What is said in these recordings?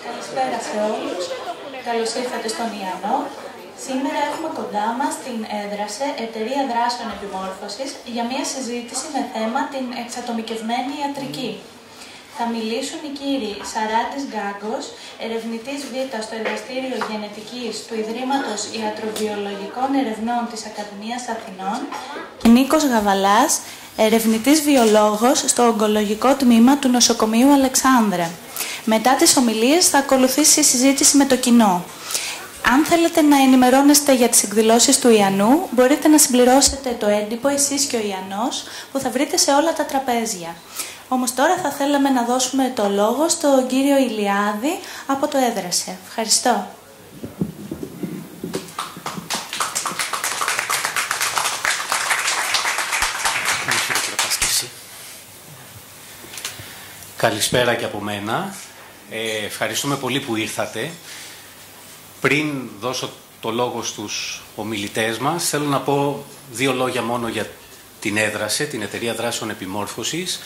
Καλησπέρα σε όλους. Καλώς ήρθατε στον Ιαννό. Σήμερα έχουμε κοντά μας την Έδρασε, Εταιρεία Δράσεων Επιμόρφωσης, για μια συζήτηση με θέμα την εξατομικευμένη ιατρική. Θα μιλήσουν οι κύριοι Σαράτης Γκάγκος, ερευνητής Β στο Εργαστήριο Γενετικής του Ιδρύματος Ιατροβιολογικών Ερευνών της Ακαδημίας Αθηνών και Νίκος Γαβαλάς, ερευνητής βιολόγος στο Ογκολογικό Τμήμα του Νοσοκομείου Αλεξάνδρα. Μετά τις ομιλίες θα ακολουθήσει η συζήτηση με το κοινό. Αν θέλετε να ενημερώνεστε για τις εκδηλώσεις του Ιαννού, μπορείτε να συμπληρώσετε το έντυπο εσείς και ο Ιαννός που θα βρείτε σε όλα τα τραπέζια. Όμως τώρα θα θέλαμε να δώσουμε το λόγο στον κύριο Ηλιάδη από το Έδρασε. Ευχαριστώ. Καλησπέρα και από μένα. Ευχαριστούμε πολύ που ήρθατε. Πριν δώσω το λόγο στους ομιλητές μας, θέλω να πω δύο λόγια μόνο για την Έδρασε, την Εταιρεία Δράσεων Επιμόρφωσης.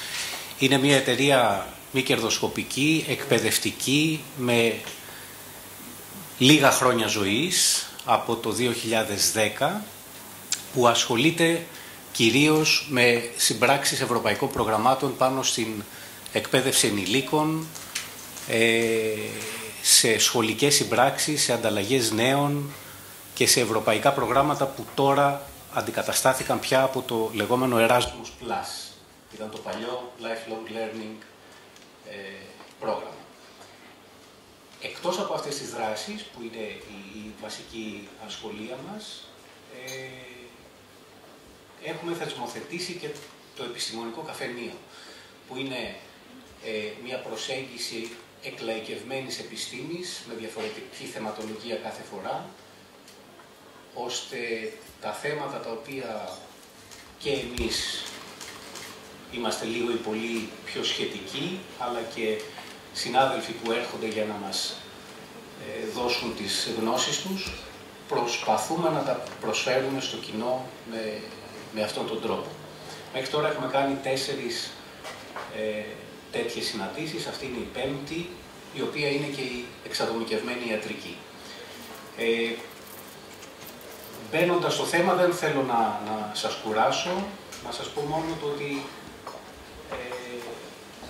Είναι μια εταιρεία μη κερδοσκοπική, εκπαιδευτική, με λίγα χρόνια ζωής, από το 2010, που ασχολείται κυρίως με συμπράξεις ευρωπαϊκών προγραμμάτων πάνω στην εκπαίδευση ενηλίκων, σε σχολικές συμπράξεις, σε ανταλλαγές νέων και σε ευρωπαϊκά προγράμματα που τώρα αντικαταστάθηκαν πια από το λεγόμενο Erasmus+. Ήταν το παλιό Lifelong Learning πρόγραμμα. Εκτός από αυτές τις δράσεις, που είναι η βασική ασχολία μας, έχουμε θεσμοθετήσει και το επιστημονικό καφενείο, που είναι μια προσέγγιση εκλαϊκευμένης επιστήμης με διαφορετική θεματολογία κάθε φορά, ώστε τα θέματα τα οποία και εμείς είμαστε λίγο ή πολύ πιο σχετικοί, αλλά και συνάδελφοι που έρχονται για να μας δώσουν τις γνώσεις τους, προσπαθούμε να τα προσφέρουμε στο κοινό με αυτόν τον τρόπο. Μέχρι τώρα έχουμε κάνει 4 τέτοιες συναντήσεις, αυτή είναι η 5η, η οποία είναι και η εξατομικευμένη ιατρική. Μπαίνοντας στο θέμα, δεν θέλω να σας κουράσω, να σας πω μόνο το ότι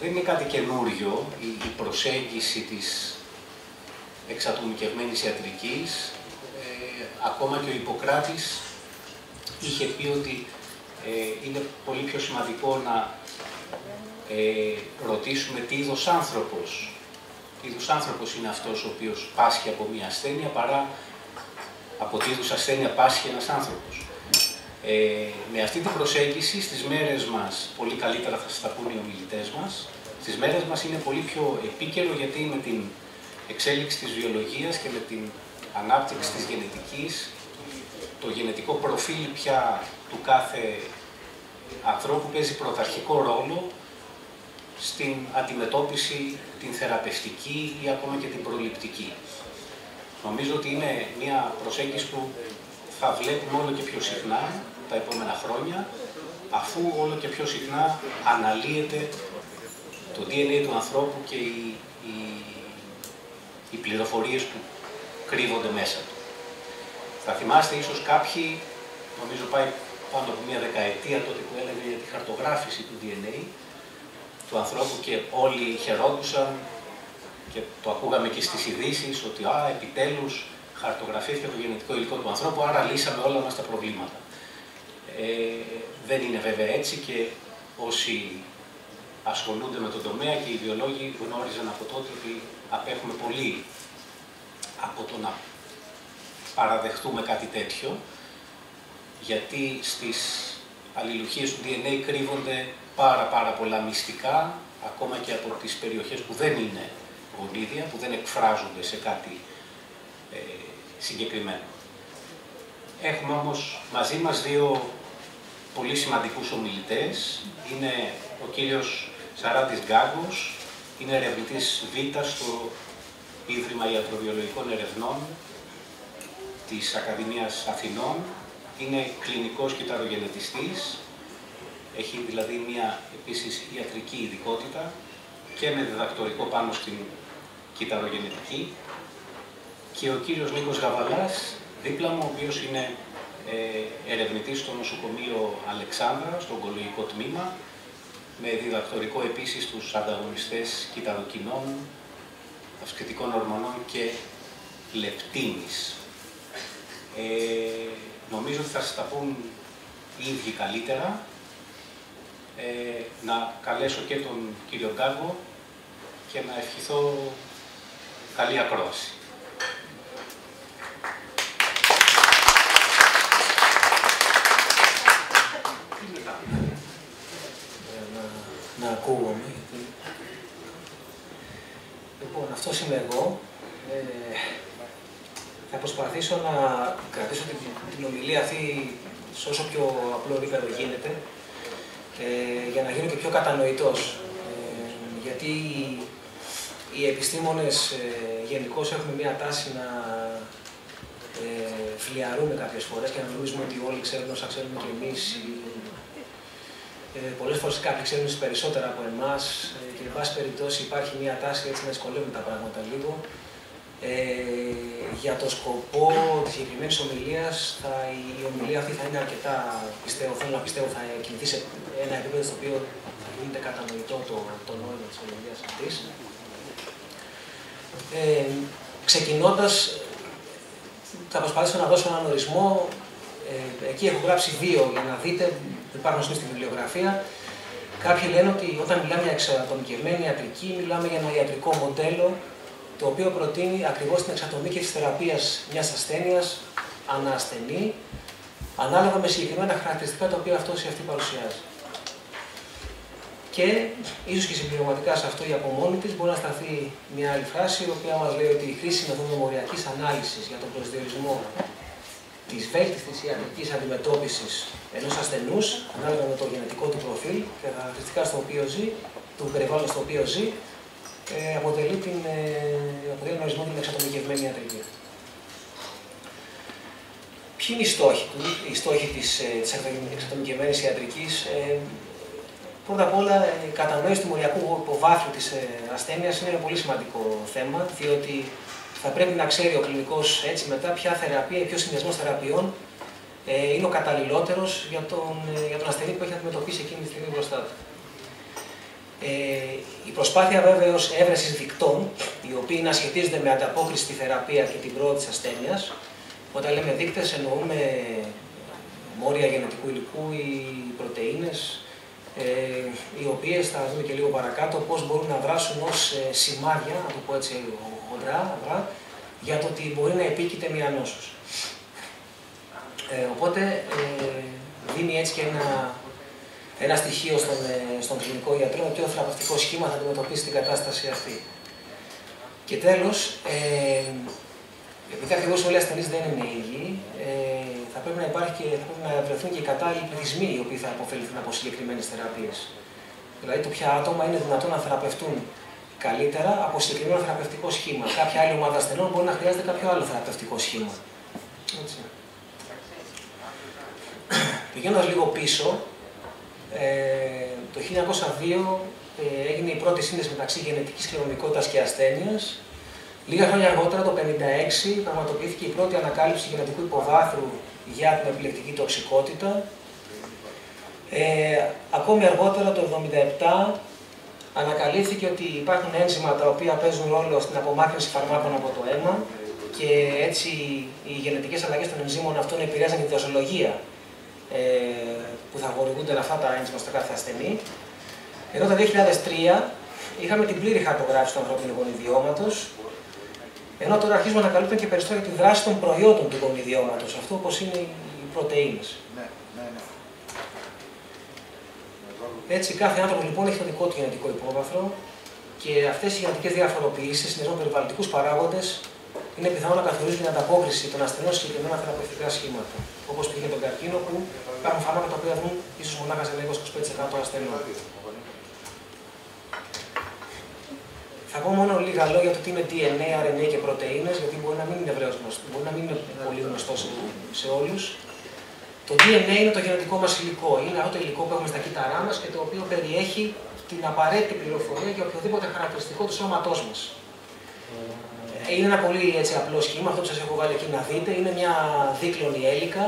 δεν είναι κάτι καινούριο η προσέγγιση της εξατομικευμένης ιατρικής. Ακόμα και ο Ιπποκράτης είχε πει ότι είναι πολύ πιο σημαντικό να ρωτήσουμε τι είδος άνθρωπος είναι αυτός ο οποίος πάσχει από μια ασθένεια, παρά από τι είδους ασθένεια πάσχει ένας άνθρωπος. Με αυτή την προσέγγιση στις μέρες μας, πολύ καλύτερα θα σας τα πούνε οι ομιλητές μας, στις μέρες μας είναι πολύ πιο επίκαιρο, γιατί με την εξέλιξη της βιολογίας και με την ανάπτυξη της γενετικής, το γενετικό προφίλ πια του κάθε ανθρώπου παίζει πρωταρχικό ρόλο στην αντιμετώπιση την θεραπευτική ή ακόμα και την προληπτική. Νομίζω ότι είναι μια προσέγγιση που θα βλέπουμε όλο και πιο συχνά τα επόμενα χρόνια, αφού όλο και πιο συχνά αναλύεται το DNA του ανθρώπου και οι πληροφορίες που κρύβονται μέσα του. Θα θυμάστε ίσως κάποιοι, νομίζω πάει πάνω από μια δεκαετία τότε, που έλεγε για τη χαρτογράφηση του DNA του ανθρώπου και όλοι χαιρόντουσαν και το ακούγαμε και στις ειδήσεις ότι επιτέλους χαρτογραφήθηκε το γενετικό υλικό του ανθρώπου, άρα λύσαμε όλα μας τα προβλήματα. Δεν είναι βέβαια έτσι, και όσοι ασχολούνται με τον τομέα και οι βιολόγοι γνώριζαν από τότε ότι απέχουμε πολύ από το να παραδεχτούμε κάτι τέτοιο, γιατί στις αλληλουχίες του DNA κρύβονται πάρα πολλά μυστικά, ακόμα και από τις περιοχές που δεν είναι γονίδια, που δεν εκφράζονται σε κάτι συγκεκριμένο. Έχουμε όμως μαζί μας δύο πολύ σημαντικούς ομιλητές. Είναι ο κύριος Σαράτης Γκάγκος, είναι ερευνητής Β στο Ίδρυμα Ιατροβιολογικών Ερευνών της Ακαδημίας Αθηνών. Είναι κλινικός κυταρογενετιστής, έχει δηλαδή μια επίσης ιατρική ειδικότητα και με διδακτορικό πάνω στην κυταρογενετική, και ο κύριος Νίκος Γαβαλάς, δίπλα μου, ο οποίος είναι ερευνητής στο νοσοκομείο Αλεξάνδρα, στο ογκολογικό τμήμα, με διδακτορικό επίσης στους ανταγωνιστές κυταροκινών, αυσκτικών ορμονών και λεπτίνης. Νομίζω ότι θα σας τα πούν οι ίδιοι καλύτερα. Να καλέσω και τον κύριο Γκάγκο και να ευχηθώ καλή ακρόαση. Να ακούγομαι. Λοιπόν, αυτός είμαι εγώ. Θα προσπαθήσω να κρατήσω την ομιλία αυτή σε όσο πιο απλό επίπεδο γίνεται, για να γίνω και πιο κατανοητός. Γιατί οι επιστήμονες γενικώς έχουμε μία τάση να φλιαρούμε κάποιες φορές και να νομίζουμε ότι όλοι ξέρουν όσα ξέρουμε και εμείς. Πολλές φορές κάποιοι ξέρουν περισσότερα από εμάς και εν πάση περιπτώσει υπάρχει μία τάση έτσι να δυσκολεύουν τα πράγματα λίγο. Για το σκοπό της συγκεκριμένης ομιλίας, η ομιλία αυτή θα είναι αρκετά, θέλω να πιστεύω, θα κινηθεί σε ένα επίπεδο στο οποίο θα γίνεται κατανοητό το νόημα της ομιλίας αυτής. Ξεκινώντας, θα προσπαθήσω να δώσω έναν ορισμό. Εκεί έχω γράψει δύο για να δείτε, υπάρχουν στην βιβλιογραφία. Κάποιοι λένε ότι όταν μιλάμε για εξατομικευμένη ιατρική, μιλάμε για ένα ιατρικό μοντέλο το οποίο προτείνει ακριβώς την εξατομίκευση θεραπείας μιας ασθένειας ανά ασθενή, ανάλογα με συγκεκριμένα χαρακτηριστικά τα οποία αυτός ή αυτή παρουσιάζει. Και ίσως και συμπληρωματικά σε αυτό η από μόνη της μπορεί να σταθεί μια άλλη φράση, η οποία μας λέει ότι η χρήση μεθόδων μεμοριακής ανάλυσης για τον προσδιορισμό της βέλτιστης ιατρικής αντιμετώπισης ενός ασθενούς, ανάλογα με το γενετικό του προφίλ και τα χαρακτηριστικά στο οποίο ζει, του περιβάλλοντος στο οποίο ζει, αποτελεί ένα ορισμό την εξατομικευμένη ιατρική. Ποιοι είναι οι στόχοι του, οι στόχοι της εξατομικευμένης ιατρικής? Πρώτα απ' όλα, η κατανόηση του μοριακού υποβάθρου της ασθένειας είναι ένα πολύ σημαντικό θέμα, διότι θα πρέπει να ξέρει ο κλινικός έτσι μετά ποια θεραπεία ή ποιος συνδυασμός θεραπείων είναι ο καταλληλότερος για τον ασθενή που έχει αντιμετωπίσει εκείνη τη στιγμή μπροστά του. Η προσπάθεια βέβαιος έβρεσης δικτών, οι οποίοι να σχετίζονται με ανταπόκριση στη θεραπεία και την πρόοδο της ασθένειας. Όταν λέμε δείκτες, εννοούμε μόρια γενετικού υλικού ή πρωτεΐνες, οι οποίες, θα δούμε και λίγο παρακάτω, πώς μπορούν να δράσουν ως σημάδια, να το πω έτσι χοντρά, για το ότι μπορεί να επίκειται μια νόσος. Οπότε, δίνει έτσι και ένα στοιχείο στον κλινικό γιατρό, ότι το θεραπευτικό σχήμα θα αντιμετωπίσει την κατάσταση αυτή. Και τέλος, επειδή ακριβώς όλοι οι ασθενείς δεν είναι ίδιοι, θα πρέπει να βρεθούν και οι κατάλληλοι πληθυσμοί οι οποίοι θα αποφεληθούν από συγκεκριμένες θεραπείες. Δηλαδή, το ποια άτομα είναι δυνατόν να θεραπευτούν καλύτερα από συγκεκριμένο θεραπευτικό σχήμα. Κάποια άλλη ομάδα ασθενών μπορεί να χρειάζεται κάποιο άλλο θεραπευτικό σχήμα. Έτσι. Πηγαίνοντας λίγο πίσω, το 1902 έγινε η πρώτη σύνδεση μεταξύ γενετικής κληρονομικότητας και ασθένειας. Λίγα χρόνια αργότερα, το 1956, πραγματοποιήθηκε η πρώτη ανακάλυψη γενετικού υποβάθρου για την επιλεκτική τοξικότητα. Ακόμη αργότερα, το 1977, ανακαλύφθηκε ότι υπάρχουν ένζημα τα οποία παίζουν ρόλο στην απομάκρυνση φαρμάκων από το αίμα και έτσι οι γενετικές αλλαγές των ενζήμων αυτών επηρέαζαν τη δοσολογία που θα χορηγούνται αυτά τα ένζημα στο κάθε ασθενή. Ενώ το 2003 είχαμε την πλήρη χαρτογράφηση του ανθρώπινου γονιδιώματος, ενώ τώρα αρχίζουμε να ανακαλύπτουμε και περισσότερο για τη δράση των προϊόντων του γονιδιώματος, αυτό όπως είναι οι πρωτεΐνες. Έτσι, κάθε άνθρωπο λοιπόν έχει το δικό του γενετικό υπόβαθρο και αυτές οι γενετικές διαφοροποιήσεις, συνδυασμό με περιβαλλοντικούς παράγοντες, είναι πιθανό να καθορίζουν την ανταπόκριση των ασθενών σε συγκεκριμένα θεραπευτικά σχήματα. Όπως π.χ. τον καρκίνο, που υπάρχουν φάρμακα τα οποία δουν ίσως μονάχα σε 20-25% των ασθενών. Θα πω μόνο λίγα λόγια για το τι είναι DNA, RNA και πρωτεΐνες, γιατί μπορεί να μην είναι ευρέως γνωστό, μπορεί να μην είναι πολύ γνωστό σε όλους. Το DNA είναι το γενετικό μας υλικό. Είναι αυτό το υλικό που έχουμε στα κύτταρά μας και το οποίο περιέχει την απαραίτητη πληροφορία για οποιοδήποτε χαρακτηριστικό του σώματός μας. Είναι ένα πολύ έτσι, απλό σχήμα, αυτό που σας έχω βάλει εκεί να δείτε. Είναι μια δίκλωνη έλικα,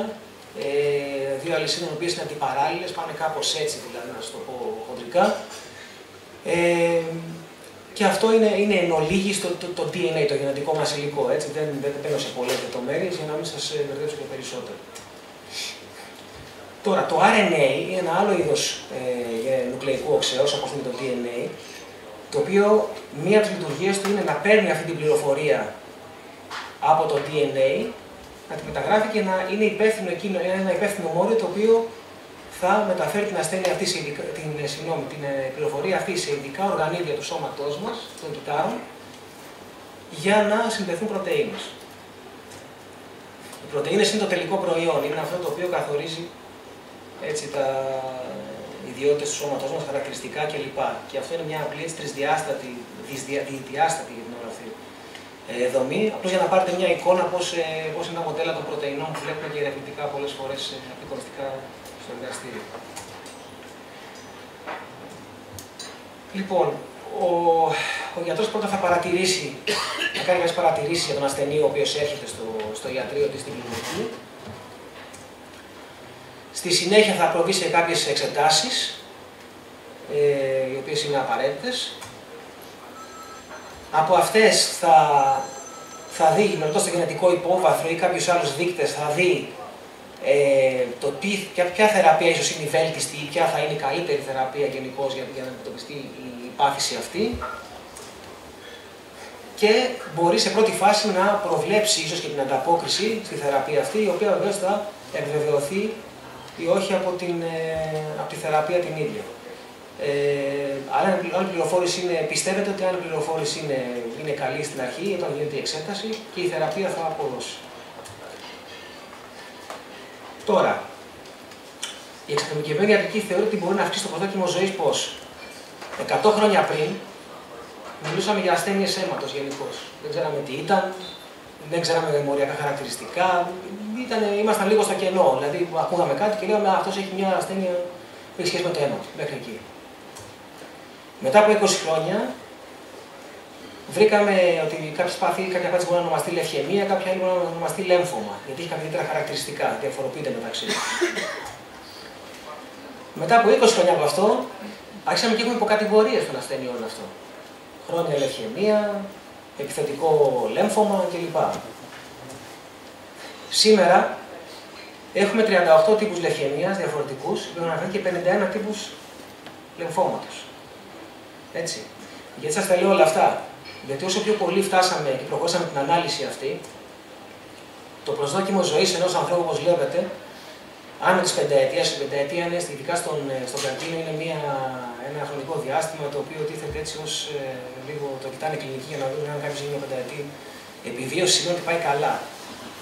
δύο αλυσίδες οι οποίες είναι αντιπαράλληλες, πάνε κάπως έτσι δηλαδή, να σας το πω χοντρικά. Και αυτό είναι εν ολίγης το DNA, το γενετικό μας υλικό, έτσι. Δεν μπαίνω σε πολλές λεπτομέρειες για να μην σας μπερδέψω και περισσότερο. Τώρα, το RNA είναι ένα άλλο είδος νουκλεϊκού οξέως, όπως είναι το DNA, το οποίο μία από τις λειτουργίες του είναι να παίρνει αυτή την πληροφορία από το DNA, να τη μεταγράφει και να είναι υπεύθυνο ένα υπεύθυνο μόριο το οποίο θα μεταφέρει την ασθένεια αυτή, την πληροφορία αυτή σε ειδικά οργανίδια του σώματός μας, των κυτάρων, για να συνδεθούν πρωτεΐνες. Οι πρωτεΐνες είναι το τελικό προϊόν, είναι αυτό το οποίο καθορίζει έτσι, τα ιδιότητες του σώματός μας, χαρακτηριστικά κλπ. Και αυτό είναι μια απλή τρισδιάστατη, διδιάστατη για την ώρα αυτή δομή. Απλώς για να πάρετε μια εικόνα πώς είναι τα μοντέλα των πρωτεϊνών που βλέπουμε και ερευνητικά πολλές φορές απεικονιστικά στο εργαστήριο. Λοιπόν, ο γιατρός πρώτα θα παρατηρήσει, θα κάνει κάποιες παρατηρήσεις για τον ασθενή ο οποίος έρχεται στο ιατρείο της στην κλινική. Στη συνέχεια θα προβεί σε κάποιες εξετάσεις, οι οποίες είναι απαραίτητες. Από αυτές θα δει, μελετώντας το γενετικό υπόβαθρο ή κάποιους άλλους δείκτες, θα δει ποια θεραπεία ίσως είναι η βέλτιστη ή ποια θα είναι η καλύτερη θεραπεία γενικώς για να αντιμετωπιστεί η πάθηση αυτή. Και μπορεί σε πρώτη φάση να προβλέψει ίσως και την ανταπόκριση στη θεραπεία αυτή, η οποία βεβαίως θα επιβεβαιωθεί ή όχι από τη θεραπεία την ίδια. Αν η πληροφόρηση πιστεύετε ότι αν η πληροφόρηση είναι καλή στην αρχή, όταν γίνεται η εξέταση και η θεραπεία θα αποδώσει. Τώρα, η εξατομικευμένη ιατρική θεωρεί ότι μπορεί να αυξήσει το προσδόκιμο ζωής πώς? 100 χρόνια πριν μιλούσαμε για ασθένειες αίματος γενικώς. Δεν ξέραμε τι ήταν, δεν ξέραμε μοριακά χαρακτηριστικά, ήμασταν λίγο στο κενό. Δηλαδή, ακούγαμε κάτι και λέγαμε αυτός έχει μια ασθένεια που έχει σχέση με το αίμα του, μέχρι εκεί. Μετά από 20 χρόνια, βρήκαμε ότι κάποια πάθη μπορεί να ονομαστεί λευχαιμία, κάποια άλλη μπορεί να ονομαστεί λέμφωμα, γιατί έχει κάποια ιδιαίτερα χαρακτηριστικά, διαφοροποιείται μεταξύ τους. Μετά από 20 χρόνια από αυτό, άρχισαμε και έχουμε υποκατηγορίες των ασθενειών αυτών. Χρόνια λευχαιμία, επιθετικό λέμφωμα κλπ. Σήμερα έχουμε 38 τύπους λευχαιμίας διαφορετικούς, και 51 τύπους λεμφώματος. Έτσι. Γιατί σας τα λέω όλα αυτά? Γιατί όσο πιο πολύ φτάσαμε και προχωρήσαμε την ανάλυση αυτή, το προσδόκιμο ζωής ενός ανθρώπου, όπως βλέπετε, άνω της πενταετίας, η πενταετία είναι ειδικά στον καρκίνο είναι ένα χρονικό διάστημα το οποίο τίθεται έτσι ως λίγο το κοιτάνε κλινική για να δουν αν κάποιος είναι μια πενταετή επιβίωση, σημαίνει ότι πάει καλά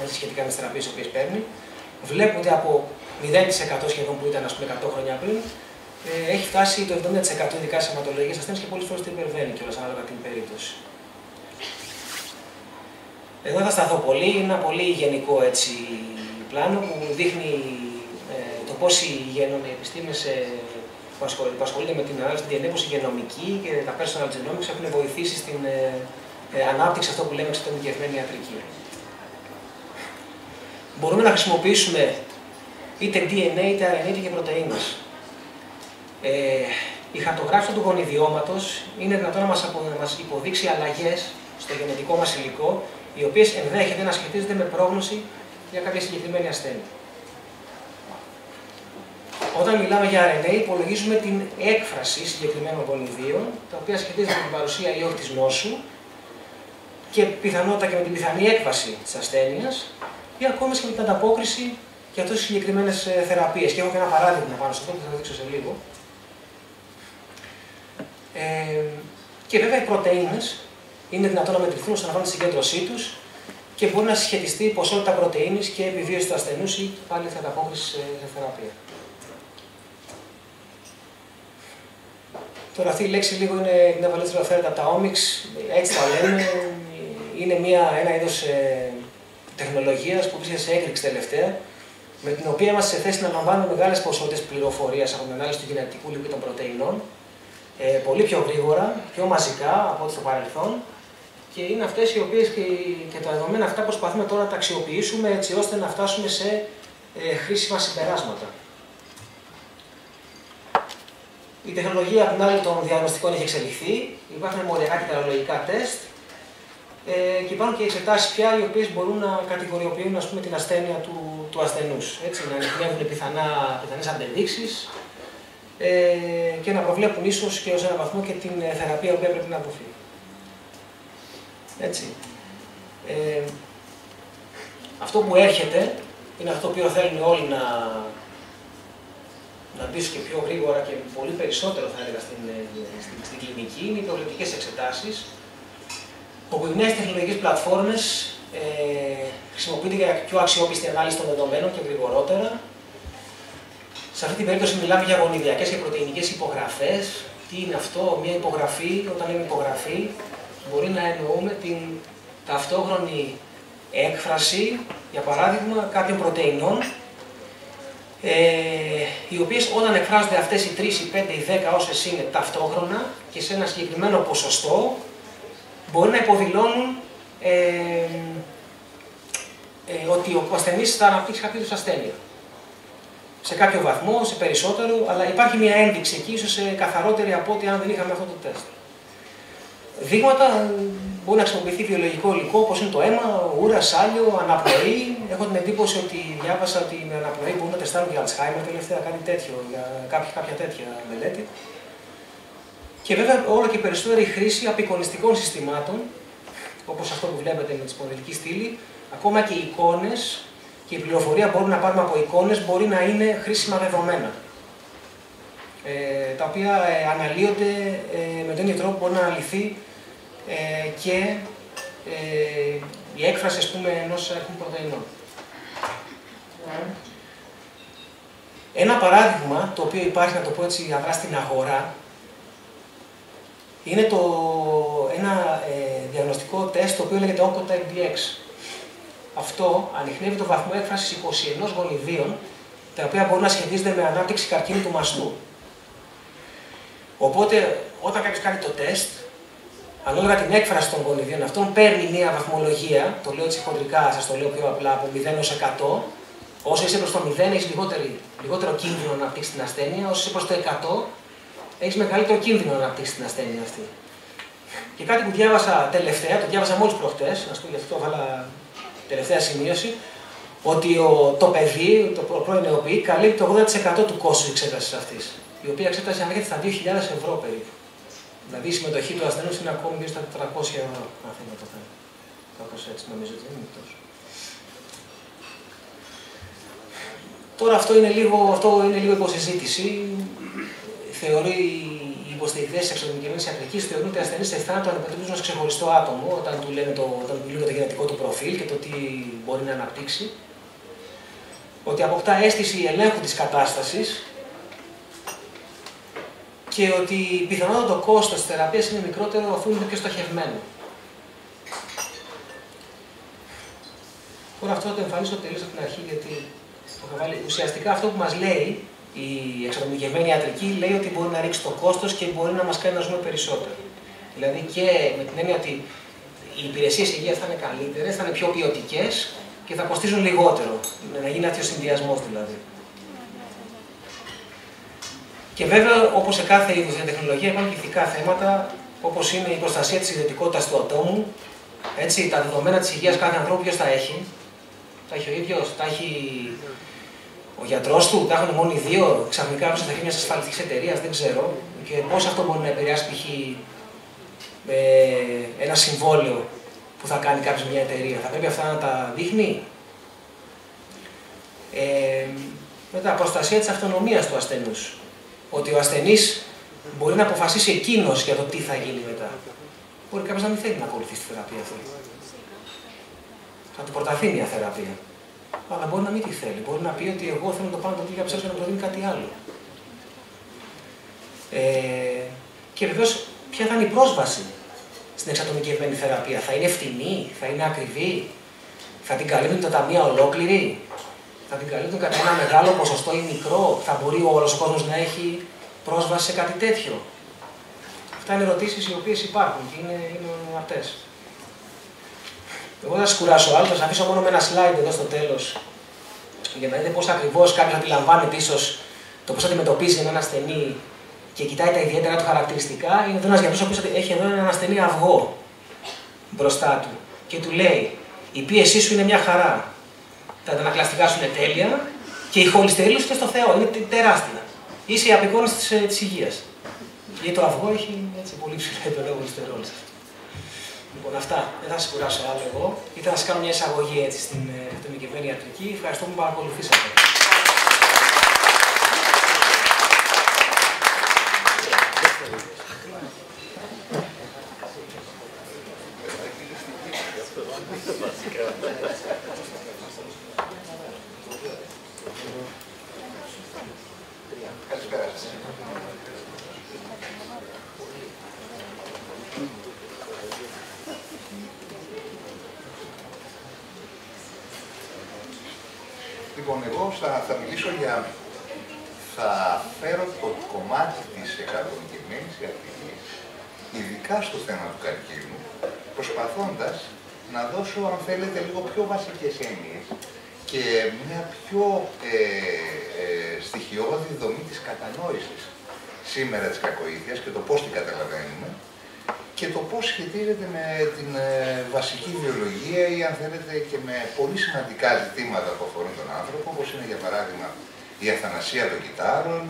έτσι, σχετικά με τις θεραπείες τις οποίες παίρνει. Βλέπουμε ότι από 0% σχεδόν που ήταν 100 χρόνια πριν, έχει φτάσει το 70% ειδικά σε αιματολογικές ασθένειες και πολλές φορές το υπερβαίνει κιόλας ανάλογα την περίπτωση. Εδώ θα σταθώ πολύ, είναι ένα πολύ γενικό έτσι, πλάνο που δείχνει το πώς οι επιστήμες που ασχολούνται με την ανάλυση του DNA, η γενομική και τα personal genomics έχουν βοηθήσει στην ανάπτυξη αυτό που λέμε εξατομικευμένη ιατρική. Μπορούμε να χρησιμοποιήσουμε είτε DNA είτε RNA είτε και πρωτεΐνες. Η χαρτογράφηση του γονιδιώματος είναι δυνατόν να μας υποδείξει αλλαγές στο γενετικό μας υλικό, οι οποίες ενδέχεται να σχετίζονται με πρόγνωση για κάποια συγκεκριμένη ασθένεια. Όταν μιλάμε για RNA, υπολογίζουμε την έκφραση συγκεκριμένων γονιδίων, τα οποία σχετίζονται με την παρουσία ή όχι της νόσου και πιθανότητα και με την πιθανή έκβαση της ασθένειας ή ακόμα και με την ανταπόκριση για αυτές τις συγκεκριμένες θεραπείες. Και έχω και ένα παράδειγμα πάνω σε αυτό που θα δείξω σε λίγο. Και βέβαια οι πρωτεΐνες είναι δυνατόν να μετρηθούν όσον αφορά τη συγκέντρωσή τους και μπορεί να συσχετιστεί η ποσότητα πρωτεΐνης και επιβίωση του ασθενούς ή πάλι θα ανταπόκριση σε θεραπεία. Τώρα αυτή η λέξη λίγο είναι έβαλε φέρεται από τα omics, έτσι τα λέμε. Είναι ένα είδος τεχνολογίας που βρίσκεται σε έκρηξη τελευταία, με την οποία είμαστε σε θέση να λαμβάνουμε μεγάλες ποσότητες πληροφορίας από την ανάλυση του γενετικού υλικού των πρωτεϊνών, πολύ πιο γρήγορα, πιο μαζικά από ό,τι στο παρελθόν και είναι αυτές οι οποίες και τα δεδομένα αυτά προσπαθούμε τώρα να τα αξιοποιήσουμε έτσι ώστε να φτάσουμε σε χρήσιμα συμπεράσματα. Η τεχνολογία απ' την άλλη των διαγνωστικών έχει εξελιχθεί, υπάρχουν μοριακά και τεχνολογικά τεστ και υπάρχουν και εξετάσεις πια οι οποίες μπορούν να κατηγοριοποιούν, ας πούμε, την ασθένεια του ασθενούς. Έτσι, να ανοιχνεύουν πιθανές αντεδείξεις και να προβλέπουν ίσως και ως έναν βαθμό και την θεραπεία που πρέπει να δοθεί. Έτσι. Αυτό που έρχεται είναι αυτό που θέλουν όλοι να μπήσουν και πιο γρήγορα και πολύ περισσότερο, θα έλεγα, στην κλινική, είναι οι προβλεπτικές εξετάσεις, όπου οι νέες τεχνολογικές πλατφόρμες χρησιμοποιούνται για πιο αξιόπιστη ανάλυση των δεδομένων και γρηγορότερα. Σε αυτή την περίπτωση μιλάμε για γονιδιακές και πρωτεϊνικές υπογραφές. Τι είναι αυτό, μια υπογραφή? Όταν λέμε υπογραφή, μπορεί να εννοούμε την ταυτόχρονη έκφραση, για παράδειγμα, κάποιων πρωτεϊνών, οι οποίες όταν εκφράζονται αυτές οι 3, οι 5, οι 10 όσες είναι ταυτόχρονα και σε ένα συγκεκριμένο ποσοστό, μπορεί να υποδηλώνουν ότι ο ασθενής θα αναπτύξει κάποιο είδους ασθένεια. Σε κάποιο βαθμό, σε περισσότερο, αλλά υπάρχει μια ένδειξη εκεί, ίσως καθαρότερη από ό,τι αν δεν είχαμε αυτό το τεστ. Δείγματα μπορεί να χρησιμοποιηθεί βιολογικό υλικό, όπως είναι το αίμα, ούρα, σάλιο, αναπνοή. Έχω την εντύπωση ότι διάβασα ότι με αναπνοή μπορούν να τεστάρουν για Alzheimer τελευταία, κάτι τέτοιο, για κάποια τέτοια μελέτη. Και βέβαια όλο και περισσότερη χρήση απεικονιστικών συστημάτων, όπως αυτό που βλέπετε με τη σπονδυλική στήλη, ακόμα και εικόνες και η πληροφορία μπορούμε να πάρουμε από εικόνες μπορεί να είναι χρήσιμα δεδομένα. Τα οποία αναλύονται με τον ίδιο τρόπο που μπορεί να αναλυθεί και η έκφραση, ας πούμε, ενός αριθμού πρωτεϊνών. Ένα παράδειγμα, το οποίο υπάρχει, να το πω έτσι, αδρά στην αγορά, είναι ένα διαγνωστικό τεστ το οποίο λέγεται Oncotype DX. Αυτό ανιχνεύει το βαθμό έκφρασης 21 γονιδίων, τα οποία μπορούν να σχετίζονται με ανάπτυξη καρκίνου του μαστού. Οπότε, όταν κάποιος κάνει το τεστ, ανάλογα την έκφραση των γονιδίων αυτών, παίρνει μια βαθμολογία, το λέω έτσι χοντρικά, σας το λέω πιο απλά, από 0 έως 100. Όσο είσαι προς το 0, έχεις λιγότερο κίνδυνο να αναπτύξεις την ασθένεια, όσο είσαι προς το 100, έχεις μεγαλύτερο κίνδυνο να αναπτύξεις την ασθένεια αυτή. Και κάτι που διάβασα τελευταία, το διάβασα μόλις προχτές, να σου πω γι' αυτό έβαλα τελευταία σημείωση, ότι το παιδί, το πρώην νεοποιή, καλύπτει το 80% του κόστους της εξέτασης αυτής. Η οποία εξέταση ανέρχεται στα 2.000 ευρώ περίπου. Δηλαδή η συμμετοχή του ασθενούς είναι ακόμη γύρω στα 400 ευρώ, αν θέλει να το θέμα. Κάπως έτσι νομίζω ότι δεν είναι τόσο. Τώρα αυτό είναι λίγο υποσυζήτηση. Θεωρεί οι υποστηρικτές της εξατομικευμένης ιατρικής θεωρούν ότι οι ασθενείς σε θάνατο αντιμετωπίζουν ως ξεχωριστό άτομο όταν του λένε το γενετικό του προφίλ και το τι μπορεί να αναπτύξει. Ότι αποκτά αίσθηση ελέγχου της κατάστασης και ότι πιθανότατα το κόστος της θεραπείας είναι μικρότερο αφού είναι πιο στοχευμένο. Τώρα αυτό θα το εμφανίσω τελείως από την αρχή, γιατί το είχα βάλει. Ουσιαστικά αυτό που μας λέει η εξατομικευμένη ιατρική λέει ότι μπορεί να ρίξει το κόστος και μπορεί να μας κάνει να ζούμε περισσότερο. Δηλαδή και με την έννοια ότι οι υπηρεσίες υγείας θα είναι καλύτερες, θα είναι πιο ποιοτικές και θα κοστίζουν λιγότερο. Να γίνει αυτός ο συνδυασμός δηλαδή. Και βέβαια, όπως σε κάθε είδους τεχνολογία, υπάρχουν και ηθικά θέματα, όπως είναι η προστασία της ιδιωτικότητας του ατόμου. Έτσι, τα δεδομένα της υγείας κάθε ανθρώπου ποιος τα έχει? Τα έχει ο ίδιος, τα έχει ο γιατρός του, τα έχουν μόνο οι δύο, ξαφνικά κάποιος θα έχει μια ασφαλιστικής εταιρείας, δεν ξέρω. Και πώς αυτό μπορεί να επηρεάσει π.χ. ένα συμβόλαιο που θα κάνει κάποιος μια εταιρεία? Θα πρέπει αυτά να τα δείχνει. Μετά, προστασία της αυτονομίας του ασθενούς. Ότι ο ασθενής μπορεί να αποφασίσει εκείνος για το τι θα γίνει μετά. Μπορεί κάποιος να μην θέλει να ακολουθήσει τη θεραπεία αυτή. Θα του προταθεί μια θεραπεία. Αλλά μπορεί να μην τη θέλει. Μπορεί να πει ότι εγώ θέλω να το πάω το για ψάξω να προτείνει κάτι άλλο. Και βεβαίως, ποια θα είναι η πρόσβαση στην εξατομικευμένη θεραπεία? Θα είναι φτηνή, θα είναι ακριβή, θα την καλύπτουν τα ταμεία ολόκληρη, θα την καλύπτουν κατά ένα μεγάλο ποσοστό ή μικρό, θα μπορεί όλος ο κόσμος να έχει πρόσβαση σε κάτι τέτοιο? Αυτά είναι ερωτήσεις οι οποίες υπάρχουν και είναι απτές. Εγώ δεν θα σας κουράσω άλλο, θα σας αφήσω μόνο με ένα slide εδώ στο τέλος για να δείτε πώς ακριβώς κάποιος αντιλαμβάνεται ίσως το πώς αντιμετωπίζει έναν ασθενή και κοιτάει τα ιδιαίτερα του χαρακτηριστικά. Είναι εδώ ένας γιατρός ο οποίος έχει εδώ έναν ασθενή αυγό μπροστά του και του λέει: η πίεσή σου είναι μια χαρά. Τα αντανακλαστικά σου είναι τέλεια και η χολυστερίνη σου και στο Θεό είναι τεράστια. Είσαι η απεικόνιση της υγείας. Γιατί το αυγό έχει έτσι, πολύ ψηλό επίπεδο χολυστερόλης. Λοιπόν, αυτά. Δεν θα σας κουράσω άλλο εγώ. Ήθελα να σας κάνω μια εισαγωγή έτσι, στην ατομικευμένη ιατρική. Ευχαριστώ που με παρακολουθήσατε. Καλησπέρα σας. Λοιπόν, εγώ θα μιλήσω θα φέρω το κομμάτι της εξατομικευμένης ιατρικής, ειδικά στο θέμα του καρκίνου, προσπαθώντας να δώσω, αν θέλετε, λίγο πιο βασικές έννοιες και μια πιο στοιχειώδη δομή της κατανόησης σήμερα της κακοήθειας και το πώς την καταλαβαίνουμε και το πώς σχετίζεται με την βασική βιολογία ή, αν θέλετε, και με πολύ σημαντικά ζητήματα που αφορούν τον άνθρωπο, όπως είναι, για παράδειγμα, η αθανασία των κυτάρων,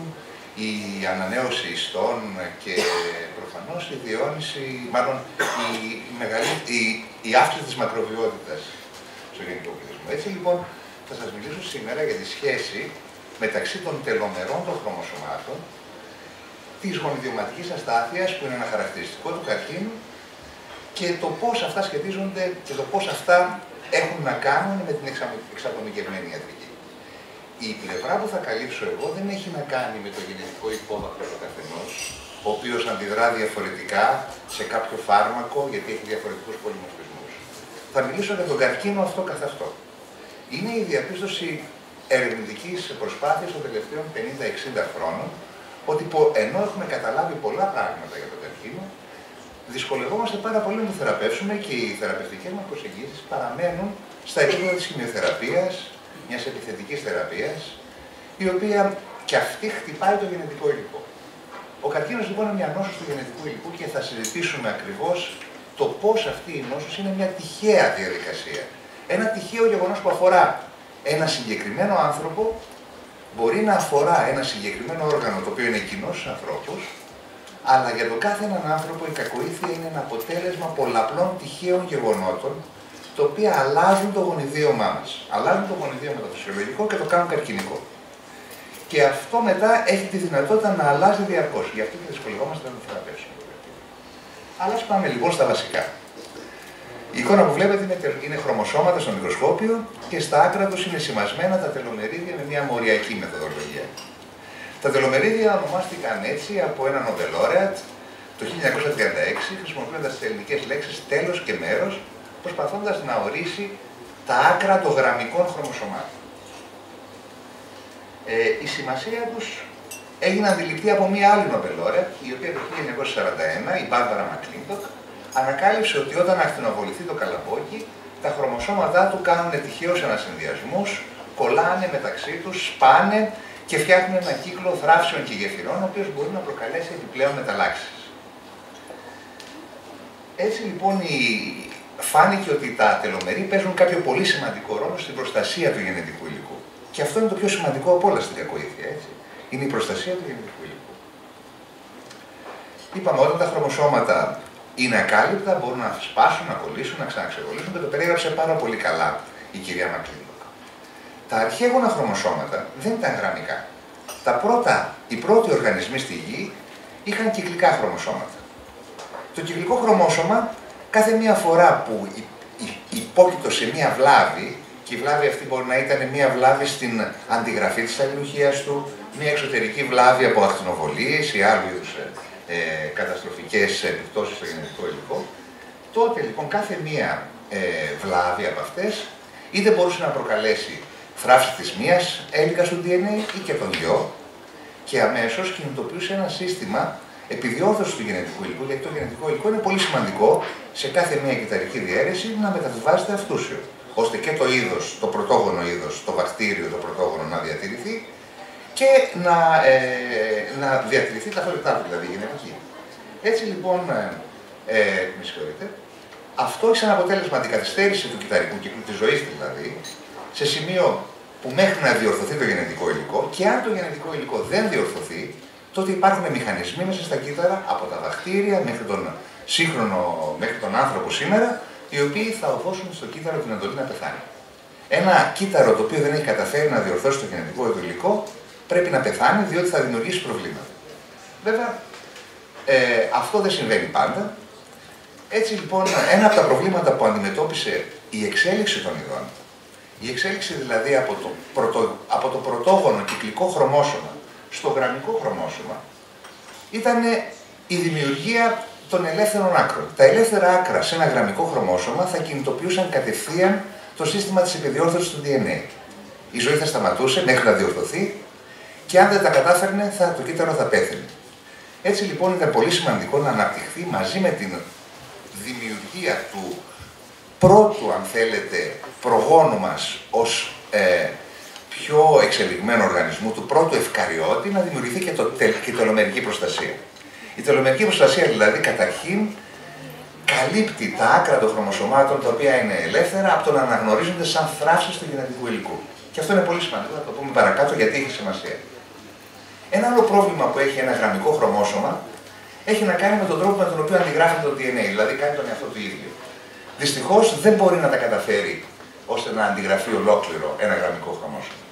η ανανέωση ιστών και προφανώς η διαιώνιση, μάλλον η αύξηση της μακροβιότητας στο γενικό πληθυσμό. Έτσι λοιπόν θα σας μιλήσω σήμερα για τη σχέση μεταξύ των τελομερών των χρωμοσωμάτων, της γονιδιωματικής αστάθειας, που είναι ένα χαρακτηριστικό του καρκίνου, και το πώς αυτά σχετίζονται και το πώς αυτά έχουν να κάνουν με την εξατομικευμένη ιατρική. Η πλευρά που θα καλύψω εγώ δεν έχει να κάνει με το γενετικό υπόβαθρο του καθενός, ο οποίος αντιδρά διαφορετικά σε κάποιο φάρμακο γιατί έχει διαφορετικούς πολυμορφισμούς. Θα μιλήσω για τον καρκίνο αυτό καθ' αυτό. Είναι η διαπίστωση ερευνητικής προσπάθειας των τελευταίων 50-60 χρόνων ότι ενώ έχουμε καταλάβει πολλά πράγματα για τον καρκίνο, δυσκολευόμαστε πάρα πολύ να το θεραπεύσουμε και οι θεραπευτικές μας προσεγγίσεις παραμένουν στα επίπεδα της χημειοθεραπείας, μιας επιθετικής θεραπείας, η οποία και αυτή χτυπάει το γενετικό υλικό. Ο καρκίνος λοιπόν είναι μια νόσος του γενετικού υλικού και θα συζητήσουμε ακριβώς το πώς αυτή η νόσος είναι μια τυχαία διαδικασία. Ένα τυχαίο γεγονός που αφορά ένα συγκεκριμένο άνθρωπο, μπορεί να αφορά ένα συγκεκριμένο όργανο το οποίο είναι κοινό στους ανθρώπους, αλλά για τον κάθε έναν άνθρωπο η κακοήθεια είναι ένα αποτέλεσμα πολλαπλών τυχαίων γεγονότων, τα οποία αλλάζουν το γονιδίωμά μας. Αλλάζουν το γονιδίωμα το φυσιολογικό και το κάνουν καρκινικό. Και αυτό μετά έχει τη δυνατότητα να αλλάζει διαρκώς. Γι' αυτό και δυσκολευόμαστε να το θεραπεύσουμε. Αλλά ας πάμε λοιπόν στα βασικά. Η εικόνα που βλέπετε είναι χρωμοσώματα στο μικροσκόπιο και στα άκρα τους είναι σημασμένα τα τελομερίδια με μια μοριακή μεθοδολογία. Τα τελομερίδια ονομάστηκαν έτσι από έναν Nobel laureate το 1936, χρησιμοποιώντας τις ελληνικές λέξεις τέλος και μέρος, προσπαθώντας να ορίσει τα άκρα των γραμμικών χρωμοσωμάτων. Η σημασία τους έγινε αντιληπτή από μία άλλη Nobel laureate, η οποία το 1941, η Μπάρμπαρα Μακλίντοκ, ανακάλυψε ότι όταν ακτινοβοληθεί το καλαμπόκι, τα χρωμοσώματά του κάνουν τυχαίους ανασυνδυασμούς, κολλάνε μεταξύ τους, σπάνε και φτιάχνουν ένα κύκλο θράψεων και γεφυρών, ο οποίος μπορεί να προκαλέσει επιπλέον μεταλλάξεις. Έτσι λοιπόν φάνηκε ότι τα τελομερί παίζουν κάποιο πολύ σημαντικό ρόλο στην προστασία του γενετικού υλικού. Και αυτό είναι το πιο σημαντικό από όλα στην κακοήθεια, έτσι. Είναι η προστασία του γενετικού υλικού. Είπαμε, όταν τα χρωμοσώματα είναι ακάλυπτα, μπορούν να σπάσουν, να κολλήσουν, να ξαναξεκολλήσουν και το περιέγραψε πάρα πολύ καλά η κυρία Μακλίντοκ. Τα αρχαίγωνα χρωμοσώματα δεν ήταν γραμμικά. Οι πρώτοι οργανισμοί στη γη είχαν κυκλικά χρωμοσώματα. Το κυκλικό χρωμόσωμα κάθε μία φορά που υπόκειτο σε μία βλάβη, και η βλάβη αυτή μπορεί να ήταν μία βλάβη στην αντιγραφή της αλληλουχίας του, μία εξωτερική βλάβη από ακτινοβολίες ή άλλου είδους καταστροφικές επιπτώσεις στο γενετικό υλικό, τότε λοιπόν κάθε μία βλάβη από αυτές είτε μπορούσε να προκαλέσει θράψη της μίας έλικας του DNA ή και των δυο, και αμέσως κινητοποιούσε ένα σύστημα επιδιόρθωση του γενετικού υλικού, γιατί το γενετικό υλικό είναι πολύ σημαντικό σε κάθε μία κυταρική διαίρεση να μεταβιβάζεται αυτούσιο, ώστε και το είδος, το πρωτόγονο είδος, το βακτήριο, το πρωτόγονο να διατηρηθεί και να διατηρηθεί τα ταυτότητά του, δηλαδή γενετική. Έτσι λοιπόν, με συγχωρείτε, αυτό έχει σαν αποτέλεσμα αντικαθυστέρηση του κυταρικού κύκλου, της ζωής δηλαδή, σε σημείο που μέχρι να διορθωθεί το γενετικό υλικό, και αν το γενετικό υλικό δεν διορθωθεί, τότε υπάρχουν μηχανισμοί μέσα στα κύτταρα, από τα βακτήρια μέχρι τον σύγχρονο, μέχρι τον άνθρωπο σήμερα, οι οποίοι θα οδώσουν στο κύτταρο την εντολή να πεθάνει. Ένα κύτταρο το οποίο δεν έχει καταφέρει να διορθώσει το γενετικό υλικό πρέπει να πεθάνει, διότι θα δημιουργήσει προβλήματα. Βέβαια, αυτό δεν συμβαίνει πάντα. Έτσι λοιπόν, ένα από τα προβλήματα που αντιμετώπισε η εξέλιξη των ειδών, η εξέλιξη δηλαδή από το πρωτόγονο κυκλικό χρωμόσωμα στο γραμμικό χρωμόσωμα, ήταν η δημιουργία των ελεύθερων άκρων. Τα ελεύθερα άκρα σε ένα γραμμικό χρωμόσωμα θα κινητοποιούσαν κατευθείαν το σύστημα της επιδιόρθωσης του DNA. Η ζωή θα σταματούσε μέχρι να διορθωθεί και αν δεν τα κατάφερνε, το κύτταρο θα πέθαινε. Έτσι λοιπόν ήταν πολύ σημαντικό να αναπτυχθεί μαζί με την δημιουργία του πρώτου, αν θέλετε, προγόνου μας ως πιο εξελιγμένο οργανισμού, του πρώτου ευκαριώτη, να δημιουργηθεί και η τελομερική προστασία. Η τελομερική προστασία δηλαδή καταρχήν καλύπτει τα άκρα των χρωμοσωμάτων τα οποία είναι ελεύθερα από το να αναγνωρίζονται σαν θράψεις του γενετικού υλικού. Και αυτό είναι πολύ σημαντικό, θα το πούμε παρακάτω γιατί έχει σημασία. Ένα άλλο πρόβλημα που έχει ένα γραμμικό χρωμόσωμα έχει να κάνει με τον τρόπο με τον οποίο αντιγράφεται το DNA, δηλαδή κάνει τον εαυτό του ίδιο. Δυστυχώς δεν μπορεί να τα καταφέρει ώστε να αντιγραφεί ολόκληρο ένα γραμμικό χρωμόσωμα.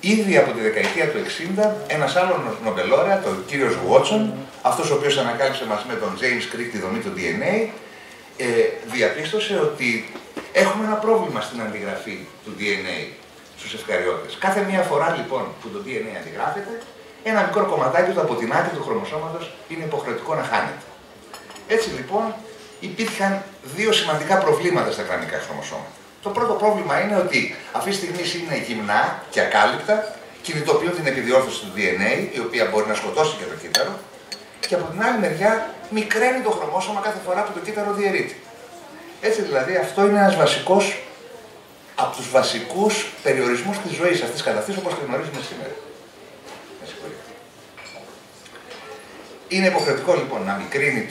Ήδη από τη δεκαετία του 60, ένας άλλος νομπελόρεα, ο κύριος Watson, αυτός ο οποίος ανακάλυψε μαζί με τον James Crick τη δομή του DNA, διαπίστωσε ότι έχουμε ένα πρόβλημα στην αντιγραφή του DNA στους ευκαριώτες. Κάθε μία φορά λοιπόν που το DNA αντιγράφεται, ένα μικρό κομματάκι του από την άκρη του χρωμοσώματος είναι υποχρεωτικό να χάνεται. Έτσι λοιπόν υπήρχαν δύο σημαντικά προβλήματα στα γραμμικά χρωμοσώματα. Το πρώτο πρόβλημα είναι ότι αυτή τη στιγμή είναι γυμνά και ακάλυπτα, κινητοποιούν την επιδιόρθωση του DNA, η οποία μπορεί να σκοτώσει και το κύτταρο, και από την άλλη μεριά μικραίνει το χρωμόσωμα κάθε φορά που το κύτταρο διαιρείται. Έτσι δηλαδή αυτό είναι ένας βασικός, από τους βασικούς περιορισμούς της ζωής αυτής καθ' αυτής όπως τη γνωρίζουμε σήμερα. Είναι υποχρεωτικό λοιπόν να μικρύνει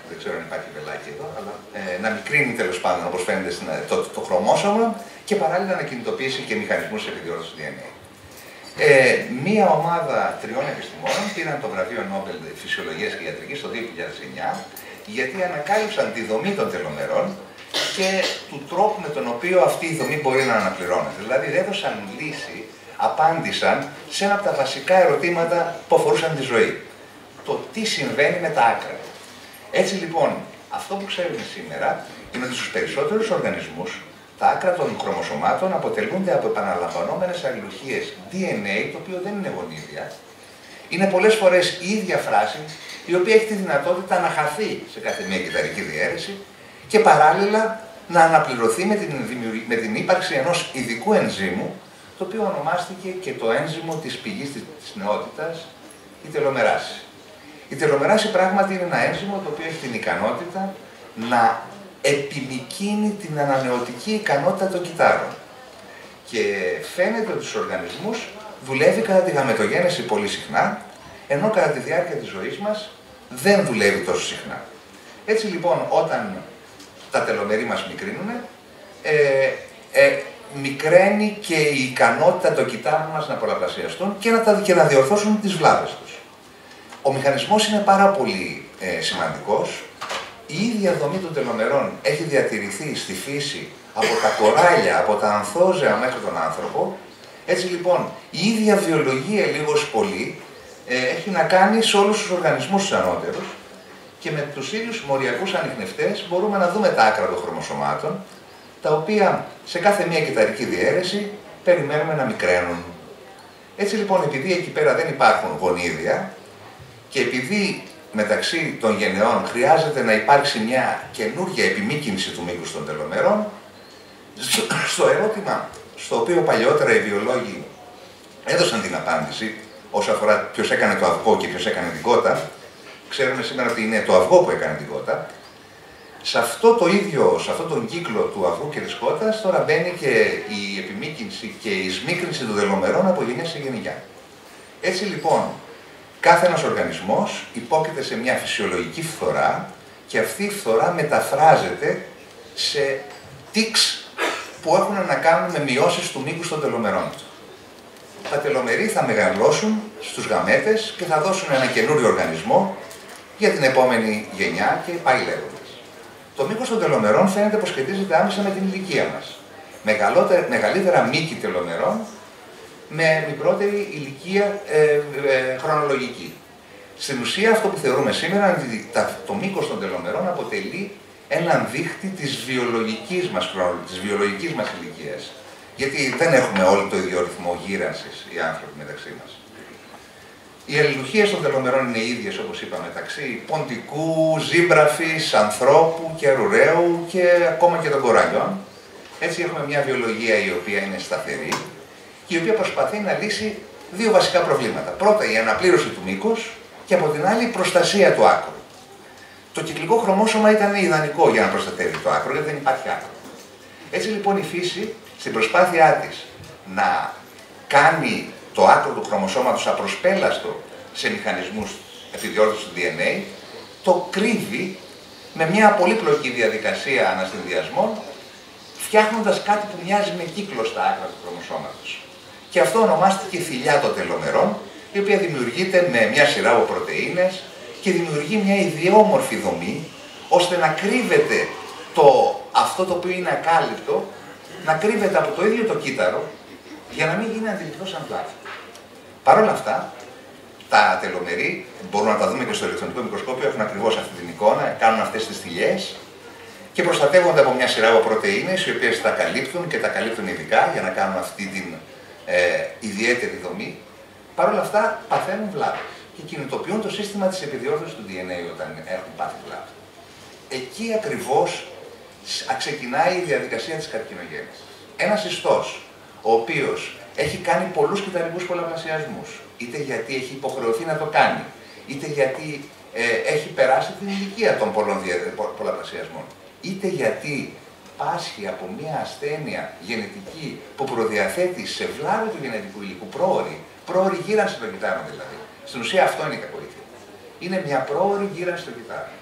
δεν ξέρω αν υπάρχει βελάκι εδώ, αλλά να μικρύνει τέλος πάντων όπως φαίνεται το χρωμόσωμα και παράλληλα να κινητοποιήσει και μηχανισμούς επιδιόρθωσης του DNA. Μία ομάδα 3 επιστημόνων πήραν το βραβείο Νόμπελ Φυσιολογίας και Ιατρικής το 2009 γιατί ανακάλυψαν τη δομή των τελομερών και του τρόπου με τον οποίο αυτή η δομή μπορεί να αναπληρώνεται. Δηλαδή έδωσαν λύση, απάντησαν σε ένα από τα βασικά ερωτήματα που αφορούσαν τη ζωή. Το τι συμβαίνει με τα άκρα. Έτσι λοιπόν, αυτό που ξέρουμε σήμερα είναι ότι στους περισσότερους οργανισμούς τα άκρα των χρωμοσωμάτων αποτελούνται από επαναλαμβανόμενες αλληλουχίες DNA, το οποίο δεν είναι γονίδια. Είναι πολλές φορές η ίδια φράση, η οποία έχει τη δυνατότητα να χαθεί σε κάθε μία κυταρική διαίρεση και παράλληλα να αναπληρωθεί με την ύπαρξη ενός ειδικού ενζήμου, το οποίο ονομάστηκε και το ένζυμο της πηγής της νεότητας, η τελομεράση. Η τελομεράση πράγματι είναι ένα ένζυμο το οποίο έχει την ικανότητα να επιμικρύνει την ανανεωτική ικανότητα των κυττάρων. Και φαίνεται ότι στους οργανισμούς δουλεύει κατά τη γαμετογένεση πολύ συχνά, ενώ κατά τη διάρκεια της ζωής μας δεν δουλεύει τόσο συχνά. Έτσι λοιπόν, όταν τα τελομερή μας μικρύνουν, μικραίνει και η ικανότητα των κυττάρων μας να πολλαπλασιαστούν και να διορθώσουν τις βλάβες τους. Ο μηχανισμός είναι πάρα πολύ σημαντικός. Η ίδια δομή των τελομερών έχει διατηρηθεί στη φύση από τα κοράλια, από τα ανθόζεα μέχρι τον άνθρωπο. Έτσι λοιπόν, η ίδια βιολογία λίγος πολύ έχει να κάνει σε όλους τους οργανισμούς τους ανώτερους και με τους ίδιους μοριακούς ανιχνευτές μπορούμε να δούμε τα άκρα των χρωμοσωμάτων, τα οποία σε κάθε μία κυταρική διαίρεση περιμένουμε να μικραίνουν. Έτσι λοιπόν, επειδή εκεί πέρα δεν υπάρχουν γονίδια και επειδή μεταξύ των γενεών χρειάζεται να υπάρξει μια καινούργια επιμήκυνση του μήκους των τελομερών, στο ερώτημα στο οποίο παλιότερα οι βιολόγοι έδωσαν την απάντηση όσο αφορά ποιος έκανε το αυγό και ποιος έκανε την κότα, ξέρουμε σήμερα ότι είναι το αυγό που έκανε την κότα. Σε αυτό τον κύκλο του αυγού και της κότας τώρα μπαίνει και η επιμήκυνση και η σμίκρινση των τελομερών από γενιά σε γενιά. Έτσι λοιπόν, κάθε ένας οργανισμός υπόκειται σε μια φυσιολογική φθορά και αυτή η φθορά μεταφράζεται σε tics που έχουν να κάνουν με μειώσεις του μήκους των τελομερών του. Τα τελομεροί θα μεγαλώσουν στους γαμέτες και θα δώσουν ένα καινούριο οργανισμό για την επόμενη γενιά και πάει λέγοντας. Το μήκος των τελομερών φαίνεται πως σχετίζεται άμεσα με την ηλικία μας. Μεγαλύτερα μήκη τελομερών με μικρότερη ηλικία χρονολογική. Στην ουσία αυτό που θεωρούμε σήμερα είναι ότι το μήκος των τελομερών αποτελεί έναν δείκτη της βιολογικής μας ηλικίας. Γιατί δεν έχουμε όλοι το ίδιο ρυθμό γύρανσης οι άνθρωποι μεταξύ μας. Οι αλληλουχίες των τελομερών είναι ίδιες, όπως είπα, μεταξύ ποντικού, ζύμπραφης, ανθρώπου και αρουραίου και ακόμα και των κοραλιών. Έτσι έχουμε μια βιολογία η οποία είναι σταθερή και η οποία προσπαθεί να λύσει δύο βασικά προβλήματα. Πρώτα, η αναπλήρωση του μήκους και από την άλλη η προστασία του άκρου. Το κυκλικό χρωμόσωμα ήταν ιδανικό για να προστατεύει το άκρο, γιατί δεν υπάρχει άκρο. Έτσι λοιπόν η φύση, στην προσπάθειά της να κάνει το άκρο του χρωμοσώματος απροσπέλαστο σε μηχανισμούς επιδιόρθωσης του DNA, το κρύβει με μια πολύπλοκη διαδικασία ανασυνδυασμών, φτιάχνοντας κάτι που μοιάζει με κύκλο στα άκρα του χρωμοσώματος. Και αυτό ονομάστηκε θηλιά των τελομερών, η οποία δημιουργείται με μια σειρά από πρωτεΐνες και δημιουργεί μια ιδιόμορφη δομή, ώστε να κρύβεται αυτό το οποίο είναι ακάλυπτο, να κρύβεται από το ίδιο το κύτταρο, για να μην γίνει αντιληπτό σαν πλάτη. Παρ' όλα αυτά, τα τελομεροί, μπορούμε να τα δούμε και στο ηλεκτρονικό μικροσκόπιο, έχουν ακριβώς αυτή την εικόνα, κάνουν αυτές τις θηλιές και προστατεύονται από μια σειρά από πρωτεΐνες, οι οποίες τα καλύπτουν και τα καλύπτουν ειδικά για να κάνουν αυτή την ιδιαίτερη δομή. Παρ' όλα αυτά, παθαίνουν βλάβες και κινητοποιούν το σύστημα της επιδιόρθωσης του DNA όταν έχουν πάθει βλάβη. Εκεί ακριβώς ξεκινάει η διαδικασία της καρκινογέννησης. Ένας ιστός, ο οποίος έχει κάνει πολλούς κυταρικούς πολλαπλασιασμούς, είτε γιατί έχει υποχρεωθεί να το κάνει, είτε γιατί έχει περάσει την ηλικία των πολλών πολλαπλασιασμών, είτε γιατί πάσχει από μια ασθένεια γενετική που προδιαθέτει σε βλάβη του γενετικού υλικού πρόωρη γύρανση των κυτάρων δηλαδή. Στην ουσία αυτό είναι η κακοήθεια. Είναι μια πρόωρη γύρανση των κυτάρων.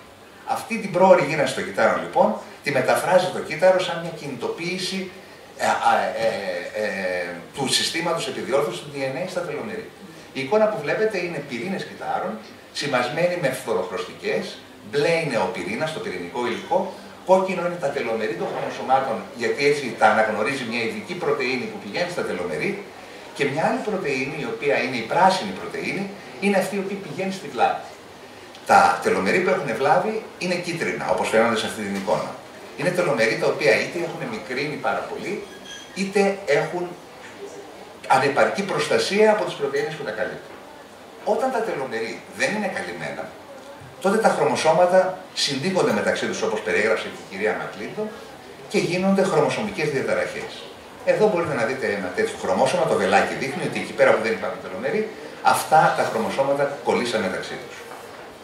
Αυτή την πρόωρη γύρανση των κυτάρων λοιπόν τη μεταφράζει το κύτταρο σαν μια κινητοποίηση του συστήματος επιδιόρθωσης του DNA στα τελομερή. Η εικόνα που βλέπετε είναι πυρήνες κυτάρων, σημασμένοι με φθοροχρωστικές, μπλε είναι ο πυρήνας, το πυρηνικό υλικό, κόκκινο είναι τα τελομερή των χρωμοσωμάτων, γιατί έτσι τα αναγνωρίζει μια ειδική πρωτεΐνη που πηγαίνει στα τελομερή, και μια άλλη πρωτεΐνη, η οποία είναι η πράσινη πρωτεΐνη, είναι αυτή η οποία πηγαίνει στη βλάβη. Τα τελομερή που έχουν βλάβη είναι κίτρινα, όπως φαίνονται σε αυτή την εικόνα. Είναι τελομερή τα οποία είτε έχουν μικρύνει πάρα πολύ, είτε έχουν ανεπαρκή προστασία από τις πρωτεΐνες που τα καλύπτουν. Όταν τα τελομερή δεν είναι καλυμμένα, τότε τα χρωμοσώματα συντύχονται μεταξύ τους, όπως περιέγραψε και η κυρία Μακλίντον, και γίνονται χρωμοσωμικές διαταραχές. Εδώ μπορείτε να δείτε ένα τέτοιο χρωμόσωμα, το βελάκι δείχνει ότι εκεί πέρα που δεν υπάρχουν τελομερή, αυτά τα χρωμοσώματα κολλήσαν μεταξύ τους.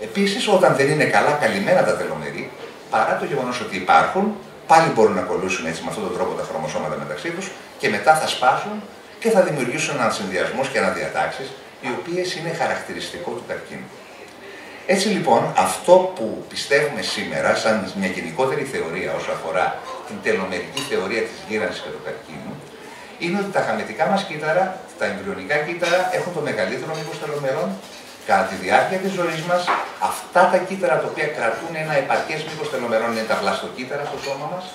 Επίσης, όταν δεν είναι καλά καλυμμένα τα τελομερή, παρά το γεγονός ότι υπάρχουν, πάλι μπορούν να κολλήσουν έτσι με αυτόν τον τρόπο τα χρωμοσώματα μεταξύ τους και μετά θα σπάσουν και θα δημιουργήσουν ανασυνδυασμούς και αναδιατάξεις, οι οποίες είναι χαρακτηριστικό του καρκίνου. Έτσι λοιπόν, αυτό που πιστεύουμε σήμερα, σαν μια γενικότερη θεωρία όσο αφορά την τελομερική θεωρία της γύρανσης και του καρκίνου, είναι ότι τα γαμετικά μας κύτταρα, τα εμβριονικά κύτταρα, έχουν το μεγαλύτερο μήκος τελομερών. Κατά τη διάρκεια της ζωής μας, αυτά τα κύτταρα τα οποία κρατούν ένα επαρκές μήκος τελομερών είναι τα βλαστοκύτταρα στο σώμα μας,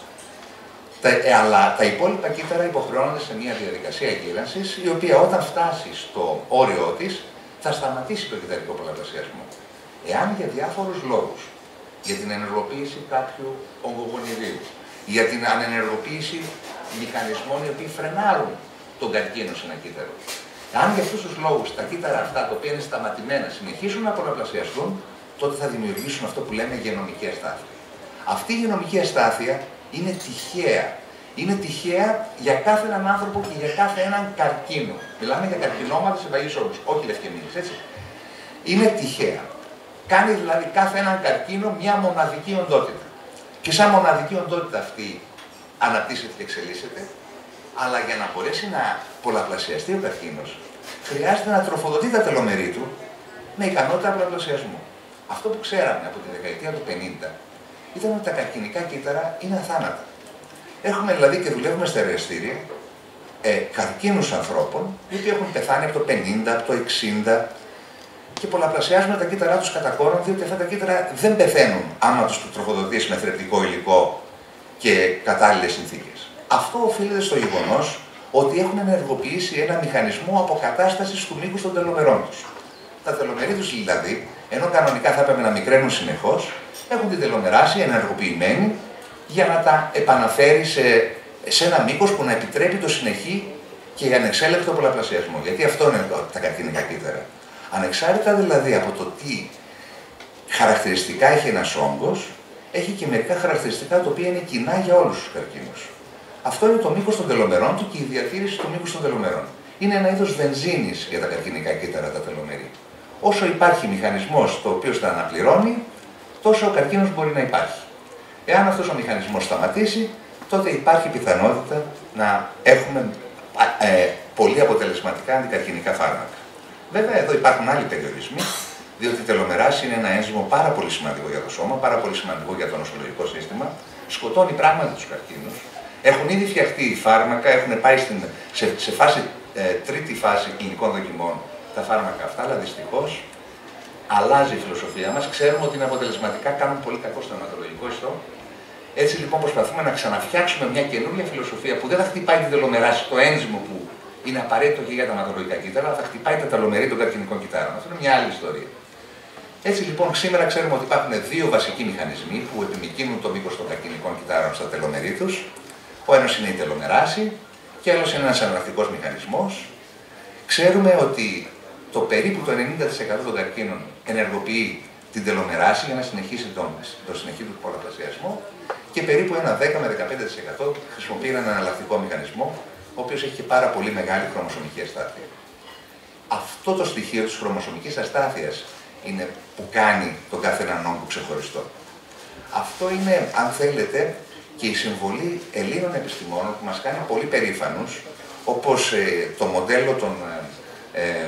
αλλά τα υπόλοιπα κύτταρα υποχρεώνονται σε μια διαδικασία γύρανσης, η οποία όταν φτάσει στο όριό της, θα σταματήσει το κυταρικό πολλαπλασιασμό. Εάν για διάφορους λόγους, για την ενεργοποίηση κάποιου ογκογονιδίου, για την ανενεργοποίηση μηχανισμών οι οποίοι φρενάρουν τον καρκίνο σε ένα κύτταρο, αν για αυτούς τους λόγους τα κύτταρα αυτά, τα οποία είναι σταματημένα, συνεχίσουν να πολλαπλασιαστούν, τότε θα δημιουργήσουν αυτό που λέμε γενομική αστάθεια. Αυτή η γενομική αστάθεια είναι τυχαία. Είναι τυχαία για κάθε έναν άνθρωπο και για κάθε έναν καρκίνο. Μιλάμε για καρκινόματα σε βαγείς όρους, όχι λευκαιμίες, έτσι. Είναι τυχαία. Κάνει δηλαδή κάθε έναν καρκίνο μια μοναδική οντότητα. Και σαν μοναδική οντότητα αυτή αναπτύσσεται και εξελίσσεται, αλλά για να μπορέσει να πολλαπλασιαστεί ο καρκίνος, χρειάζεται να τροφοδοτεί τα τελομερή του με ικανότητα πολλαπλασιασμού. Αυτό που ξέραμε από τη δεκαετία του 50 ήταν ότι τα καρκινικά κύτταρα είναι αθάνατα. Έχουμε δηλαδή και δουλεύουμε στα εργαστήρια καρκίνους ανθρώπων, οι οποίοι έχουν πεθάνει από το 50, από το 60 και πολλαπλασιάζουμε τα κύτταρά τους κατά κόρον, διότι αυτά τα κύτταρα δεν πεθαίνουν άμα τους τροφοδοτήσει με θρεπτικό υλικό και κατάλληλες συνθήκες. Αυτό οφείλεται στο γεγονός ότι έχουν ενεργοποιήσει ένα μηχανισμό αποκατάστασης του μήκους των τελομερών τους. Τα τελομερή τους δηλαδή, ενώ κανονικά θα έπρεπε να μικραίνουν συνεχώς, έχουν την τελομεράση ενεργοποιημένη για να τα επαναφέρει σε ένα μήκος που να επιτρέπει το συνεχή και ανεξέλεγκτο πολλαπλασιασμό. Γιατί αυτό είναι τα καρκινικά κύτταρα. Ανεξάρτητα δηλαδή από το τι χαρακτηριστικά έχει ένας όγκος, έχει και μερικά χαρακτηριστικά τα οποία είναι κοινά για όλους τους καρκίνους. Αυτό είναι το μήκος των τελομερών του και η διατήρηση του μήκους των τελομερών. Είναι ένα είδος βενζίνης για τα καρκινικά κύτταρα, τα τελομερή. Όσο υπάρχει μηχανισμός το οποίος τα αναπληρώνει, τόσο ο καρκίνος μπορεί να υπάρχει. Εάν αυτός ο μηχανισμός σταματήσει, τότε υπάρχει πιθανότητα να έχουμε πολύ αποτελεσματικά αντικαρκινικά φάρμακα. Βέβαια, εδώ υπάρχουν άλλοι περιορισμοί, διότι η τελομεράση είναι ένα ένζυμο πάρα πολύ σημαντικό για το σώμα, πάρα πολύ σημαντικό για το νοσολογικό σύστημα, σκοτώνει πράγματι τους καρκίνους. Έχουν ήδη φτιαχτεί φάρμακα, έχουν πάει σε φάση, τρίτη φάση κλινικών δοκιμών τα φάρμακα αυτά, αλλά δυστυχώς αλλάζει η φιλοσοφία μας. Ξέρουμε ότι είναι αποτελεσματικά, κάνουν πολύ κακό στο αιματολογικό ιστό. Έτσι λοιπόν προσπαθούμε να ξαναφτιάξουμε μια καινούργια φιλοσοφία που δεν θα χτυπάει την τελομεράση, το ένζυμο που είναι απαραίτητο και για τα αιματολογικά κύτταρα, αλλά θα χτυπάει τα τελομερή των καρκινικών κυττάρων. Αυτό είναι μια άλλη ιστορία. Έτσι λοιπόν σήμερα ξέρουμε ότι υπάρχουν δύο βασικοί μηχανισμοί που επιμικρύνουν το μήκος των καρκινικών κυττάρων στα τελομερή τους. Ο ένας είναι η τελομεράση και ο άλλος είναι ένας αναλλακτικός μηχανισμός. Ξέρουμε ότι το περίπου το 90% των καρκίνων ενεργοποιεί την τελομεράση για να συνεχίσει το συνεχή του πολλαπλασιασμό και περίπου ένα 10 με 15% χρησιμοποιεί έναν εναλλακτικό μηχανισμό, ο οποίος έχει και πάρα πολύ μεγάλη χρωμοσωμική αστάθεια. Αυτό το στοιχείο της χρωμοσωμικής αστάθειας είναι που κάνει τον κάθε έναν όγκο ξεχωριστό. Αυτό είναι, αν θέλετε, και η συμβολή Ελλήνων επιστημόνων που μας κάνει πολύ περήφανους, όπως το μοντέλο των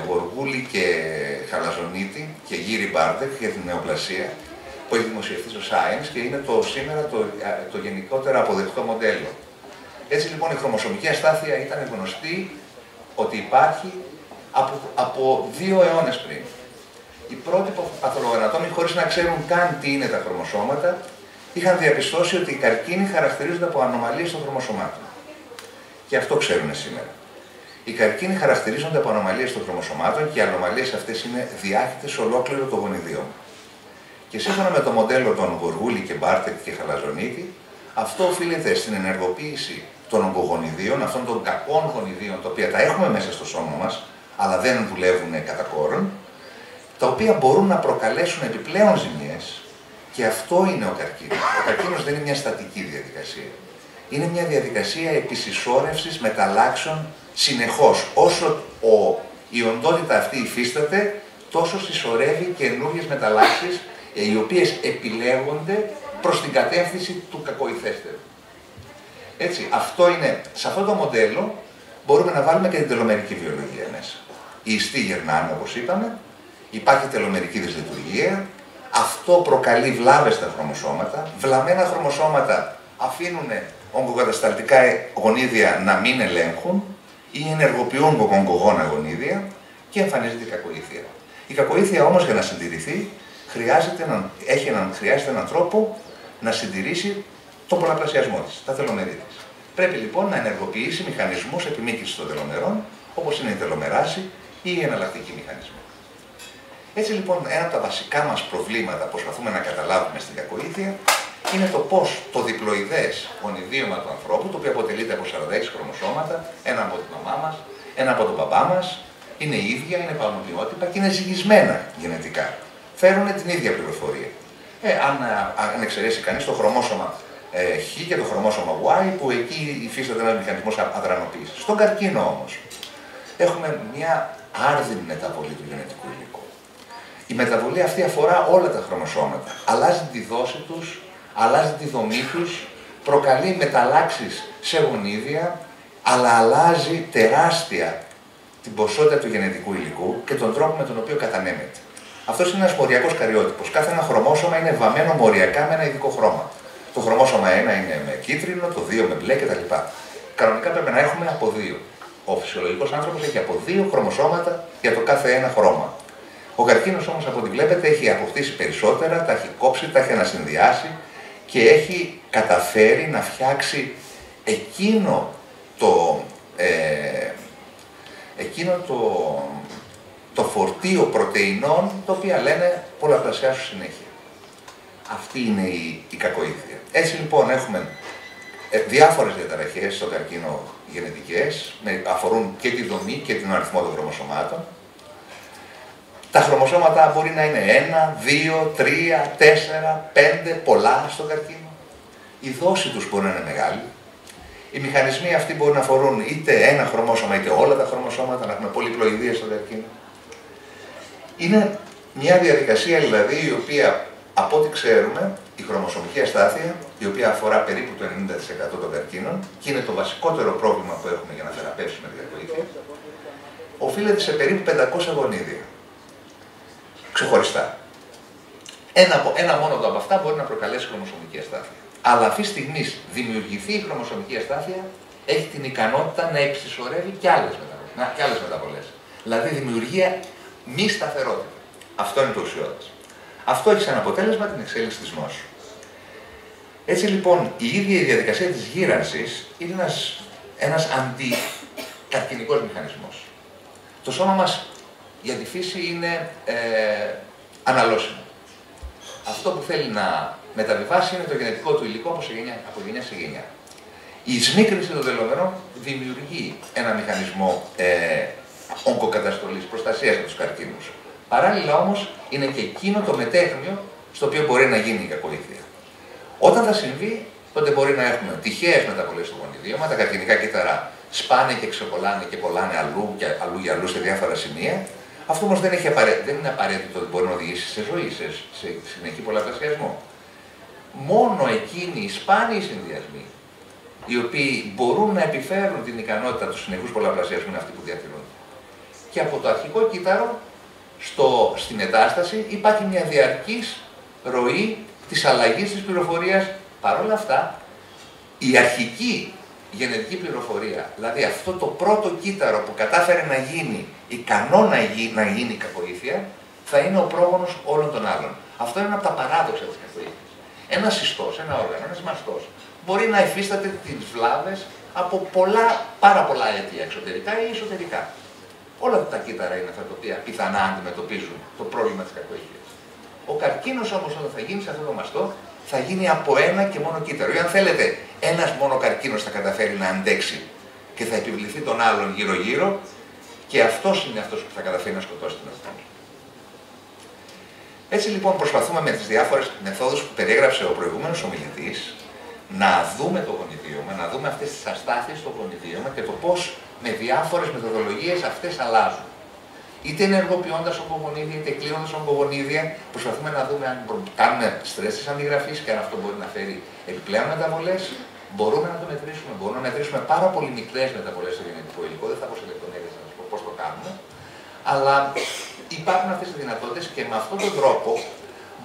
Γοργούλη και Χαλαζονίτη και Γύρι Μπάρτεκ για την νεοπλασία, που έχει δημοσιευτεί στο Science και είναι σήμερα το γενικότερα αποδεκτό μοντέλο. Έτσι λοιπόν η χρωμοσωμική αστάθεια ήταν γνωστή ότι υπάρχει από 2 αιώνες πριν. Οι πρώτοι παθολογανατόμοι, χωρίς να ξέρουν καν τι είναι τα χρωμοσώματα, είχαν διαπιστώσει ότι οι καρκίνοι χαρακτηρίζονται από ανομαλίες των χρωμοσωμάτων. Και αυτό ξέρουν σήμερα. Οι καρκίνοι χαρακτηρίζονται από ανομαλίες των χρωμοσωμάτων και οι ανομαλίες αυτές είναι διάχυτες σε ολόκληρο το γονιδίωμα. Και σύμφωνα με το μοντέλο των Γοργούλη και Μπάρτεκ και Χαλαζονίτη, αυτό οφείλεται στην ενεργοποίηση των ογκογονιδίων, αυτών των κακών γονιδίων, τα οποία τα έχουμε μέσα στο σώμα μας, αλλά δεν δουλεύουν κατά κόρον, τα οποία μπορούν να προκαλέσουν επιπλέον ζημιές, και αυτό είναι ο καρκίνος. Ο καρκίνος δεν είναι μια στατική διαδικασία. Είναι μια διαδικασία επισυσσόρευσης μεταλλάξεων συνεχώς. Όσο η οντότητα αυτή υφίσταται, τόσο συσσωρεύει καινούργιες μεταλλάξεις, οι οποίες επιλέγονται προς την κατεύθυνση του κακοϊθέστερου. Έτσι, σε αυτό το μοντέλο μπορούμε να βάλουμε και την τελομερική βιολογία μέσα. Οι ιστοί γερνάνε, όπως είπαμε, υπάρχει τελομερική δυσλειτουργία, αυτό προκαλεί βλάβες στα χρωμοσώματα, βλαμμένα χρωμοσώματα αφήνουν ογκοκατασταλτικά γονίδια να μην ελέγχουν ή ενεργοποιούν ογκογόνα γονίδια και εμφανίζεται η κακοήθεια. Η κακοήθεια όμως για να συντηρηθεί χρειάζεται έναν τρόπο να συντηρήσει τον πολλαπλασιασμό της, τα τελομερή της. Πρέπει λοιπόν να ενεργοποιήσει μηχανισμούς επιμήκυσης των τελομερών, όπως είναι η τελομεράση ή η εναλλακτική μηχανισμή. Έτσι λοιπόν, ένα από τα βασικά μας προβλήματα που προσπαθούμε να καταλάβουμε στην κακοήθεια είναι το πώς το διπλοειδές γονιδίωμα του ανθρώπου, το οποίο αποτελείται από 46 χρωμοσώματα, ένα από τη μαμά μας, ένα από τον μπαμπά μας, είναι ίδια, είναι πανομοιότυπα και είναι ζυγισμένα γενετικά. Φέρουν την ίδια πληροφορία. Αν εξαιρέσει κανείς το χρωμόσωμα Χ και το χρωμόσωμα Y, που εκεί υφίσταται ένας μηχανισμός αδρανοποίησης. Στον καρκίνο όμως έχουμε μια άρδινη μεταβολή του γενετικού υλικού. Η μεταβολή αυτή αφορά όλα τα χρωμοσώματα. Αλλάζει τη δόση τους, αλλάζει τη δομή τους, προκαλεί μεταλλάξεις σε γονίδια, αλλά αλλάζει τεράστια την ποσότητα του γενετικού υλικού και τον τρόπο με τον οποίο κατανέμεται. Αυτός είναι ένας μοριακός καριότυπος. Κάθε ένα χρωμόσωμα είναι βαμμένο μοριακά με ένα ειδικό χρώμα. Το χρωμόσωμα 1 είναι με κίτρινο, το 2 με μπλε κτλ. Κανονικά πρέπει να έχουμε από 2. Ο φυσιολογικός άνθρωπος έχει από 2 χρωμοσώματα για το κάθε ένα χρώμα. Ο καρκίνος όμως, από ό,τι βλέπετε, έχει αποκτήσει περισσότερα, τα έχει κόψει, τα έχει ανασυνδυάσει και έχει καταφέρει να φτιάξει εκείνο το φορτίο πρωτεϊνών, το οποίο λένε πολλαπλασιάσου συνέχεια. Αυτή είναι η κακοήθεια. Έτσι λοιπόν έχουμε διάφορες διαταραχές στον καρκίνο γενετικές, αφορούν και τη δομή και τον αριθμό των χρωμοσωμάτων. Τα χρωμοσώματα μπορεί να είναι 1, 2, 3, 4, 5, πολλά στον καρκίνο. Η δόση τους μπορεί να είναι μεγάλη. Οι μηχανισμοί αυτοί μπορεί να αφορούν είτε ένα χρωμόσωμα είτε όλα τα χρωμοσώματα, να έχουμε πολυπλοειδίες στον καρκίνο. Είναι μια διαδικασία δηλαδή η οποία, από ό,τι ξέρουμε, η χρωμοσωμική αστάθεια, η οποία αφορά περίπου το 90% των καρκίνων και είναι το βασικότερο πρόβλημα που έχουμε για να θεραπεύσουμε τη κακοήθεια, οφείλεται σε περίπου 500 γονίδια. Ξεχωριστά. Ένα μόνο από αυτά μπορεί να προκαλέσει χρωμοσωμική αστάθεια. Αλλά αυτή τη στιγμή δημιουργηθεί η χρωμοσωμική αστάθεια, έχει την ικανότητα να εξισορεύει και άλλες μεταβολές. Δηλαδή δημιουργία μη σταθερότητα. Αυτό είναι το ουσιώδες. Αυτό έχει σαν αποτέλεσμα την εξέλιξη της νόσου. Έτσι λοιπόν η ίδια η διαδικασία της γύρανσης είναι ένας αντικαρκινικός μηχανισμός. Το σώμα μας για τη φύση είναι αναλώσιμο. Αυτό που θέλει να μεταβιβάσει είναι το γενετικό του υλικό από γενιά σε γενιά. Η σμίκρινση των τελωμερών δημιουργεί ένα μηχανισμό ογκοκαταστολής, προστασίας από τους καρκίνους. Παράλληλα όμως είναι και εκείνο το μετέχνιο στο οποίο μπορεί να γίνει η κακοήθεια. Όταν θα συμβεί, τότε μπορεί να έχουμε τυχαίες μεταβολές στο γονιδίωμα, τα καρκινικά κύτταρα σπάνε και ξεκολλάνε και κολλάνε αλλού και αλλού σε διάφορα σημεία. Αυτό όμως δεν είναι απαραίτητο ότι μπορεί να οδηγήσει σε ζωή, σε συνεχή πολλαπλασιασμό. Μόνο εκείνοι οι σπάνιοι συνδυασμοί, οι οποίοι μπορούν να επιφέρουν την ικανότητα του συνεχούς πολλαπλασιασμού, είναι αυτοί που διατηρούν. Και από το αρχικό κύτταρο στη μετάσταση υπάρχει μια διαρκής ροή της αλλαγής της πληροφορίας. Παρ' όλα αυτά, η αρχική γενετική πληροφορία, δηλαδή αυτό το πρώτο κύτταρο που κατάφερε να γίνει ικανό να γίνει κακοήθεια, θα είναι ο πρόγονος όλων των άλλων. Αυτό είναι ένα από τα παράδοξα της κακοήθειας. Ένας ιστός, ένα όργανο, ένας μαστός, μπορεί να υφίσταται τις βλάβες από πάρα πολλά αίτια, εξωτερικά ή εσωτερικά. Όλα τα κύτταρα είναι αυτά τα οποία πιθανά αντιμετωπίζουν το πρόβλημα της κακοήθειας. Ο καρκίνος όμως, όταν θα γίνει σε αυτό το μαστό, θα γίνει από ένα και μόνο κύτταρο. Ή αν θέλετε, ένας μόνο καρκίνος θα καταφέρει να αντέξει και θα επιβληθεί τον άλλον γύρω-γύρω, και αυτός είναι αυτός που θα καταφέρει να σκοτώσει την ασθένεια. Έτσι λοιπόν προσπαθούμε με τις διάφορες μεθόδους που περιέγραψε ο προηγούμενος ομιλητής να δούμε το γονιδίωμα, να δούμε αυτές τις αστάθειες στο γονιδίωμα και το πώς με διάφορες μεθοδολογίες αυτές αλλάζουν. Είτε ενεργοποιώντας ογκογονίδια, είτε κλείνοντας ογκογονίδια, προσπαθούμε να δούμε αν κάνουμε στρες της αντιγραφής και αν αυτό μπορεί να φέρει επιπλέον μεταβολές. Μπορούμε να το μετρήσουμε, μπορούμε να μετρήσουμε πάρα πολύ μικρές μεταβολές στο γενετικό υλικό, δεν θα πω σε λεπτομέρειες να σας πω πώς το κάνουμε. Αλλά υπάρχουν αυτές οι δυνατότητες και με αυτόν τον τρόπο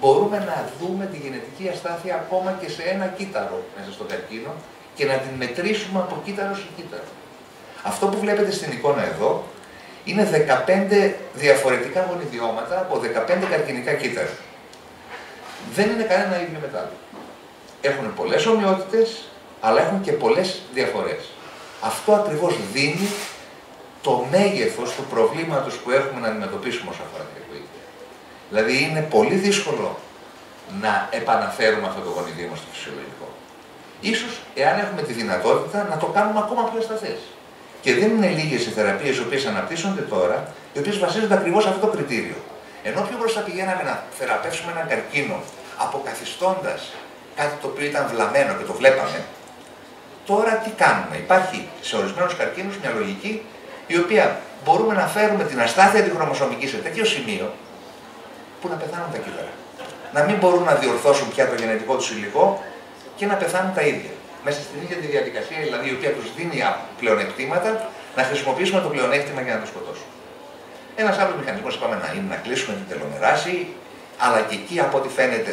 μπορούμε να δούμε τη γενετική αστάθεια ακόμα και σε ένα κύτταρο μέσα στον καρκίνο και να την μετρήσουμε από κύτταρο σε κύτταρο. Αυτό που βλέπετε στην εικόνα εδώ είναι 15 διαφορετικά γονιδιώματα από 15 καρκινικά κύτταρα. Δεν είναι κανένα ίδιο μετάλλο. Έχουν πολλές ομοιότητες, αλλά έχουν και πολλές διαφορές. Αυτό ακριβώς δίνει το μέγεθος του προβλήματος που έχουμε να αντιμετωπίσουμε όσον αφορά την κακοήθεια. Δηλαδή είναι πολύ δύσκολο να επαναφέρουμε αυτό το γονιδίωμα στο φυσιολογικό. Ίσως, εάν έχουμε τη δυνατότητα, να το κάνουμε ακόμα πιο ασταθές. Και δεν είναι λίγες οι θεραπείες οι οποίες αναπτύσσονται τώρα, οι οποίες βασίζονται ακριβώς σε αυτό το κριτήριο. Ενώ πιο μπροστά πηγαίναμε να θεραπεύσουμε έναν καρκίνο, αποκαθιστώντας κάτι το οποίο ήταν βλαμμένο και το βλέπαμε, τώρα τι κάνουμε? Υπάρχει σε ορισμένους καρκίνους μια λογική η οποία μπορούμε να φέρουμε την αστάθεια τη χρωμοσωμική σε τέτοιο σημείο που να πεθάνουν τα κύτταρα. Να μην μπορούν να διορθώσουν πια το γενετικό του υλικό και να πεθάνουν τα ίδια. Μέσα στην ίδια τη διαδικασία, δηλαδή η οποία τους δίνει πλεονεκτήματα, να χρησιμοποιήσουμε το πλεονέκτημα για να το σκοτώσουμε. Ένας άλλος μηχανισμός, είπαμε, είναι να κλείσουμε την τελομεράση, αλλά και εκεί από ό,τι φαίνεται,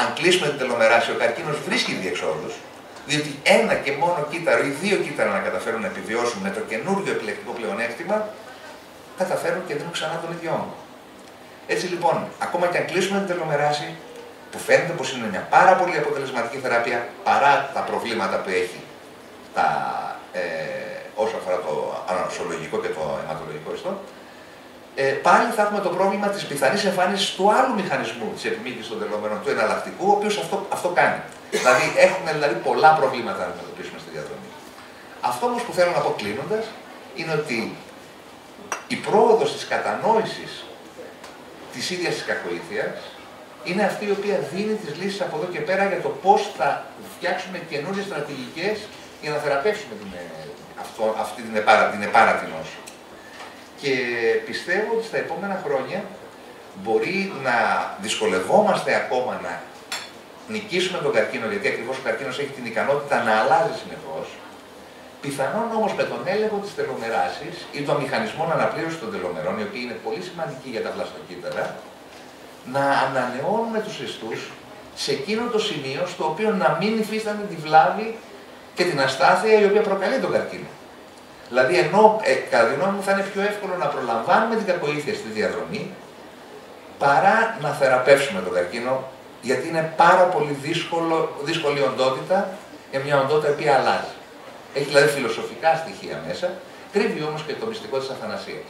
αν κλείσουμε την τελομεράση, ο καρκίνος βρίσκει διεξόδους, διότι ένα και μόνο κύτταρο ή δύο κύτταρα να καταφέρουν να επιβιώσουν με το καινούργιο επιλεκτικό πλεονέκτημα, καταφέρουν και δίνουν ξανά τον ίδιο όγκο. Έτσι λοιπόν, ακόμα και αν κλείσουμε την τελομεράση, που φαίνεται πως είναι μια πάρα πολύ αποτελεσματική θεραπεία παρά τα προβλήματα που έχει όσο αφορά το ανοσολογικό και το αιματολογικό ιστό, πάλι θα έχουμε το πρόβλημα της πιθανής εμφάνισης του άλλου μηχανισμού της επιμήκυσης των τελομερών, του εναλλακτικού, ο οποίος αυτό κάνει. Δηλαδή, έχουμε πολλά προβλήματα να αντιμετωπίσουμε στη διαδρομή. Αυτό όμως που θέλω να πω κλείνοντας, είναι ότι η πρόοδος της κατανόησης της ίδιας της κακοήθειας είναι αυτή η οποία δίνει τις λύσεις από εδώ και πέρα για το πώς θα φτιάξουμε καινούριες στρατηγικές για να θεραπεύσουμε αυτή την επάρατη νόσο. Και πιστεύω ότι στα επόμενα χρόνια μπορεί να δυσκολευόμαστε ακόμα να νικήσουμε τον καρκίνο, γιατί ακριβώς ο καρκίνος έχει την ικανότητα να αλλάζει συνεχώς. Πιθανόν όμως με τον έλεγχο της τελομεράσης ή των μηχανισμών αναπλήρωσης των τελομερών, οι οποίοι είναι πολύ σημαντικοί για τα βλαστοκύτταρα, να ανανεώνουμε τους ιστούς σε εκείνο το σημείο στο οποίο να μην υφίστανται τη βλάβη και την αστάθεια η οποία προκαλεί τον καρκίνο. Δηλαδή, ενώ κατά τη γνώμη μου θα είναι πιο εύκολο να προλαμβάνουμε την κακοήθεια στη διαδρομή παρά να θεραπεύσουμε τον καρκίνο, γιατί είναι πάρα πολύ δύσκολη οντότητα για μια οντότητα η οποία αλλάζει. Έχει δηλαδή φιλοσοφικά στοιχεία μέσα, κρύβει όμως και το μυστικό της αθανασίας.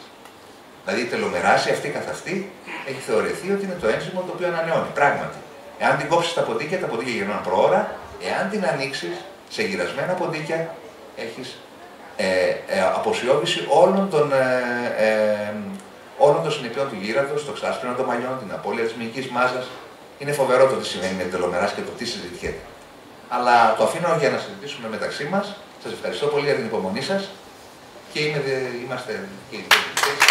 Δηλαδή η τελομεράση αυτή καθ' αυτή έχει θεωρηθεί ότι είναι το ένζυμο το οποίο ανανεώνει. Πράγματι, εάν την κόψεις τα ποντίκια γυρνάνε προώρα, εάν την ανοίξεις σε γυρασμένα ποντίκια, έχεις αποσιώβηση όλων των συνεπειών του γύρατος, το ξάσπρινο των μαλλιών, την απώλεια της μυϊκής μάζας. Είναι φοβερό το τι σημαίνει με την τελομεράση και το τι συζητιέται. Αλλά το αφήνω για να συζητήσουμε μεταξύ μας. Σας ευχαριστώ πολύ για την υπομονή σας και είμαστε και οι διευθυντές.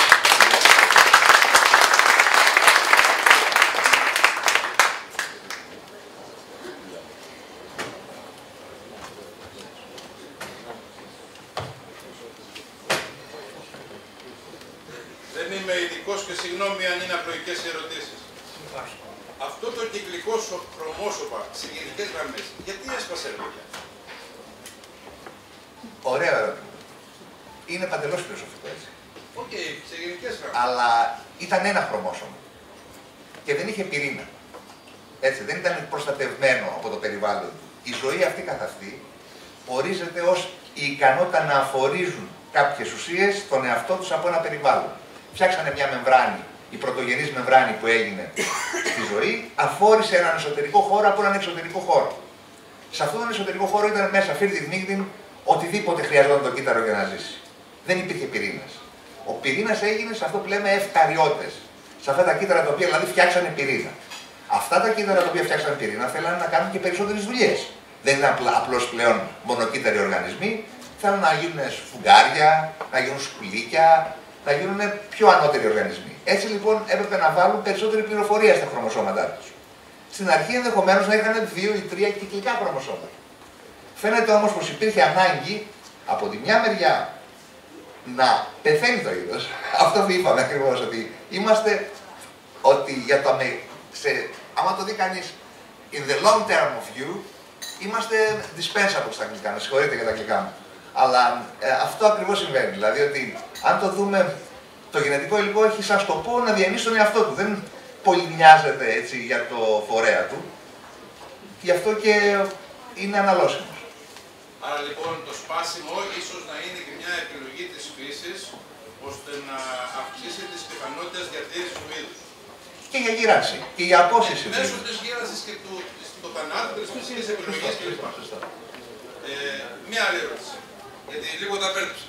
Δεν είμαι ειδικός και συγγνώμη αν είναι απλοϊκές ερωτήσεις. Αυτό το κυκλικό χρωμόσωπα σε γενικές γραμμές, γιατί έσπασε λόγια? Ωραίο ερώτημα. Είναι παντελώς φιλοσοφικό έτσι. Οκ, σε γενικές γραμμές. Αλλά ήταν ένα χρωμόσωμα και δεν είχε πυρήνα. Έτσι, δεν ήταν προστατευμένο από το περιβάλλον. Η ζωή αυτή καθ' αυτή ορίζεται ως η ικανότητα να αφορίζουν κάποιες ουσίες στον εαυτό τους από ένα περιβάλλον. Φτιάξανε μια μεμβράνη, η πρωτογενής μεμβράνη που έγινε στη ζωή, αφόρησε έναν εσωτερικό χώρο από έναν εξωτερικό χώρο. Σε αυτόν τον εσωτερικό χώρο ήταν μέσα φίρτιν νύχτιν οτιδήποτε χρειαζόταν το κύτταρο για να ζήσει. Δεν υπήρχε πυρήνας. Ο πυρήνας έγινε σε αυτό που λέμε ευκαριώτες. Σε αυτά τα κύτταρα τα οποία δηλαδή φτιάξανε πυρήνα. Αυτά τα κύτταρα τα οποία φτιάξανε πυρήνα θέλανε να κάνουν και περισσότερες δουλειές. Δεν ήταν απλώς πλέον μονοκύτταροι οργανισμοί. Θέλουν να γίνουν σφουγγάρια, να γίνουν σκουλίκια, να γίνουν πιο ανώτεροι οργανισμοί. Έτσι λοιπόν έπρεπε να βάλουν περισσότερη πληροφορία στα χρωμοσώματά τους. Στην αρχή ενδεχομένως να είχαν 2 ή 3 κυκλικά χρωμοσώματα. Φαίνεται όμως πως υπήρχε ανάγκη από τη μια μεριά να πεθαίνει το είδος. Αυτό που είπαμε ακριβώς, ότι για το άμα το δει κανείς in the long term of view, είμαστε dispensable στα αγγλικά, με συγχωρείτε για τα αγγλικά μου. Αλλά αυτό ακριβώς συμβαίνει. Δηλαδή ότι αν το δούμε, το γενετικό υλικό έχει σαν σκοπό να διανύσει τον εαυτό του. Δεν πολύ νοιάζεται έτσι για το φορέα του. Γι' αυτό και είναι αναλώσιμος. Άρα λοιπόν το σπάσιμο ίσως να είναι και μια επιλογή της φύσης ώστε να αυξήσει τις πιθανότητες διατήρησης του είδους. Και για γύρανση, και για απόσυση. Μέσω της γύρανσης και του θανάτου και της φυσικής επιλογής κλπ. Μια άλλη ερώτηση. Γιατί λίγο τα πέρδεψα.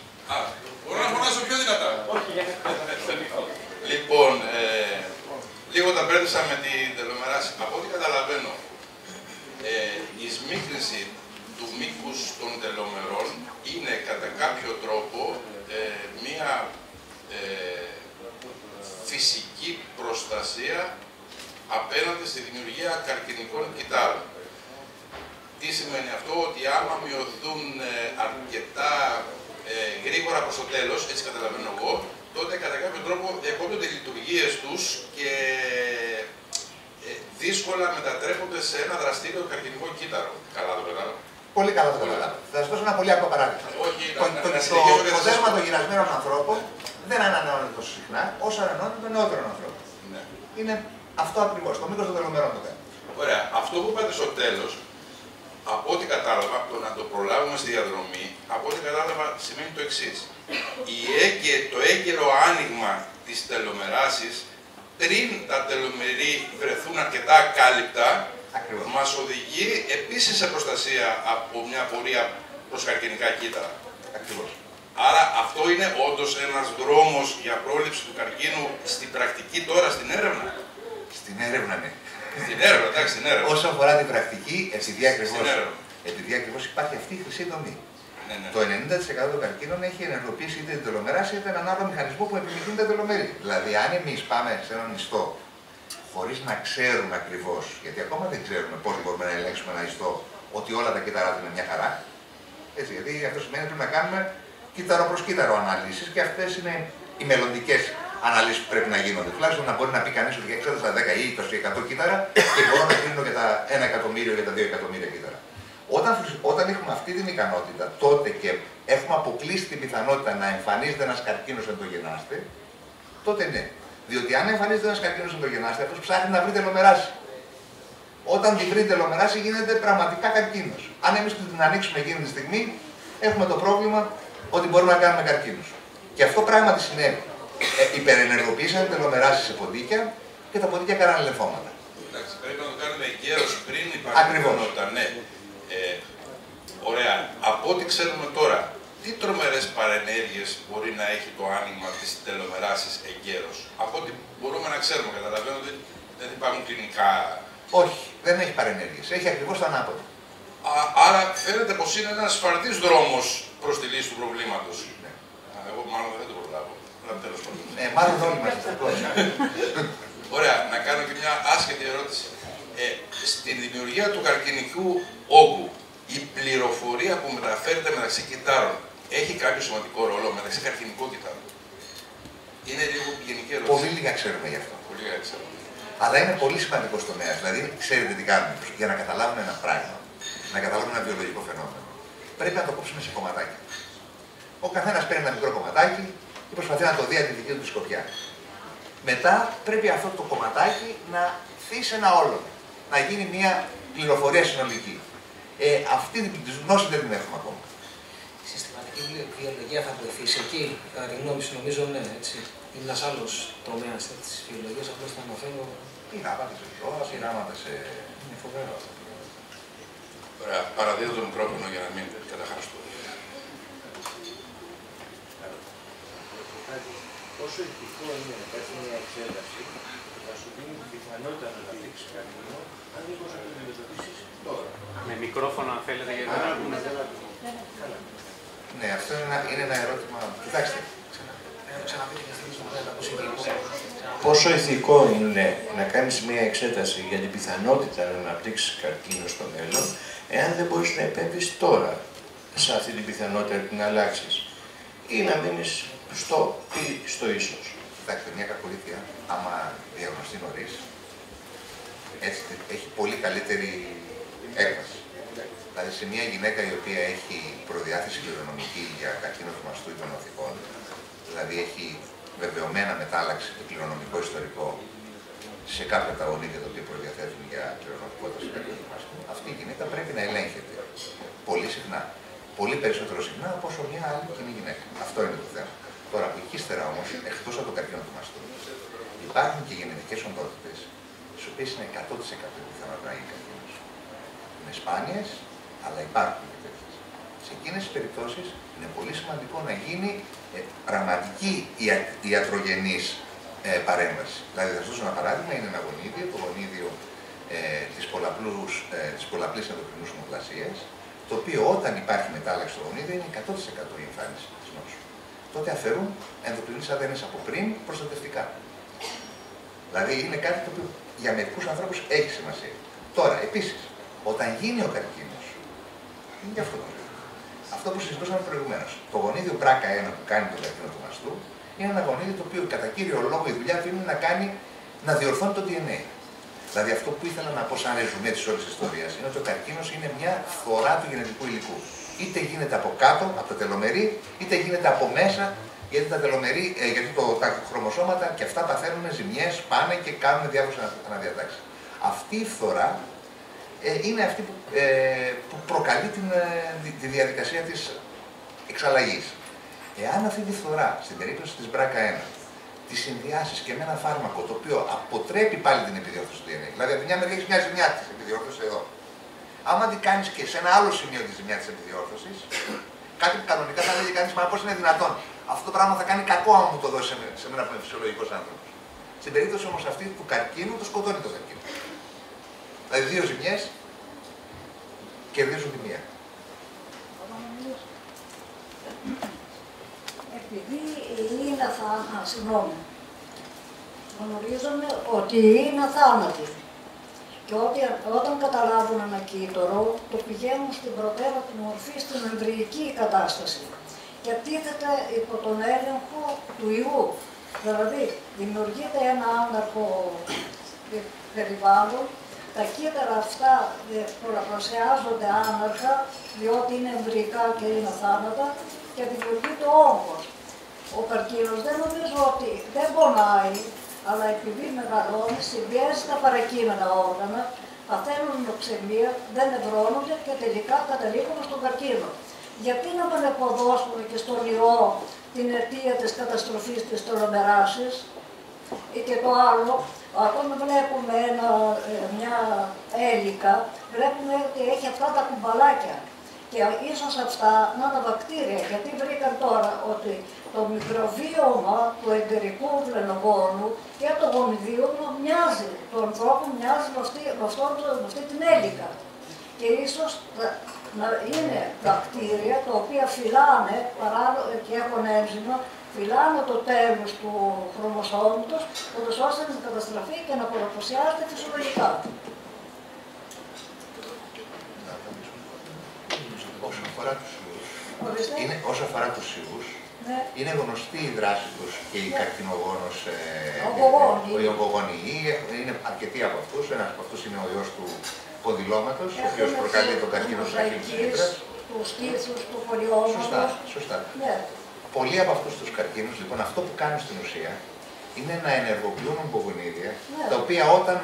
Μπορώ να φωνάσω πιο δυνατά. Όχι, λοιπόν, λίγο τα πέρδεψα με την τελομεράση. Από ό,τι καταλαβαίνω, η σμίκρινση του μήκους των τελομερών είναι κατά κάποιο τρόπο μία φυσική προστασία απέναντι στη δημιουργία καρκινικών κυτάρων. Τι σημαίνει αυτό? Ότι άμα μειωθούν αρκετά γρήγορα προς το τέλος, έτσι καταλαβαίνω εγώ, τότε κατά κάποιο τρόπο διακόπτονται οι λειτουργίες τους και δύσκολα μετατρέπονται σε ένα δραστήριο καρκινικό κύτταρο. Καλά το κατάλαβα. Πολύ καλά το κατάλαβα. Θα σας δώσω ένα πολύ απλό παράδειγμα. Το δέσμα των γυρασμένων ανθρώπων δεν ανανεώνεται τόσο συχνά όσο ανανεώνεται των νεότερων ανθρώπων. Ναι. Είναι αυτό ακριβώς, το μήκος των τελομερών το κάνει. Ωραία. Αυτό που είπατε στο τέλος, από ό,τι κατάλαβα, το να το προλάβουμε στη διαδρομή, από ό,τι κατάλαβα σημαίνει το εξής. Το έγκαιρο άνοιγμα της τελομεράσης, πριν τα τελομερή βρεθούν αρκετά ακάλυπτα, μας οδηγεί επίσης σε προστασία από μια πορεία προς καρκινικά κύτταρα. Ακριβώς. Άρα αυτό είναι όντως ένας δρόμος για πρόληψη του καρκίνου στην πρακτική τώρα, στην έρευνα. Στην έρευνα, ναι. Στην έρευνα, εντάξει, στην έρευνα. Όσο αφορά την πρακτική, επειδή ακριβώς υπάρχει αυτή η χρυσή δομή. Ναι, ναι. Το 90% των καρκίνων έχει ενεργοποιήσει είτε την τελομεράση είτε έναν άλλο μηχανισμό που επιμηκύνει τα τελομερή. Δηλαδή, αν εμείς πάμε σε έναν ιστό χωρίς να ξέρουμε ακριβώς, γιατί ακόμα δεν ξέρουμε πώς μπορούμε να ελέγξουμε ένα ιστό ότι όλα τα κύτταρά του είναι μια χαρά. Έτσι, γιατί αυτό σημαίνει ότι πρέπει να κάνουμε κύτταρο προς κύτταρο αναλύσεις και αυτές είναι οι μελλοντικές αναλύσεις που πρέπει να γίνονται. Τουλάχιστον να μπορεί να πει κανείς ότι εξέτασα 10 ή 20% κύτταρα και μπορώ να κρίνω για τα 1 εκατομμύριο ή τα 2 εκατομμύρια κύτταρα. Όταν έχουμε αυτή την ικανότητα, τότε και έχουμε αποκλείσει την πιθανότητα να εμφανίζεται ένας καρκίνος ενδογενάστε, τότε ναι. Διότι αν εμφανίζεται ένας καρκίνος ενδογενάστε, αυτός ψάχνει να βρει τελομεράση. Όταν τη βρει τελομεράση, γίνεται πραγματικά καρκίνος. Αν εμείς την ανοίξουμε εκείνη τη στιγμή, έχουμε το πρόβλημα ότι μπορούμε να κάνουμε καρκίνους. Και αυτό πράγματι συνέβη. Υπερενεργοποίησαν τελομεράση σε ποντίκια και τα ποντίκια κάνανε λεμφώματα. Εντάξει, πρέπει να το κάνουμε εγκαίρως πριν υπάρχει πιθανότητα. Ναι. Ωραία. Από ό,τι ξέρουμε τώρα, τι τρομερές παρενέργειες μπορεί να έχει το άνοιγμα της τελομεράσης εγκαίρως? Από ό,τι μπορούμε να ξέρουμε, καταλαβαίνω ότι δεν υπάρχουν κλινικά. Όχι, δεν έχει παρενέργειες. Έχει ακριβώς το ανάποδο. Άρα φαίνεται πως είναι ένας φαρδής δρόμος προς τη λύση του προβλήματος. Ναι. Εγώ μάλλον δεν το προλάβω. Τέλος πάντων. Μάλλον όλοι μας. Ωραία, να κάνω και μια άσχετη ερώτηση. Στην δημιουργία του καρκινικού όγκου, η πληροφορία που μεταφέρεται μεταξύ κυττάρων έχει κάποιο σημαντικό ρόλο μεταξύ καρκινικών κυττάρων? Είναι λίγο γενική ερώτηση. Πολύ λίγα ξέρουμε γι' αυτό. Πολύ λίγα ξέρουμε. Αλλά είναι πολύ σημαντικό τομέα. Δηλαδή, ξέρετε τι κάνουμε. Για να καταλάβουμε ένα πράγμα, να καταλάβουμε ένα βιολογικό φαινόμενο, πρέπει να το κόψουμε σε κομματάκια. Ο καθένας παίρνει ένα μικρό κομματάκι και προσπαθεί να το δει από τη δική του σκοπιά. Μετά πρέπει αυτό το κομματάκι να θύσει ένα όλο. Να γίνει μια πληροφορία συνολική. Αυτή την γνώση δεν την έχουμε ακόμα. Η συστηματική βιολογία θα βοηθήσει εκεί, κατά τη γνώμη σου, νομίζω, ναι, έτσι. Είναι ένας άλλος τομέας της βιολογίας, απλώς θα αναφέρω. Πειράματα σε ζώα, πειράματα σε. Είναι φοβερό. Ωραία, παραδίδω το μικρόφωνο για να μην καταχάσω. Πόσο ηθικό είναι να κάνει μια εξέταση που θα σου δίνει την πιθανότητα να αναπτύξει καρκίνο, αν δεν μπορεί να το αντιμετωπίσει τώρα? Με μικρόφωνο, αν θέλετε, για να ακούμε. Ναι, αυτό είναι ένα ερώτημα. Κοιτάξτε. Πόσο ηθικό είναι να κάνεις μια εξέταση για την πιθανότητα να αναπτύξεις καρκίνο στο μέλλον, εάν δεν μπορείς να επέμβεις τώρα σε αυτή την πιθανότητα να την αλλάξεις ή να μείνεις στο ίσως? Κοιτάξτε, μια κακοήθεια, άμα διαγνωστεί νωρίς, έτσι έχει πολύ καλύτερη έκβαση. Δηλαδή, σε μια γυναίκα η οποία έχει προδιάθεση κληρονομική για καρκίνο του μαστού ή των οθικών, δηλαδή έχει βεβαιωμένα μετάλλαξη το κληρονομικό ιστορικό σε κάποια τα γονίδια τα οποία προδιαθέτουν για κληρονομικότητα σε καρκίνο του μαστού, αυτή η γυναίκα πρέπει να ελέγχεται πολύ συχνά. Πολύ περισσότερο συχνά από όσο μια άλλη κοινή γυναίκα. Αυτό είναι το θέμα. Τώρα, από εκεί ύστερα όμως, εκτός από το καρκίνο του μαστού, υπάρχουν και γενετικές οντότητες, τις οποίες είναι 100% πιθανότητα να γίνει καρκίνος. Είναι σπάνιες, αλλά υπάρχουν και τέτοιες. Σε εκείνες τις περιπτώσεις είναι πολύ σημαντικό να γίνει πραγματική ιατρογενής παρέμβαση. Δηλαδή, θα σας δώσω ένα παράδειγμα: είναι ένα γονίδιο, το γονίδιο της πολλαπλής ενδοκρινούς ομοπλασίας, το οποίο όταν υπάρχει μετάλλαξη στο γονίδιο είναι 100% η εμφάνιση της νόσου. Τότε αφαιρούν ενδοκρινείς αδένες από πριν προστατευτικά. Δηλαδή είναι κάτι το οποίο για μερικούς ανθρώπους έχει σημασία. Τώρα, επίσης, όταν γίνει ο καρκίνος, είναι και αυτό το ζήτημα. Αυτό που συζητούσαμε προηγουμένως. Το γονίδιο BRCA1 που κάνει τον καρκίνο του μαστού είναι ένα γονίδιο το οποίο κατά κύριο λόγο η δουλειά του είναι να διορθώνει το DNA. Δηλαδή αυτό που ήθελα να πω σαν ρεζουμέ της όλης της ιστορίας είναι ότι ο καρκίνος είναι μια φθορά του γενετικού υλικού. Είτε γίνεται από κάτω, από τα τελομερή, είτε γίνεται από μέσα, γιατί τα χρωμοσώματα και αυτά παθαίνουν ζημιές, πάνε και κάνουν διάφορες αναδιατάξεις. Αυτή η φθορά είναι αυτή που προκαλεί τη διαδικασία της εξαλλαγής. Εάν αυτή τη φθορά, στην περίπτωση της BRCA1, τη συνδυάσεις και με ένα φάρμακο το οποίο αποτρέπει πάλι την επιδιόρθωση του DNA, δηλαδή από τη μια μεριά έχει μια ζημιά της επιδιόρθωσης εδώ. Άμα την κάνεις και σε ένα άλλο σημείο τη ζημιά της επιδιόρθωσης, κάτι που κανονικά θα λέγει κανείς, μα πώς είναι δυνατόν. Αυτό το πράγμα θα κάνει κακό άμα μου το δώσει σε μένα που είμαι φυσιολογικός άνθρωπος. Στην περίπτωση όμως αυτή του καρκίνου, το σκοτώνει το καρκίνο. Δηλαδή δύο ζημιές κερδίζουν τη μία. Επειδή είναι συγγνώμη, γνωρίζουμε ότι είναι αθάνατοι και ότι όταν καταλάβουν ένα κύτταρο, το πηγαίνουν στην προτέρα του μορφή στην εμβρυϊκή κατάσταση και τίθεται υπό τον έλεγχο του ιού. Δηλαδή, δημιουργείται ένα άναρχο περιβάλλον, τα κύτταρα αυτά πολλαπλασιάζονται άναρχα, διότι είναι εμβρυϊκά και είναι αθάνατα και δημιουργείται όγκος. Ο καρκίνος δεν νομίζω ότι δεν πονάει, αλλά επειδή μεγαλώνει, συμπιέζει τα παρακείμενα όργανα, παθαίνουν νοξαιμία, δεν νευρώνονται και τελικά καταλήγουν στον καρκίνο. Γιατί να μην αποδώσουμε και στον ιό την αιτία της καταστροφής της τελομεράσης? Και το άλλο, όταν βλέπουμε μια έλικα, βλέπουμε ότι έχει αυτά τα κουμπαλάκια. Και ίσως αυτά να είναι βακτήρια, γιατί βρήκαν τώρα ότι το μικροβίωμα του εντερικού βλενογόνου και το γονιδίωμα μοιάζει, του ανθρώπου μοιάζει με αυτή την έλικα. Και ίσως να είναι βακτήρια τα οποία φυλάνε, και έχουν ένζημα, φυλάνε το τέλος του χρωμοσώματος, ώστε να καταστραφεί και να πολλαπλασιάζεται φυσιολογικά. Όσο αφορά τους ιούς, είναι γνωστή η δράση τους και η καρκινογόνος, οι ογκογόνοι. Είναι αρκετοί από αυτούς. Ένας από αυτούς είναι ο ιός του ποδηλώματος, ο οποίος προκαλεί τον καρκίνο της αχίλης μήτρας. Του στήθους, του πολιώματος. Σωστά. Πολλοί από αυτούς τους καρκίνους, λοιπόν, αυτό που κάνουν στην ουσία είναι να ενεργοποιούν ογκογονίδια, τα οποία όταν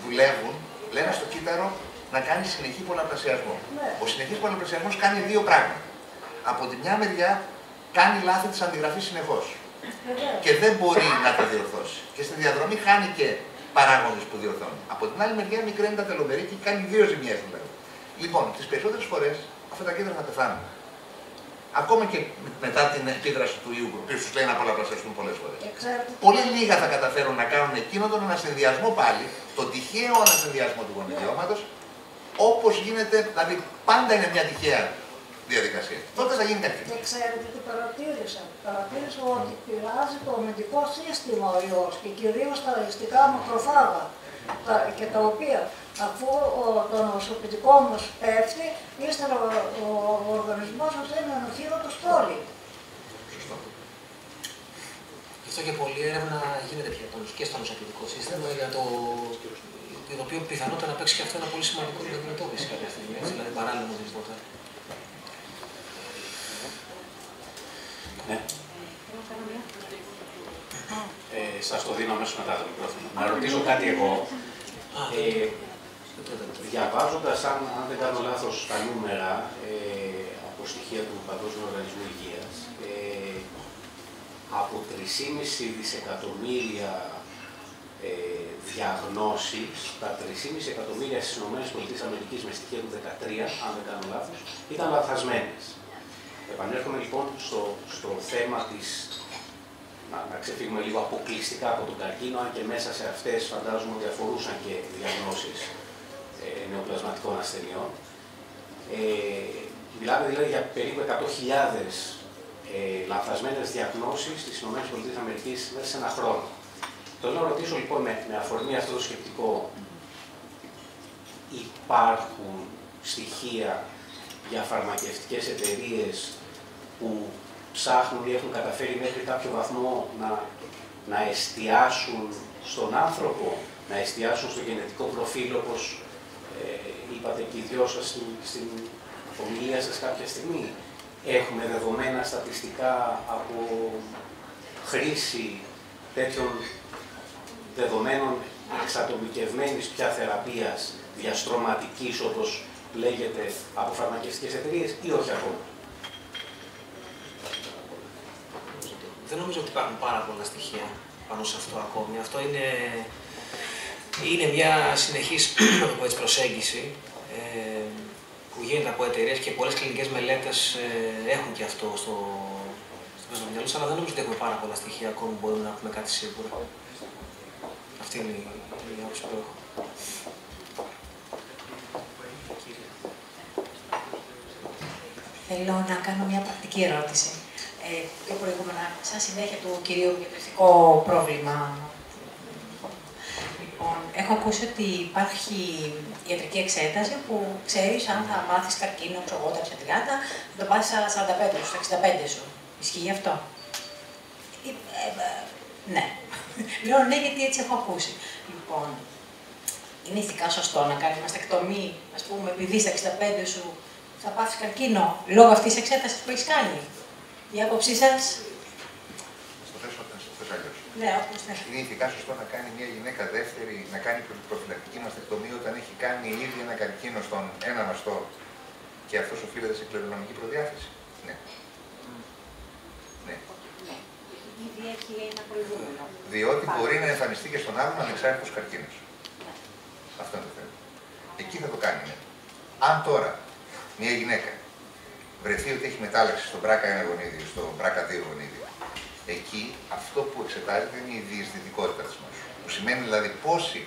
δουλεύουν, λένε στο κύτταρο να κάνει συνεχή πολλαπλασιασμό. Ο συνεχής πολλαπλασιασμός κάνει δύο πράγματα. Από τη μια μεριά κάνει λάθη της αντιγραφής συνεχώς και δεν μπορεί να τα διορθώσει. Και στη διαδρομή χάνει και παράγοντες που διορθώνουν. Από την άλλη μεριά μικραίνει τα τελομερή και κάνει δύο ζημιές δηλαδή. Λοιπόν, τις περισσότερες φορές αυτά τα κύτταρα θα πεθάνουν. Ακόμα και μετά την επίδραση του ιού, που τους λέει να πολλαπλασιαστούν πολλές φορές. Πολύ λίγα θα καταφέρουν να κάνουν εκείνο τον ανασυνδυασμό πάλι, τον τυχαίο ανασυνδυασμό του γονιδιώματος, όπως γίνεται, δηλαδή πάντα είναι μια τυχαία διαδικασία. Τότε θα γίνει καρκίνο. Και ξέρετε τι παρατήρησα. Παρατήρησα ότι πειράζει το αμυντικό σύστημα ο ιός και κυρίως τα αιστικά μακροφάγα. Και τα οποία, αφού το νοσοποιητικό μας πέφτει, ύστερα ο οργανισμός μας είναι ανοχήρωτος πόλη. Σωστό. Γι' αυτό και πολλή έρευνα γίνεται πια και στο νοσοποιητικό σύστημα, για το οποίο πιθανότατα να παίξει και αυτό ένα πολύ σημαντικό για την αντιμετώπιση κάποια στιγμή, δηλαδή παράλληλα με οτιδήποτε. Ναι. Σας το δίνω αμέσως μετά το μικρόφωνο. Να ρωτήσω κάτι εγώ. Διαβάζοντας, αν δεν κάνω λάθος, τα νούμερα από στοιχεία του Παγκόσμιου Οργανισμού Υγείας, από 3,5 δισεκατομμύρια διαγνώσεις, τα 3,5 εκατομμύρια στις ΗΠΑ με στοιχεία του 2013, αν δεν κάνω λάθος, ήταν λαθασμένες. Επανέρχομαι λοιπόν στο θέμα της, να ξεφύγουμε λίγο αποκλειστικά από τον καρκίνο, αν και μέσα σε αυτές φαντάζομαι ότι αφορούσαν και διαγνώσεις νεοπλασματικών ασθενειών. Μιλάμε δηλαδή για περίπου 100.000 λανθασμένες διαγνώσεις στις ΗΠΑ μέσα σε ένα χρόνο. Θέλω να ρωτήσω λοιπόν με αφορμή αυτό το σκεπτικό, υπάρχουν στοιχεία για φαρμακευτικές εταιρείες που ψάχνουν ή έχουν καταφέρει μέχρι κάποιο βαθμό να εστιάσουν στον άνθρωπο, να εστιάσουν στο γενετικό προφίλ, όπως είπατε και οι δυο σας στην ομιλία σας κάποια στιγμή. Έχουμε δεδομένα στατιστικά από χρήση τέτοιων δεδομένων εξατομικευμένης πια θεραπείας, διαστρωματικής όπως λέγεται, από φαρμακευτικές εταιρείες ή όχι ακόμα? Δεν νομίζω ότι υπάρχουν πάρα πολλά στοιχεία πάνω σε αυτό ακόμη. Αυτό είναι μια συνεχής προσέγγιση που γίνεται από εταιρείες και πολλές κλινικές μελέτες έχουν και αυτό στο μυαλό, αλλά δεν νομίζω ότι έχουμε πάρα πολλά στοιχεία ακόμη που μπορούμε να πούμε κάτι σίγουρο. Αυτή είναι η άποψη που έχω. Θέλω να κάνω μια πρακτική ερώτηση. Πιο προηγούμενα, σαν συνέχεια του κυρίου για το ηθικό πρόβλημα. Λοιπόν, έχω ακούσει ότι υπάρχει ιατρική εξέταση που ξέρεις αν θα μάθεις καρκίνο, ξέρω εγώ, τα 30, θα το πάθεις στα 45 σου, στα 65 σου. Ισχύει αυτό? Ναι. Λέω ναι, γιατί έτσι έχω ακούσει. Λοιπόν, είναι ηθικά σωστό να κάνει μαστεκτομή, ας πούμε, επειδή στα 65 σου θα πάθεις καρκίνο, λόγω αυτής της εξέτασης που έχεις κάνει? Η άποψή σας? Στο θέσω αλλιώς. Ναι, όπως θες. Είναι ηθικά σωστό να κάνει μια γυναίκα δεύτερη, να κάνει προφυλακτική μαστεκτομή όταν έχει κάνει ήδη ένα καρκίνο στον ένα μαστό και αυτός οφείλεται σε κληρονομική προδιάθεση? Ναι. Ναι. Ήδη έχει ένα προηγούμενο. Διότι μπορεί να εμφανιστεί και στον άλλον ανεξάρτητος καρκίνος. Αυτό είναι το θέμα. Εκεί θα το κάνει. Ναι. Αν τώρα μια γυναίκα βρεθεί ότι έχει μετάλλαξη στον BRCA 1 γονίδιο, στο BRCA 2 γονίδιο, εκεί αυτό που εξετάζεται είναι η διεισδυτικότητα της νόσου. Που σημαίνει δηλαδή πόσοι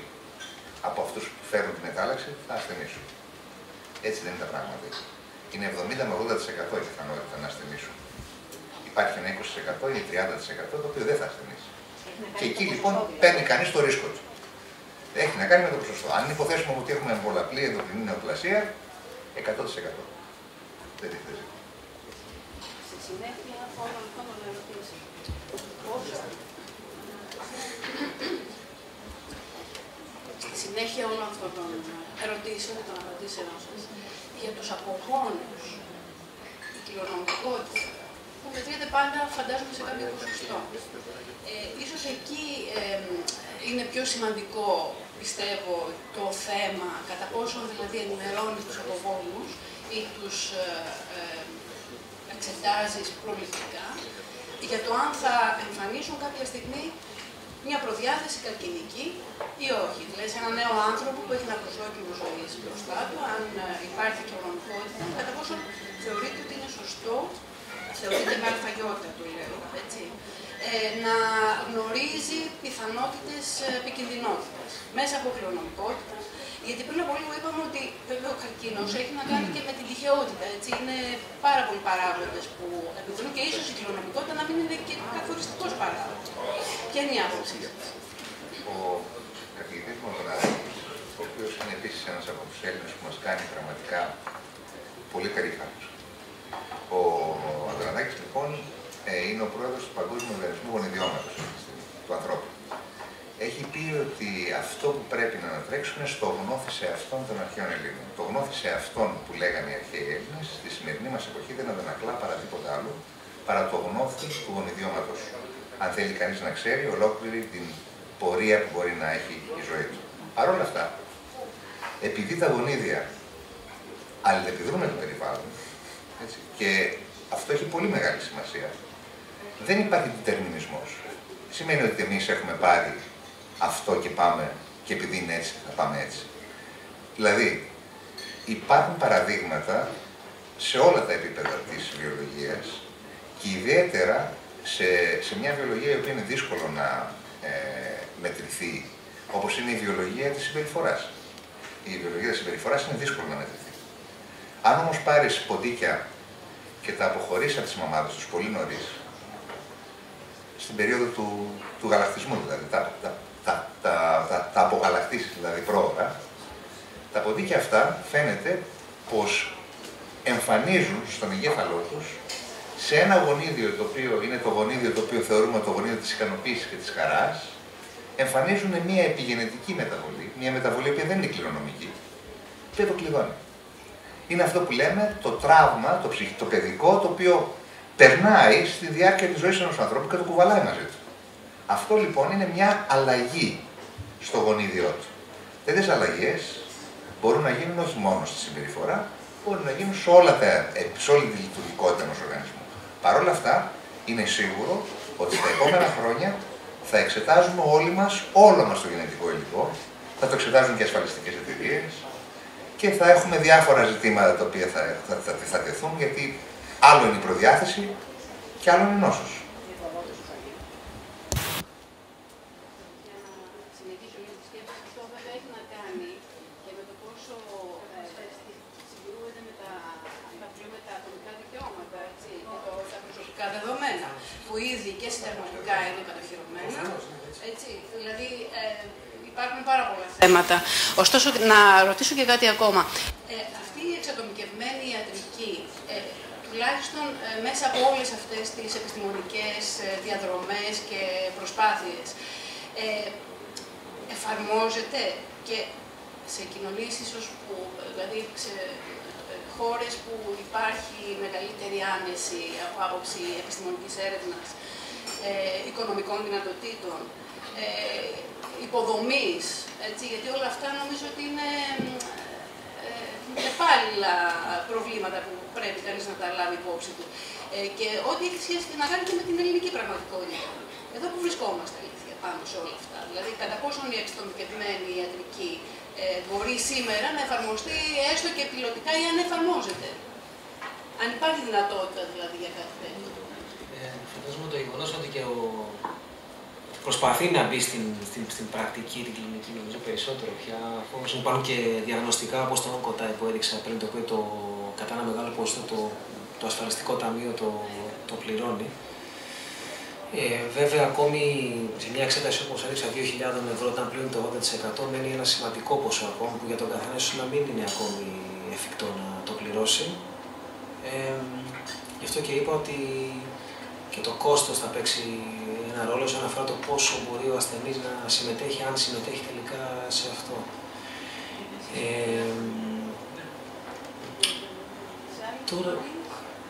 από αυτούς που φέρουν τη μετάλλαξη θα ασθενήσουν. Έτσι δεν είναι τα πράγματα. Είναι 70 με 80% η πιθανότητα να ασθενήσουν. Υπάρχει ένα 20% ή 30% το οποίο δεν θα ασθενήσει. Και εκεί λοιπόν παίρνει κανείς το ρίσκο του. Έχει να κάνει με το ποσοστό. Αν υποθέσουμε ότι έχουμε πολλαπλή ενδοκρινή νεοπλασία, 100%. Δεν τη θέση. Στη συνέχεια όλων αυτών των ερωτήσεων. Στη συνέχεια όλων αυτών των ερωτήσεων, των απαντήσεων σας, για τους απογόνους, η κληρονομικότητα, που μετρείται πάντα, φαντάζομαι, σε κάποιο ποσοστό. Ίσως εκεί είναι πιο σημαντικό, πιστεύω, το θέμα, κατά πόσο δηλαδή ενημερώνει τους απογόνους ή τους εξετάζεις προληπτικά, για το αν θα εμφανίσουν κάποια στιγμή μια προδιάθεση καρκινική ή όχι. Δηλαδή, σε έναν νέο άνθρωπο που έχει ένα προσδόκιμο ζωής μπροστά του, αν υπάρχει κληρονομικότητα, κατά πόσο θεωρείται ότι είναι σωστό, θεωρείται με αλφαγιότητα το λέω, έτσι, να γνωρίζει πιθανότητες επικινδυνότητας μέσα από κληρονομικότητα. Γιατί πριν από λίγο είπαμε ότι βέβαια ο καρκίνος έχει να κάνει και με την τυχεότητα. Έτσι. Είναι πάρα πολλοί παράγοντες που επιδρούν και ίσως η κληρονομικότητα να μην είναι και καθοριστικός παράγοντας. Ποια είναι η άποψή σας? Ο καθηγητής Μοδράκης, ο οποίος είναι επίσης ένας από τους Έλληνες που μας κάνει πραγματικά πολύ περήφανος. Ο Ανδρανάκης λοιπόν είναι ο πρόεδρος του Παγκόσμιου Οργανισμού Γονιδιώματος του ανθρώπου. Έχει πει ότι αυτό που πρέπει να ανατρέξουμε στο γνώθι σε αυτόν των αρχαίων Ελλήνων. Το γνώθι σε αυτόν που λέγανε οι αρχαίοι Έλληνες, στη σημερινή μας εποχή δεν αντανακλά παρά τίποτα άλλο, παρά το γνώθι του γονιδιώματος. Αν θέλει κανείς να ξέρει ολόκληρη την πορεία που μπορεί να έχει η ζωή του. Παρ' όλα αυτά, επειδή τα γονίδια αλληλεπιδρούν με το περιβάλλον, έτσι, και αυτό έχει πολύ μεγάλη σημασία, δεν υπάρχει διτερμινισμός. Σημαίνει ότι εμείς έχουμε πάρει αυτό και πάμε και επειδή είναι έτσι θα πάμε έτσι. Δηλαδή, υπάρχουν παραδείγματα σε όλα τα επίπεδα της βιολογίας και ιδιαίτερα σε μια βιολογία η οποία είναι δύσκολο να μετρηθεί, όπως είναι η βιολογία της συμπεριφοράς. η βιολογία της συμπεριφοράς είναι δύσκολο να μετρηθεί. Αν όμως πάρεις ποντίκια και τα αποχωρήσεις από τις μαμάδες τους πολύ νωρίς, στην περίοδο του γαλακτισμού δηλαδή, τα απογαλακτήσεις δηλαδή πρόωρα, τα ποντίκια αυτά φαίνεται πως εμφανίζουν στον εγκέφαλό τους σε ένα γονίδιο το οποίο είναι το γονίδιο το οποίο θεωρούμε το γονίδιο της ικανοποίησης και της χαράς, εμφανίζουν μια επιγενετική μεταβολή, μια μεταβολή που δεν είναι κληρονομική, και το κλειδώνει. Είναι αυτό που λέμε το τραύμα, το παιδικό, το οποίο περνάει στη διάρκεια της ζωής ενός ανθρώπου και το κουβαλάει μαζί του. Αυτό λοιπόν είναι μια αλλαγή στο γονίδιό του. Τέτοιες αλλαγές μπορούν να γίνουν όχι μόνο στη συμπεριφορά, μπορούν να γίνουν σε όλη τη λειτουργικότητα ενός οργανισμού. Παρ' όλα αυτά, είναι σίγουρο ότι στα επόμενα χρόνια θα εξετάζουμε όλο μας το γενετικό υλικό, θα το εξετάζουν και ασφαλιστικές εταιρείες και θα έχουμε διάφορα ζητήματα τα οποία θα τεθούν, γιατί άλλο είναι η προδιάθεση και άλλο είναι η νόσος. Δεδομένα που ήδη και συνταγματικά είναι κατοχυρωμένα. Έτσι, δηλαδή υπάρχουν πάρα πολλά θέματα. Ωστόσο, να ρωτήσω και κάτι ακόμα. Αυτή η εξατομικευμένη ιατρική, τουλάχιστον μέσα από όλες αυτές τις επιστημονικές διαδρομές και προσπάθειες, εφαρμόζεται και σε κοινωνίες ίσως που, δηλαδή σε χώρες που υπάρχει μεγαλύτερη άνεση από άποψη επιστημονικής έρευνας, οικονομικών δυνατοτήτων, υποδομής, έτσι, γιατί όλα αυτά νομίζω ότι είναι επάλληλα προβλήματα που πρέπει κανείς να τα λάβει υπόψη του. Και ό,τι έχει σχέση να κάνει και με την ελληνική πραγματικότητα. Εδώ που βρισκόμαστε, αλήθεια, πάνω σε όλα αυτά. Δηλαδή, κατά πόσον η εξατομικευμένη ιατρική μπορεί σήμερα να εφαρμοστεί έστω και πιλωτικά ή αν εφαρμόζεται. Αν υπάρχει δυνατότητα δηλαδή για κάτι τέτοιο. Φαντάζομαι το γεγονός ότι και προσπαθεί να μπει στην πρακτική, την κλινική, νομίζω περισσότερο πια. Όμως υπάρχουν και διαγνωστικά, όπως το OncoType που έδειξα πριν, το οποίο κατά ένα μεγάλο ποσοστό το ασφαλιστικό ταμείο το πληρώνει. Βέβαια, ακόμη σε μια εξέταση όπως έδειξα 2.000 ευρώ, όταν πλήρωνε το 80%, μένει ένα σημαντικό ποσό ακόμη που για τον καθένα ίσως να μην είναι ακόμη εφικτό να το πληρώσει. Γι' αυτό και είπα ότι και το κόστος θα παίξει ένα ρόλο όσον αφορά το πόσο μπορεί ο ασθενής να συμμετέχει, αν συμμετέχει τελικά σε αυτό. Τώρα,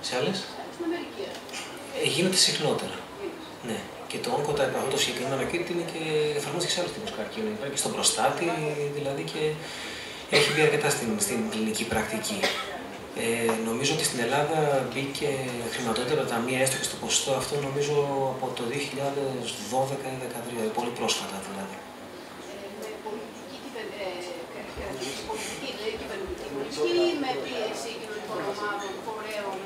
σε άλλες? Γίνεται συχνότερα. Ναι. Και το OncoType, αυτό το συγκεκριμένο kit είναι και εφαρμόζεται σε άλλους τύπους καρκίνου. Υπάρχει και στον προστάτη, δηλαδή, και έχει μπει αρκετά στην κλινική πρακτική. Νομίζω ότι στην Ελλάδα μπήκε χρηματοδότηση από τα ταμεία, έστω και στο ποσοστό αυτό, νομίζω από το 2012 ή 2013, πολύ πρόσφατα δηλαδή. Πολιτική ή με πίεση κοινωνικών ομάδων, φορέων?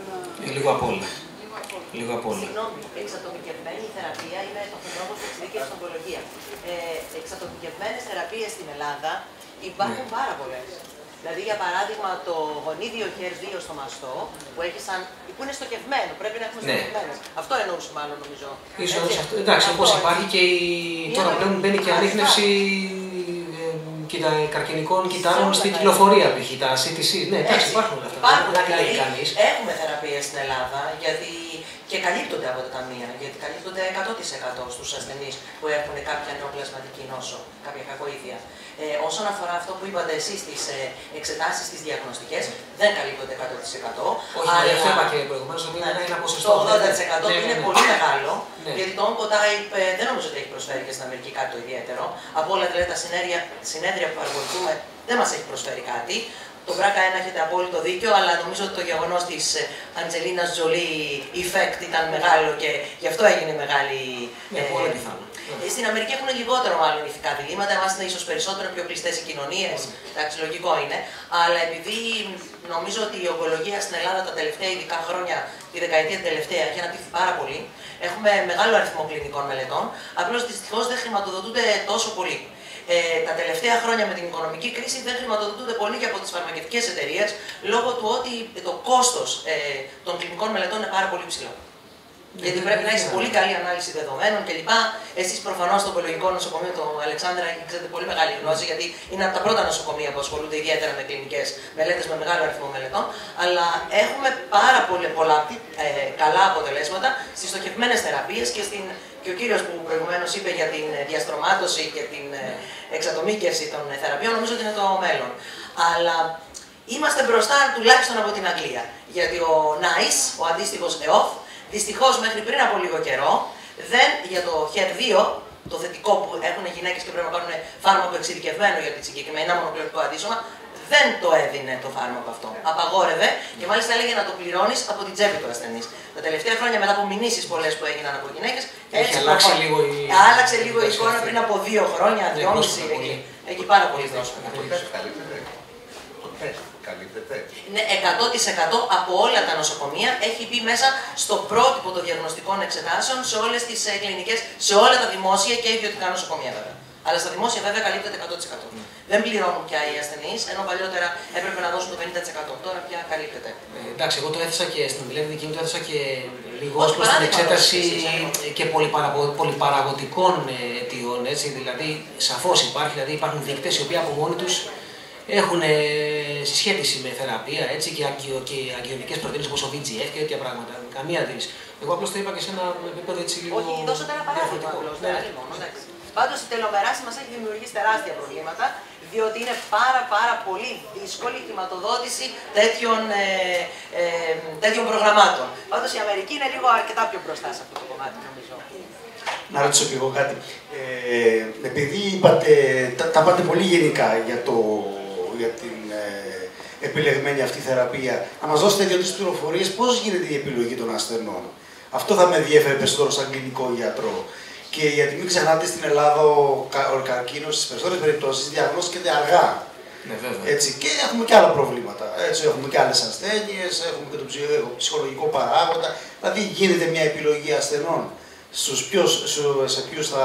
Λίγο απ' όλα. Λίγο απ' όλα. Συγγνώμη, εξατομικευμένη θεραπεία είναι ο τρόπο που εξειδικεύει στην ογκολογία. Εξατομικευμένες θεραπείες στην Ελλάδα υπάρχουν πάρα πολλές. Δηλαδή, για παράδειγμα, το γονίδιο HER2 στο μαστό, που είναι στοχευμένο, πρέπει να έχουμε στοχευμένες. Αυτό εννοούσε μάλλον, νομίζω. Ίσως αυτό, εντάξει, όπως υπάρχει και τώρα πλέον μπαίνει και ανίχνευση καρκινικών κυτάρων στην κυκλοφορία, π.χ. τα CTC. Ναι, εντάξει, υπάρχουν όλα αυτά. Έχουμε θεραπείες στην Ελλάδα, γιατί και καλύπτονται από τα ταμεία, γιατί καλύπτονται 100% στους ασθενείς που έχουν κάποια νεοπλασματική νόσο, κάποια κακοήθεια. Όσον αφορά αυτό που είπατε εσείς, τις εξετάσεις, τις διαγνωστικές, δεν καλύπτονται 100%. Όχι, αλλά αυτό είπα και προηγουμένως, ότι είναι ένα ποσοστό. Το 80% είναι πολύ μεγάλο, γιατί το OncoType δεν νομίζω ότι έχει προσφέρει και στην Αμερική κάτι το ιδιαίτερο. Από όλα δηλαδή, τα συνέδρια που παρακολουθούμε δεν μας έχει προσφέρει κάτι. Το BRCA1 έχετε απόλυτο δίκιο, αλλά νομίζω ότι το γεγονός της Αντζελίνας Τζολί effect ήταν μεγάλο και γι' αυτό έγινε μεγάλη. Πολύ πιθανό. Στην Αμερική έχουν λιγότερο μάλλον ηθικά διλήμματα, εμάς είναι ίσως περισσότερο πιο κλειστές οι κοινωνίες. Εντάξει, λογικό είναι. Αλλά επειδή νομίζω ότι η ογκολογία στην Ελλάδα τα τελευταία ειδικά χρόνια, τη δεκαετία την τελευταία, έχει αναπτυχθεί πάρα πολύ. Έχουμε μεγάλο αριθμό κλινικών μελετών, απλώς δυστυχώς δεν χρηματοδοτούνται τόσο πολύ. Τα τελευταία χρόνια με την οικονομική κρίση δεν χρηματοδοτούνται πολύ και από τις φαρμακευτικές εταιρείες λόγω του ότι το κόστος των κλινικών μελετών είναι πάρα πολύ ψηλό. Γιατί πρέπει να έχει πολύ καλή ανάλυση δεδομένων κλπ. Εσείς προφανώς στο Οικολογικό Νοσοκομείο του Αλεξάνδρα έχετε πολύ μεγάλη γνώση, γιατί είναι από τα πρώτα νοσοκομεία που ασχολούνται ιδιαίτερα με κλινικές μελέτες, με μεγάλο αριθμό μελετών. Αλλά έχουμε πάρα πολλά καλά αποτελέσματα στις στοχευμένες θεραπείες και ο κύριος που προηγουμένως είπε για την διαστρωμάτωση και την εξατομίκευση των θεραπείων, νομίζω ότι είναι το μέλλον. Αλλά είμαστε μπροστά τουλάχιστον από την Αγγλία. Γιατί ο NICE, ο αντίστοιχος EOF, δυστυχώς μέχρι πριν από λίγο καιρό, για το HER2, το θετικό που έχουν γυναίκες και πρέπει να πάρουν φάρμακο εξειδικευμένο για τη συγκεκριμένα μονοκλονικό αντίσωμα, δεν το έδινε το φάρμακο αυτό. Απαγόρευε και μάλιστα έλεγε να το πληρώνεις από την τσέπη του ασθενής. Τα τελευταία χρόνια, μετά από μηνύσεις πολλές που έγιναν από γυναίκες, άλλαξε λίγο η εικόνα πριν από 2 χρόνια, 2,5. Έχει πάρα πολύ δρόσο. Ναι, 100% από όλα τα νοσοκομεία έχει μπει μέσα στο πρότυπο των διαγνωστικών εξετάσεων σε όλες τις κλινικές, σε όλα τα δημόσια και ιδιωτικά νοσοκομεία βέβαια. Αλλά στα δημόσια βέβαια καλύπτεται 100%. Δεν πληρώνουν πια οι ασθενείς, ενώ παλιότερα έπρεπε να δώσουν το 50%. Τώρα πια καλύπτεται. Εντάξει, εγώ το έθεσα και στην ομιλία δική μου, το έθεσα και λίγο ως προς την εξέταση και πολυπαραγωγικών αιτιών. Δηλαδή, σαφώς υπάρχουν δείκτες οι οποίοι από μόνοι τους έχουν συσχέτιση με θεραπεία και αγγειονικές πρωτεΐνες όπως ο VGF και τέτοια πράγματα. Καμία αντίρρηση. Εγώ απλώς το είπα και σε ένα επίπεδο έτσι λίγο. Όχι, δώσατε ένα παράδειγμα απλώς. Πάντως η τελομεράση μας έχει δημιουργήσει τεράστια προβλήματα, διότι είναι πάρα πολύ δύσκολη η χρηματοδότηση τέτοιων προγραμμάτων. Πάντως η Αμερική είναι λίγο αρκετά πιο μπροστά σε αυτό το κομμάτι, νομίζω. Να ρωτήσω και εγώ κάτι. Επειδή τα πάτε πολύ γενικά για την επιλεγμένη αυτή θεραπεία, να μας δώσετε 2-3 πληροφορίες πώς γίνεται η επιλογή των ασθενών. Αυτό θα με ενδιαφέρει περισσότερο σαν κλινικό γιατρό. Και γιατί μην ξεχνάτε, στην Ελλάδα ο καρκίνος στις περισσότερες περιπτώσεις διαγνώσκεται αργά. Ναι, βέβαια. Έτσι, και έχουμε και άλλα προβλήματα. Έτσι, έχουμε και άλλες ασθένειες, έχουμε και τον ψυχολογικό παράγοντα. Δηλαδή γίνεται μια επιλογή ασθενών σε ποιους θα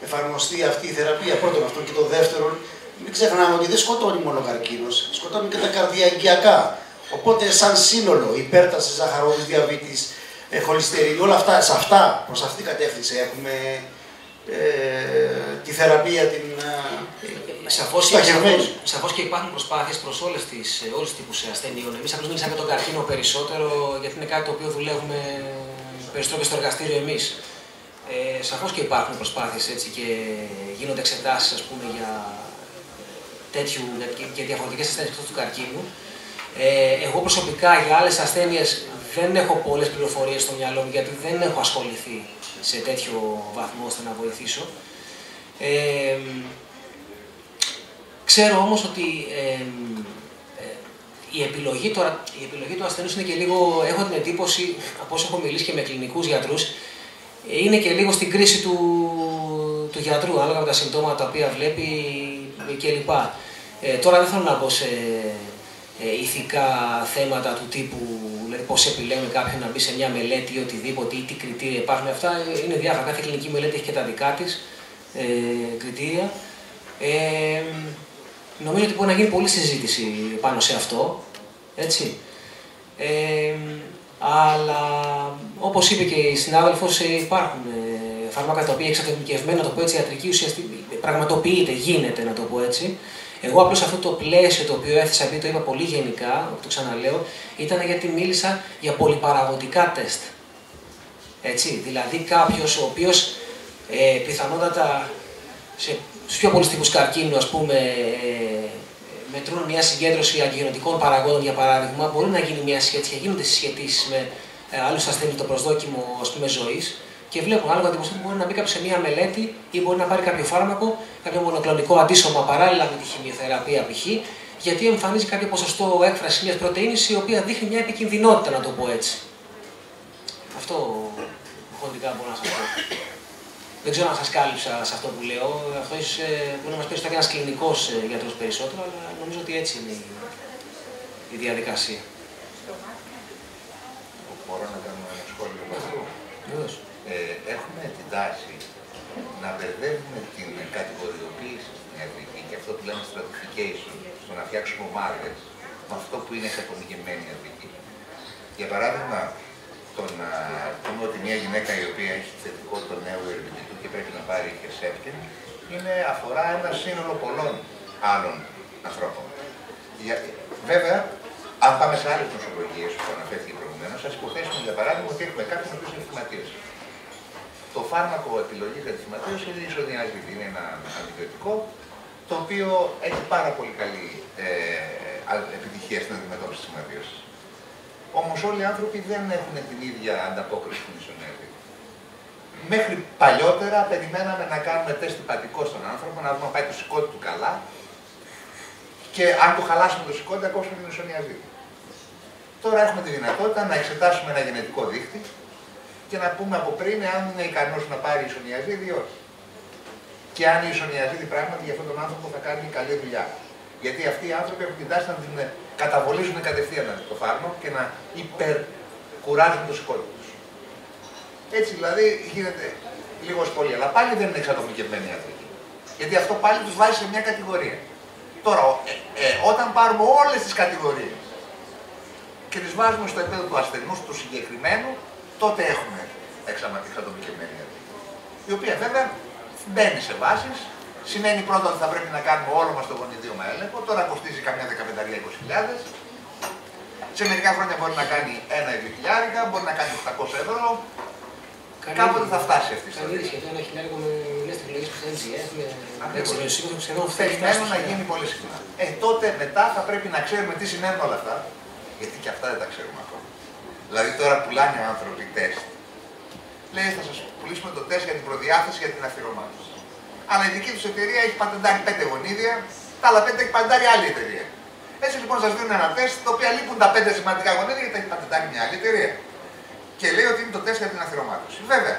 εφαρμοστεί αυτή η θεραπεία. Πρώτον αυτό, και το δεύτερον, μην ξεχνάμε ότι δεν σκοτώνει μόνο ο καρκίνος, σκοτώνει και τα καρδιαγγειακά. Οπότε σαν σύνολο, υπέρταση, ζαχαρόδης, διαβήτης, χολυστερίνη, όλα αυτά, προς αυτή την κατεύθυνση έχουμε τη θεραπεία την Σαφώς και υπάρχουν προσπάθειες προς όλους τους τύπους ασθενείων. Εμείς απλώς μιλήσαμε για τον καρκίνο περισσότερο, γιατί είναι κάτι το οποίο δουλεύουμε περισσότερο και στο εργαστήριο εμείς. Σαφώς και υπάρχουν προσπάθειες και γίνονται εξετάσεις για διαφορετικές ασθένειες εκτός του καρκίνου. Εγώ προσωπικά για άλλες ασθένειες δεν έχω πολλές πληροφορίες στο μυαλό μου, γιατί δεν έχω ασχοληθεί σε τέτοιο βαθμό ώστε να βοηθήσω. Ξέρω όμως ότι η επιλογή του ασθενούς είναι και λίγο, έχω την εντύπωση, από όσο έχω μιλήσει και με κλινικούς γιατρούς, είναι και λίγο στην κρίση του γιατρού, ανάλογα με τα συμπτώματα τα οποία βλέπει κλπ. Τώρα δεν θέλω να μπω σε ηθικά θέματα του τύπου, δηλαδή πώς επιλέγουμε κάποιον να μπει σε μια μελέτη ή οτιδήποτε ή τι κριτήρια υπάρχουν. Αυτά είναι διάφορα. Κάθε κλινική μελέτη έχει και τα δικά της κριτήρια. Νομίζω ότι μπορεί να γίνει πολλή συζήτηση πάνω σε αυτό, έτσι. Αλλά όπως είπε και η συνάδελφος, υπάρχουν φάρμακα τα οποία εξατομικευμένα, να το πω έτσι, ιατρική ουσιαστική πραγματοποιείται, γίνεται, να το πω έτσι. Εγώ απλώς αυτό το πλαίσιο το οποίο έθεσα, επειδή το είπα πολύ γενικά, το ξαναλέω, ήταν γιατί μίλησα για πολυπαραγωγικά τεστ. Έτσι, δηλαδή κάποιος ο οποίος πιθανότατα στους πιο πολλούς τύπους καρκίνου, μετρούν μια συγκέντρωση αγγειονοτικών παραγόντων, για παράδειγμα, μπορεί να γίνει μια σχέση και γίνονται συσχετήσεις με άλλους ασθενείς το προσδόκιμο ζωής. Και βλέπουν ανάλογα την μπορεί να μπει κάποιος σε μια μελέτη ή μπορεί να πάρει κάποιο φάρμακο, κάποιο μονοκλονικό αντίσωμα παράλληλα με τη χημειοθεραπεία π.χ. γιατί εμφανίζει κάποιο ποσοστό έκφραση μιας πρωτεΐνης η οποία δείχνει μια επικινδυνότητα, να το πω έτσι. Αυτό χοντρικά μπορώ να σας πω. Δεν ξέρω αν σας κάλυψα σε αυτό που λέω. Αυτό μπορεί να μας πει ότι ένας κλινικός γιατρός περισσότερο, αλλά νομίζω ότι έτσι είναι η διαδικασία. Μπορώ να κάνω ένα σχόλιο με αυτό. Έχουμε την τάση να μπερδεύουμε την κατηγοριοποίηση που λέμε stratification, στο να φτιάξουμε ομάδες, με αυτό που είναι εξατομικευμένη ιατρική. Για παράδειγμα, το να πούμε ότι μια γυναίκα η οποία έχει θετικό το νέο ερευνητικού και πρέπει να πάρει Herceptin, αφορά ένα σύνολο πολλών άλλων ανθρώπων. Βέβαια, αν πάμε σε άλλες νοσολογίες που αναφέρθηκε προηγουμένως, ας υποθέσουμε για παράδειγμα ότι έχουμε κάποιον ο οποίος είναι θυματίας. Το φάρμακο επιλογής για τη θυματίωση είναι η ισοδιαζίδη. Είναι ένα αντιβιωτικό το οποίο έχει πάρα πολύ καλή επιτυχία στην αντιμετώπιση της θυματίωσης. Όμως όλοι οι άνθρωποι δεν έχουν την ίδια ανταπόκριση στην ισοδιαζίδη. Μέχρι παλιότερα περιμέναμε να κάνουμε τεστ υπατικό στον άνθρωπο, να δούμε αν πάει το σηκώτη του καλά και αν το χαλάσουμε το σηκώτη, να κόψουμε την ισονιαζίδη. Τώρα έχουμε τη δυνατότητα να εξετάσουμε ένα γενετικό δείκτη και να πούμε από πριν αν είναι ικανός να πάρει ισονιαζίδη ή όχι. Και αν η ισονιαζίδη πράγματι για αυτόν τον άνθρωπο θα κάνει καλή δουλειά. Γιατί αυτοί οι άνθρωποι έχουν την τάση να την καταβολίζουν κατευθείαν το φάρμακο και να υπερκουράζουν το σηκώτη τους. Έτσι δηλαδή γίνεται λίγο πολύ, αλλά πάλι δεν είναι εξατομικευμένη η ιατρική. Γιατί αυτό πάλι τους βάζει σε μια κατηγορία. Τώρα, όταν πάρουμε όλες τις κατηγορίες και τις βάζουμε στο επίπεδο του ασθενούς, του συγκεκριμένου, τότε έχουμε εξατομικευμένη ιατρική. Η οποία βέβαια μπαίνει σε βάσεις, σημαίνει πρώτα ότι θα πρέπει να κάνουμε όλο μας το γονιδίωμα έλεγχο, τώρα κοστίζει καμιά 15.000-20.000. Σε μερικά χρόνια μπορεί να κάνει 1.000, μπορεί να κάνει 800 ευρώ. Κάποτε θα φτάσει αυτή η ιστορία. Καλή σχεδόν 1.000 με λες τεχνολογίες που θα NGF, με περιμένω να γίνει πολύ συχνά. Τότε μετά θα πρέπει να ξέρουμε τι σημαίνουν όλα αυτά, γιατί και αυτά δεν τα ξέρουμε ακόμα. Δηλαδή τώρα πουλάνε άνθρωποι τεστ. Λέει θα σας πουλήσουμε το τεστ για την προδιάθεση για την αφιερωμάτωση. Αλλά η δική τους εταιρεία έχει πατεντάρει 5 γονίδια, τα άλλα 5 έχει πατεντάρει άλλη εταιρεία. Έτσι λοιπόν σας δίνουν ένα τεστ, το οποίο λείπουν τα 5 σημαντικά γονίδια γιατί τα έχει πατεντάρει μια άλλη εταιρεία. Και λέει ότι είναι το τεστ για την αφιερωμάτωση. Βέβαια,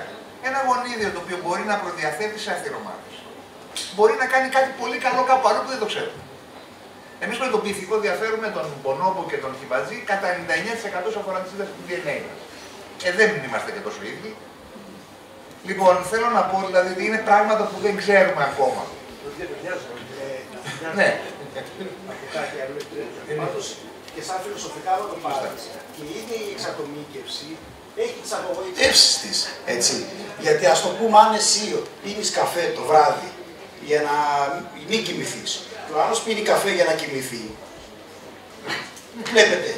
ένα γονίδιο το οποίο μπορεί να προδιαθέτει σε αφιερωμάτωση, μπορεί να κάνει κάτι πολύ καλό κάπου αλλού που δεν το ξέρουμε. Εμείς με τον πυθικό διαφέρουμε τον Μπονόμπο και τον Χιμπατζή κατά 99% σε αφορά τη σύνταξη του DNA μας. Δεν είμαστε και τόσο ίδιοι. Λοιπόν, θέλω να πω δηλαδή ότι είναι πράγματα που δεν ξέρουμε ακόμα. Ναι. Και σαν φιλοσοφικά να το πάρεις, και η ίδια η εξατομίκευση έχει τις απογοητεύσεις της, έτσι. Γιατί ας το πούμε, αν εσύ πίνεις καφέ το βράδυ για να μην κοιμηθείς, και ο άλλος πίνει καφέ για να κοιμηθεί, βλέπετε,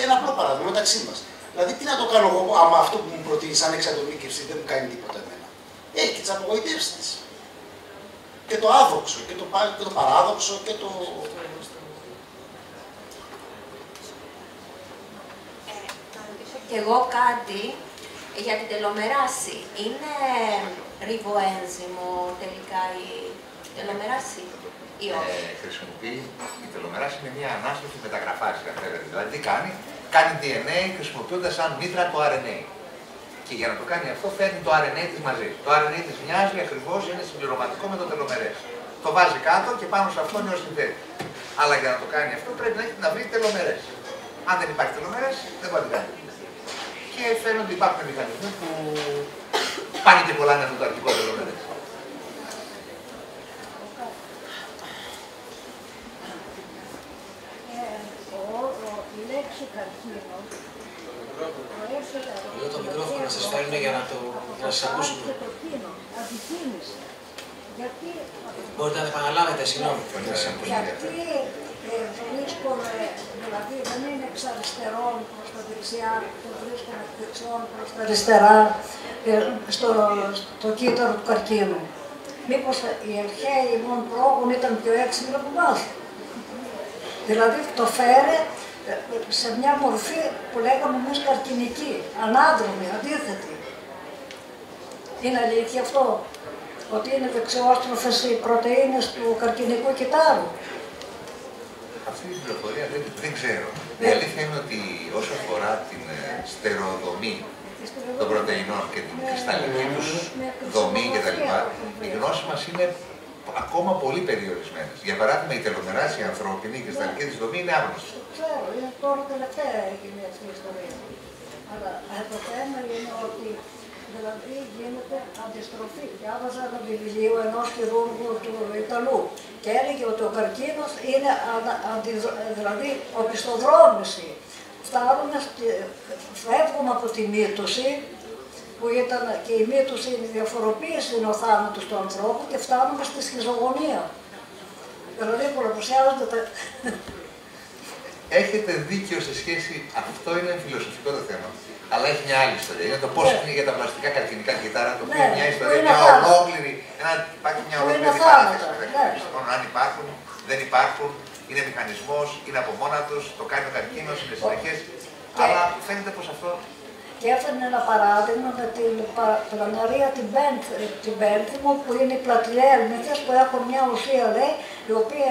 ένα απλό παράδειγμα μεταξύ μας. Δηλαδή, τι να το κάνω εγώ, άμα αυτό που μου προτείνει σαν εξατομίκευση δεν μου κάνει τίποτα εμένα. Έχει και τις απογοητεύσεις της. Και το άδοξο, και το παράδοξο, και το... Και εγώ κάτι για την τελομεράση. Είναι ριβοένζυμο τελικά η τελομεράση ή όχι? Η τελομεράση είναι μια ανάστροφη μεταγραφάση, αν θέλετε. Δηλαδή τι κάνει? Κάνει DNA χρησιμοποιώντας σαν μήτρα το RNA. Και για να το κάνει αυτό φέρνει το RNA της μαζί. Το RNA της μοιάζει ακριβώς, είναι συμπληρωματικό με το τελομερές. Το βάζει κάτω και πάνω σε αυτό νεοσυνθέτει. Αλλά για να το κάνει αυτό πρέπει να έχει να βρει τελομερές. Αν δεν υπάρχει τελομερές, δεν μπορεί να το κάνει. Και φαίνονται ότι υπάρχουν μηχανισμοί που πάνε και πολλά αυτό το αρχικό τελομερές. Η λέξη καρκίνο Εδώ το μικρόφωνο να σας φέρνει για να σας ακούσουμε. και το κίνο, αντικίνηση. Γιατί... Μπορείτε να το επαναλάβετε, συγγνώμη. Γιατί βρίσκομαι, δηλαδή δεν είναι εξ αριστερών προς τα δεξιά, το βρίσκομαι εξ δεξιών προς τα αριστερά, στο κύτταρο του καρκίνου. Μήπως οι αρχαίοι μόνο πρόγων ήταν πιο έξυπνοι από εμάς. Δηλαδή το φέρε σε μια μορφή που λέγαμε εμείς καρκινική, ανάδρομη, αντίθετη. Είναι αλήθεια αυτό, ότι είναι δεξιόστροφες οι πρωτεΐνες του καρκινικού κυττάρου? Αυτή την πληροφορία δεν ξέρω. Η αλήθεια είναι ότι όσο αφορά την στερεοδομή των πρωτεϊνών και την κρυσταλλική τους δομή κτλ., οι γνώσεις μας είναι ακόμα πολύ περιορισμένες. Για παράδειγμα, η τελομεράση η ανθρώπινη, η κρυσταλλική της δομή είναι άγνωστη. Ξέρω, τώρα τελευταία έγινε αυτή η ιστορία. Αλλά το θέμα είναι ότι Δηλαδή γίνεται αντιστροφή. Διάβαζα ένα βιβλίο ενός χειρούργου του Ιταλού και έλεγε ότι ο καρκίνος είναι δηλαδή οπισθοδρόμηση. Φεύγουμε από τη μύτωση, που ήταν και η μύτωση είναι η διαφοροποίηση είναι ο θάνατος του ανθρώπου και φτάνουμε στη σχιζογονία. Δηλαδή πολλαπλασιάζονται τα... Έχετε δίκιο σε σχέση, αυτό είναι φιλοσοφικό το θέμα, αλλά έχει μια άλλη ιστορία. Είναι το πώς είναι για τα πλαστικά καρκινικά κυτάρα, το οποίο είναι μια ιστορία, μια ολόκληρη, υπάρχει μια ολόκληρη παράθεση μεταξύ των αν υπάρχουν, δεν υπάρχουν, είναι μηχανισμός, είναι από μόνα τους, το κάνει ο καρκίνος, είναι συνεχές, αλλά φαίνεται πως αυτό... Και έφερνε ένα παράδειγμα με την πλαναρία την πένθυμο, που είναι οι πλατιέλμητες που έχουν μια ουσία, λέει, οι οποίοι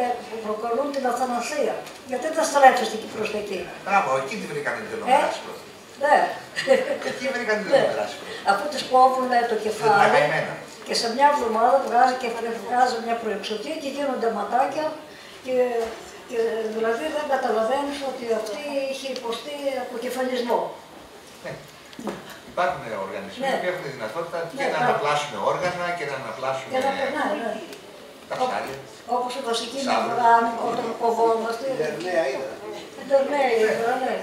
προκαλούν την αθανασία. Γιατί δεν στρέφεστε εκεί προς εκεί. Μπράβο, εκεί τη βρήκαν την τελομεράση πρώτα. Ναι. Εκεί βρήκαν την τελομεράση πρώτα. Αφού τις κόβουν το κεφάλι και σε μια εβδομάδα βγάζει μια προεξωτή και γίνονται ματάκια και δηλαδή δεν καταλαβαίνεις ότι αυτή είχε υποστεί αποκεφαλισμό. Υπάρχουν οργανισμοί που έχουν τη δυνατότητα και να αναπλάσουν όργανα και να αναπλάσουν τα ψάρια. Όπως η βασική μεμβράνη όταν κοβόμαστε. Δερμαία είδα. Δερμαία είδα, ναι.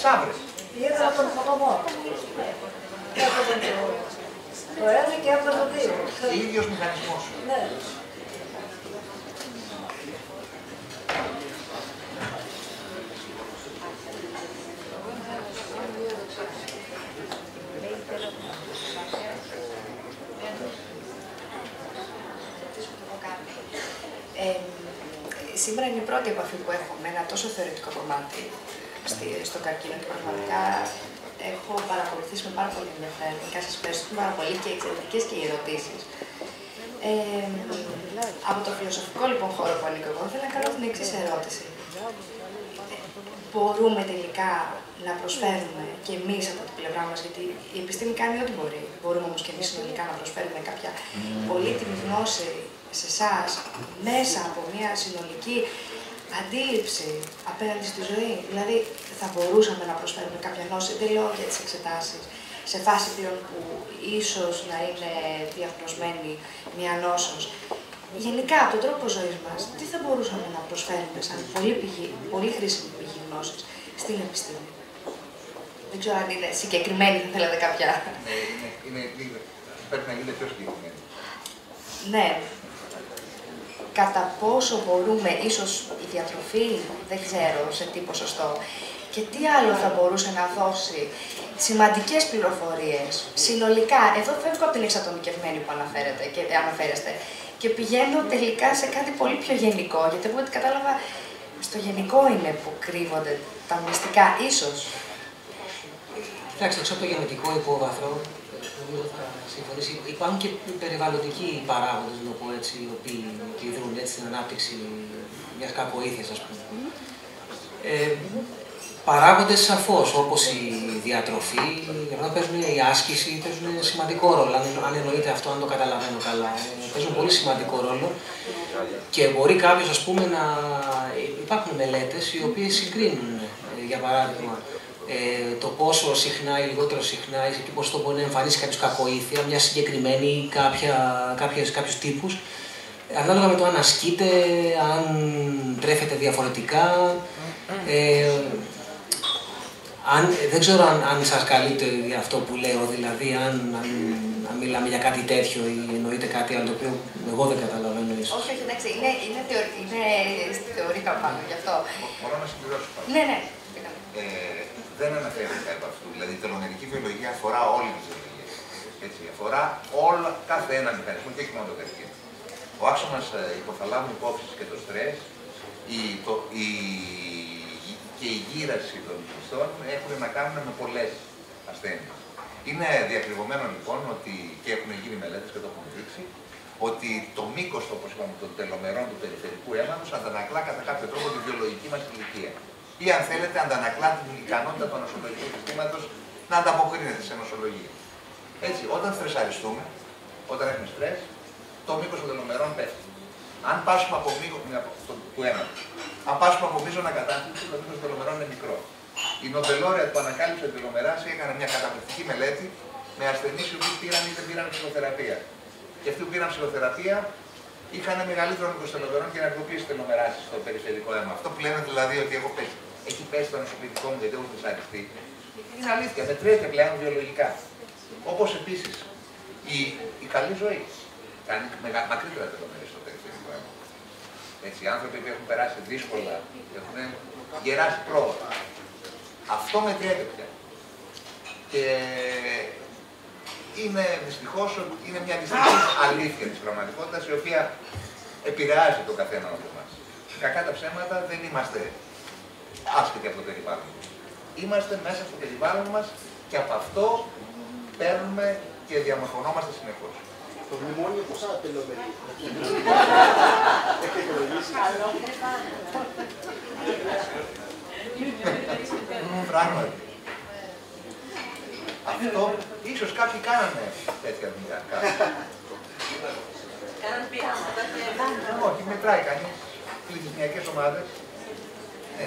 Σάβρες. Είδα τον φωτομό. Έπαιρνε το ένα και έπαιρνε το δύο. Ίδιος μηχανισμός. Ναι. Σήμερα είναι η πρώτη επαφή που έχω με ένα τόσο θεωρητικό κομμάτι στον καρκίνο και πραγματικά έχω παρακολουθήσει με πάρα πολύ ενδιαφέρον. Γενικά σας ευχαριστώ πάρα πολύ και εξαιρετικές και οι ερωτήσεις. Από το φιλοσοφικό λοιπόν χώρο που ανήκω εγώ, θέλω να κάνω την εξής ερώτηση. Μπορούμε τελικά να προσφέρουμε και εμείς από την πλευρά μας, γιατί η επιστήμη κάνει ό,τι μπορεί. Μπορούμε όμως και εμείς συνολικά να προσφέρουμε κάποια πολύτιμη γνώση σε εσάς μέσα από μια συνολική αντίληψη απέναντι στη ζωή. Δηλαδή, θα μπορούσαμε να προσφέρουμε κάποια γνώση, δεν λέω για τις εξετάσεις, σε φάση πλέον που ίσως να είναι διαγνωσμένη μια νόσος. Γενικά, από τον τρόπο ζωής μας, τι θα μπορούσαμε να προσφέρουμε σαν πολύ χρήσιμη πηγή γνώσης στην επιστήμη. Δεν ξέρω αν είναι συγκεκριμένη, θα θέλατε κάποια. Πρέπει να γίνεται πιο συγκεκριμένη. Ναι. Κατά πόσο μπορούμε, ίσως η διατροφή, δεν ξέρω σε τι ποσοστό, και τι άλλο θα μπορούσε να δώσει σημαντικές πληροφορίες, συνολικά. Εδώ φεύγω από την εξατομικευμένη που αναφέρεστε και πηγαίνω τελικά σε κάτι πολύ πιο γενικό, γιατί από ό,τι κατάλαβα, στο γενικό είναι που κρύβονται τα μυστικά, ίσως. Κοιτάξτε, έξω από το γενετικό υπόβαθρο, νομίζω θα συμφωνήσει, υπάρχουν και περιβαλλοντικοί παράγοντες, να το πω έτσι, οι οποίοι δρούν έτσι στην ανάπτυξη μιας κακοήθειας, ας πούμε. Παράγοντες σαφώς, όπως η διατροφή, η άσκηση, παίζουν σημαντικό ρόλο. Αν εννοείται αυτό, αν το καταλαβαίνω καλά, παίζουν πολύ σημαντικό ρόλο και μπορεί κάποιος, ας πούμε, να... Υπάρχουν μελέτες οι οποίες συγκρίνουν, για παράδειγμα, το πόσο συχνά ή λιγότερο συχνά ή σε τι ποσοστό μπορεί να εμφανίσει κάποιος κακοήθεια, μια συγκεκριμένη ή κάποιους τύπους, ανάλογα με το αν ασκείται, αν τρέφεται διαφορετικά. Δεν ξέρω αν σας καλύπτει αυτό που λέω, δηλαδή αν μιλάμε για κάτι τέτοιο ή εννοείται κάτι άλλο το οποίο εγώ δεν καταλαβαίνω ίσως. Όχι, εντάξει, είναι στη θεωρία πάνω γι' αυτό. Μπορώ να συμπληρώσω πάνω. Ναι. Δεν αναφέρεται από αυτού, δηλαδή η τελωνερική βιολογία αφορά όλη τη βιολογία. Έτσι, αφορά κάθε ένα μηχανισμό και όχι μόνο το καρκίνο. Ο άξονας υποθαλάμου υπόψης και το στρες, και η γύραση των πιστών έχουν να κάνουν με πολλές ασθένειες. Είναι διακριβωμένο λοιπόν ότι, και έχουν γίνει μελέτες και το έχουν δείξει, ότι το μήκος, όπως είπαμε, των τελομερών του περιφερικού αίματος αντανακλά κατά κάποιο τρόπο τη βιολογική μας ηλικία. Ή αν θέλετε, αντανακλά την ικανότητα του νοσολογικού συστήματος να ανταποκρίνεται σε νοσολογία. Έτσι, όταν στρεσαριστούμε, όταν έχουμε στρες, το μήκος των τελομερών πέφτει. Αν πάσουμε από του αίματος, αν πάσουμε από μείζωνα κατάθλιψη, το μήκος των τελομερών είναι μικρό. Η Νομπελόρια που ανακάλυψε τη τελομεράση έκανε μια καταπληκτική μελέτη με ασθενείς οι οποίοι πήραν ή δεν πήραν ψυχοθεραπεία. Και αυτοί που πήραν ψυχοθεραπεία είχαν μεγαλύτερο όγκο τελομερών και ενεργοποίηση τελομεράσεις στο περιφερειακό αίμα. Αυτό που λένε δηλαδή ότι έχει πέσει το νοσοποιητικό μου γιατί έχω δυσαρεστεί, είναι αλήθεια, μετριέται πλέον βιολογικά. Όπως επίσης η καλή ζωή κάνει μακρύτερα τελομέρες στο περιφερειακό αίμα. Έτσι, οι άνθρωποι που έχουν περάσει δύσκολα, έχουν γεράσει πρόοδο. Αυτό μετριέται πια. Και είναι δυστυχώς μια δυστυχής αλήθεια της πραγματικότητας η οποία επηρεάζει τον καθένα από εμάς. Κακά τα ψέματα, δεν είμαστε άσχετοι από το περιβάλλον μας. Είμαστε μέσα στο περιβάλλον μας και από αυτό παίρνουμε και διαμορφωνόμαστε συνεχώς. Το μνημόνιο πόσα τελομερή. Έχει εκλογήσει. Πράγματι. Αυτό, ίσως κάποιοι κάνανε τέτοια δουλειά. Κάναν πειράματα και... Όχι, μετράει κανείς πληθυσμιακές ομάδες.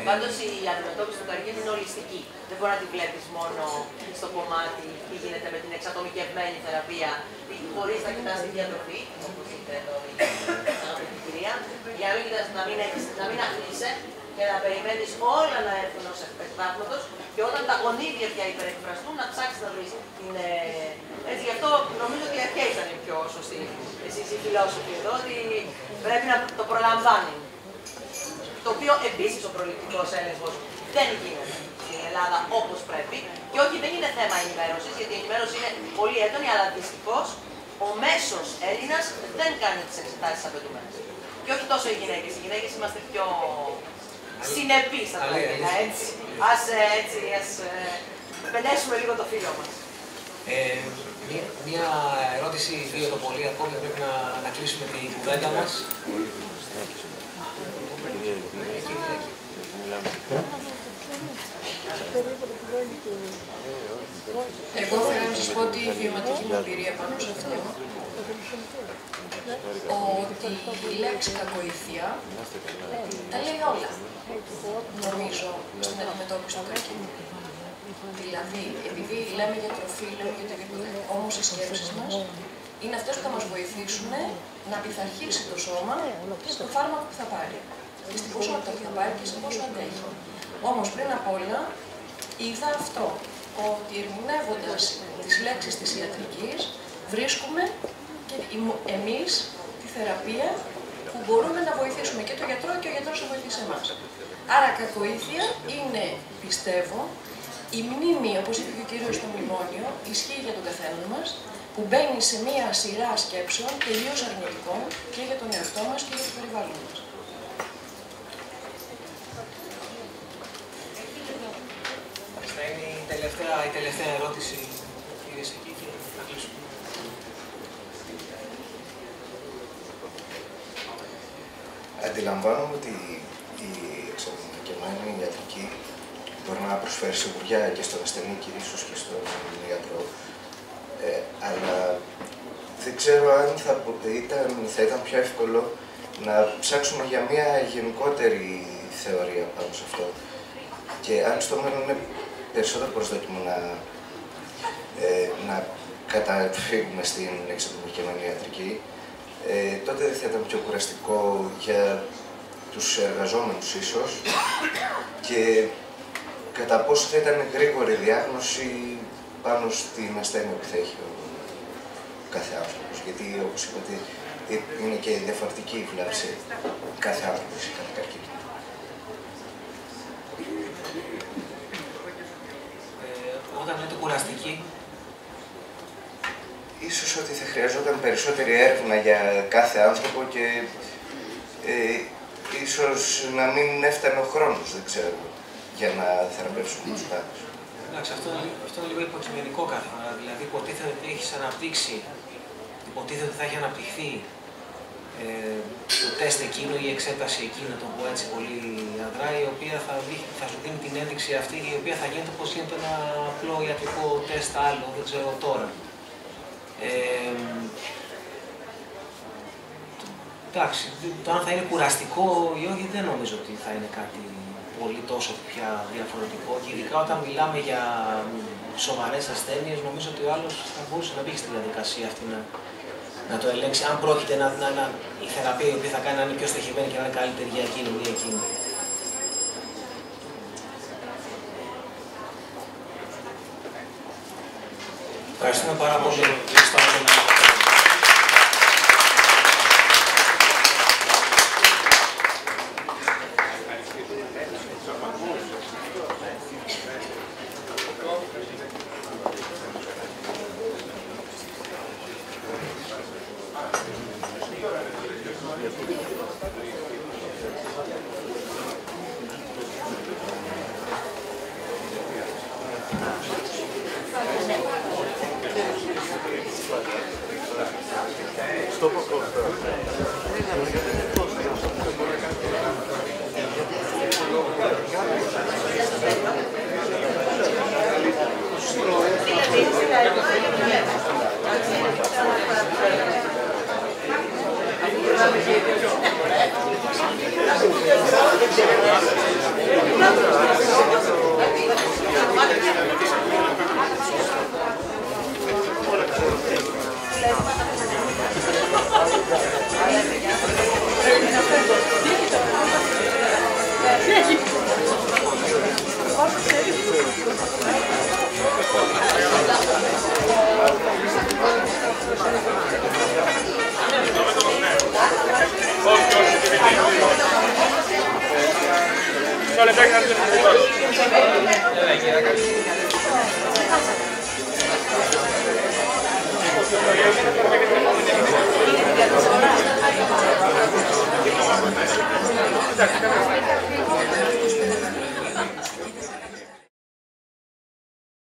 Πάντως η αντιμετώπιση του καρκίνου είναι ολιστική. Δεν μπορεί να τη βλέπεις μόνο στο κομμάτι τι γίνεται με την εξατομικευμένη θεραπεία, χωρίς να κοιτάς τη διατροφή, όπως είπε εδώ η αγαπητή κυρία, για να μην αφήνεσαι και να περιμένεις όλα να έρθουν ως εκπαιδεύματος και όταν τα γονίδια πια υπερεκφραστούν να ψάξεις να βρεις. Έτσι, γι' αυτό νομίζω ότι οι αρχαίοι ήταν οι πιο σωστοί. Εσείς οι φιλόσοφοι εδώ, ότι πρέπει να το προλαμβάνει. Το οποίο επίσης ο προληπτικός έλεγχος δεν γίνεται στην Ελλάδα όπως πρέπει. Και όχι, δεν είναι θέμα ενημέρωσης, γιατί η ενημέρωση είναι πολύ έντονη, αλλά δυστυχώς ο μέσος Έλληνας δεν κάνει τις εξετάσεις απαιτούμενες. Και όχι τόσο οι γυναίκες. Οι γυναίκες είμαστε πιο συνεπείς, θα το έλεγα έτσι. Ας πενέσουμε λίγο το φίλο μας. Μία ερώτηση, δύο το πολύ ακόμη, πρέπει να κλείσουμε την κουβέντα μας. Εγώ θέλω να σας πω ότι η βιωματική μου εμπειρία πάνω σε αυτό, ότι η λέξη κακοήθεια τα λέει όλα, νομίζω, στην αντιμετώπιση του καρκίνου. Δηλαδή, επειδή λέμε για τροφή, λέμε για οτιδήποτε, όμως οι σκέψεις μας είναι αυτές που θα μας βοηθήσουν να πειθαρχήσει το σώμα στο φάρμακο που θα πάρει. Και στην ποσότητα που θα πάρει και στην πόσο αντέχει. Όμως πριν απ' όλα είδα αυτό, ότι ερμηνεύοντας τις λέξεις της ιατρικής βρίσκουμε και εμείς τη θεραπεία που μπορούμε να βοηθήσουμε και τον γιατρό και ο γιατρός να βοηθήσει εμάς. Άρα κακοήθεια είναι, πιστεύω, η μνήμη, όπως είπε και ο κύριος στο μνημόνιο, ισχύει για τον καθένα μας, που μπαίνει σε μία σειρά σκέψεων τελείως αρνητικών και για τον εαυτό μας και για το περιβάλλον μας. Θα είναι η τελευταία ερώτηση, κύριε εκεί, και θα κλείσουμε. Αντιλαμβάνομαι ότι η εξατομικευμένη ιατρική μπορεί να προσφέρει σιγουριά και στον ασθενή και ίσως και στον γιατρό. Αλλά δεν ξέρω αν θα ήταν πιο εύκολο να ψάξουμε για μια γενικότερη θεωρία πάνω σε αυτό. Και αν στο μέλλον είναι περισσότερο προσδόκιμο να καταφύγουμε στην εξατομικευμένη ιατρική, τότε θα ήταν πιο κουραστικό για τους εργαζόμενους ίσως και κατά πόσο θα ήταν γρήγορη διάγνωση πάνω στην ασθένεια που θα έχει ο κάθε άνθρωπος. Γιατί, όπως είπατε, είναι και διαφορετική η βλάψη κάθε άνθρωπος ή κάθε καρκίνο. Όταν λέτε κουραστική, ίσως ότι θα χρειαζόταν περισσότερη έρευνα για κάθε άνθρωπο και ίσως να μην έφτανε ο χρόνος, δεν ξέρω, για να θεραπεύσουμε τους πάντες. Εντάξει, αυτό είναι λίγο υποκειμενικό κάθε φορά. Δηλαδή, υποτίθεται ότι έχεις αναπτύξει, υποτίθεται ότι θα έχει αναπτυχθεί το τεστ εκείνο ή η εξέταση εκείνο, το πω έτσι πολύ αδρά, η οποία θα σου δίνει την ένδειξη αυτή, η οποία θα γίνεται όπως γίνεται ένα απλό ιατρικό τεστ άλλο, δεν ξέρω τώρα. Εντάξει, το αν θα είναι κουραστικό ή όχι δεν νομίζω ότι θα είναι κάτι πολύ τόσο πια διαφορετικό και ειδικά όταν μιλάμε για σοβαρές ασθένειες, νομίζω ότι ο άλλος θα μπορούσε να μπει στη διαδικασία αυτή να το ελέγξει, αν πρόκειται η θεραπεία η οποία θα κάνει να είναι πιο στοχευμένη και να είναι καλύτερη για εκείνη ή εκείνη. Ευχαριστούμε πάρα πολύ. Εντάξει,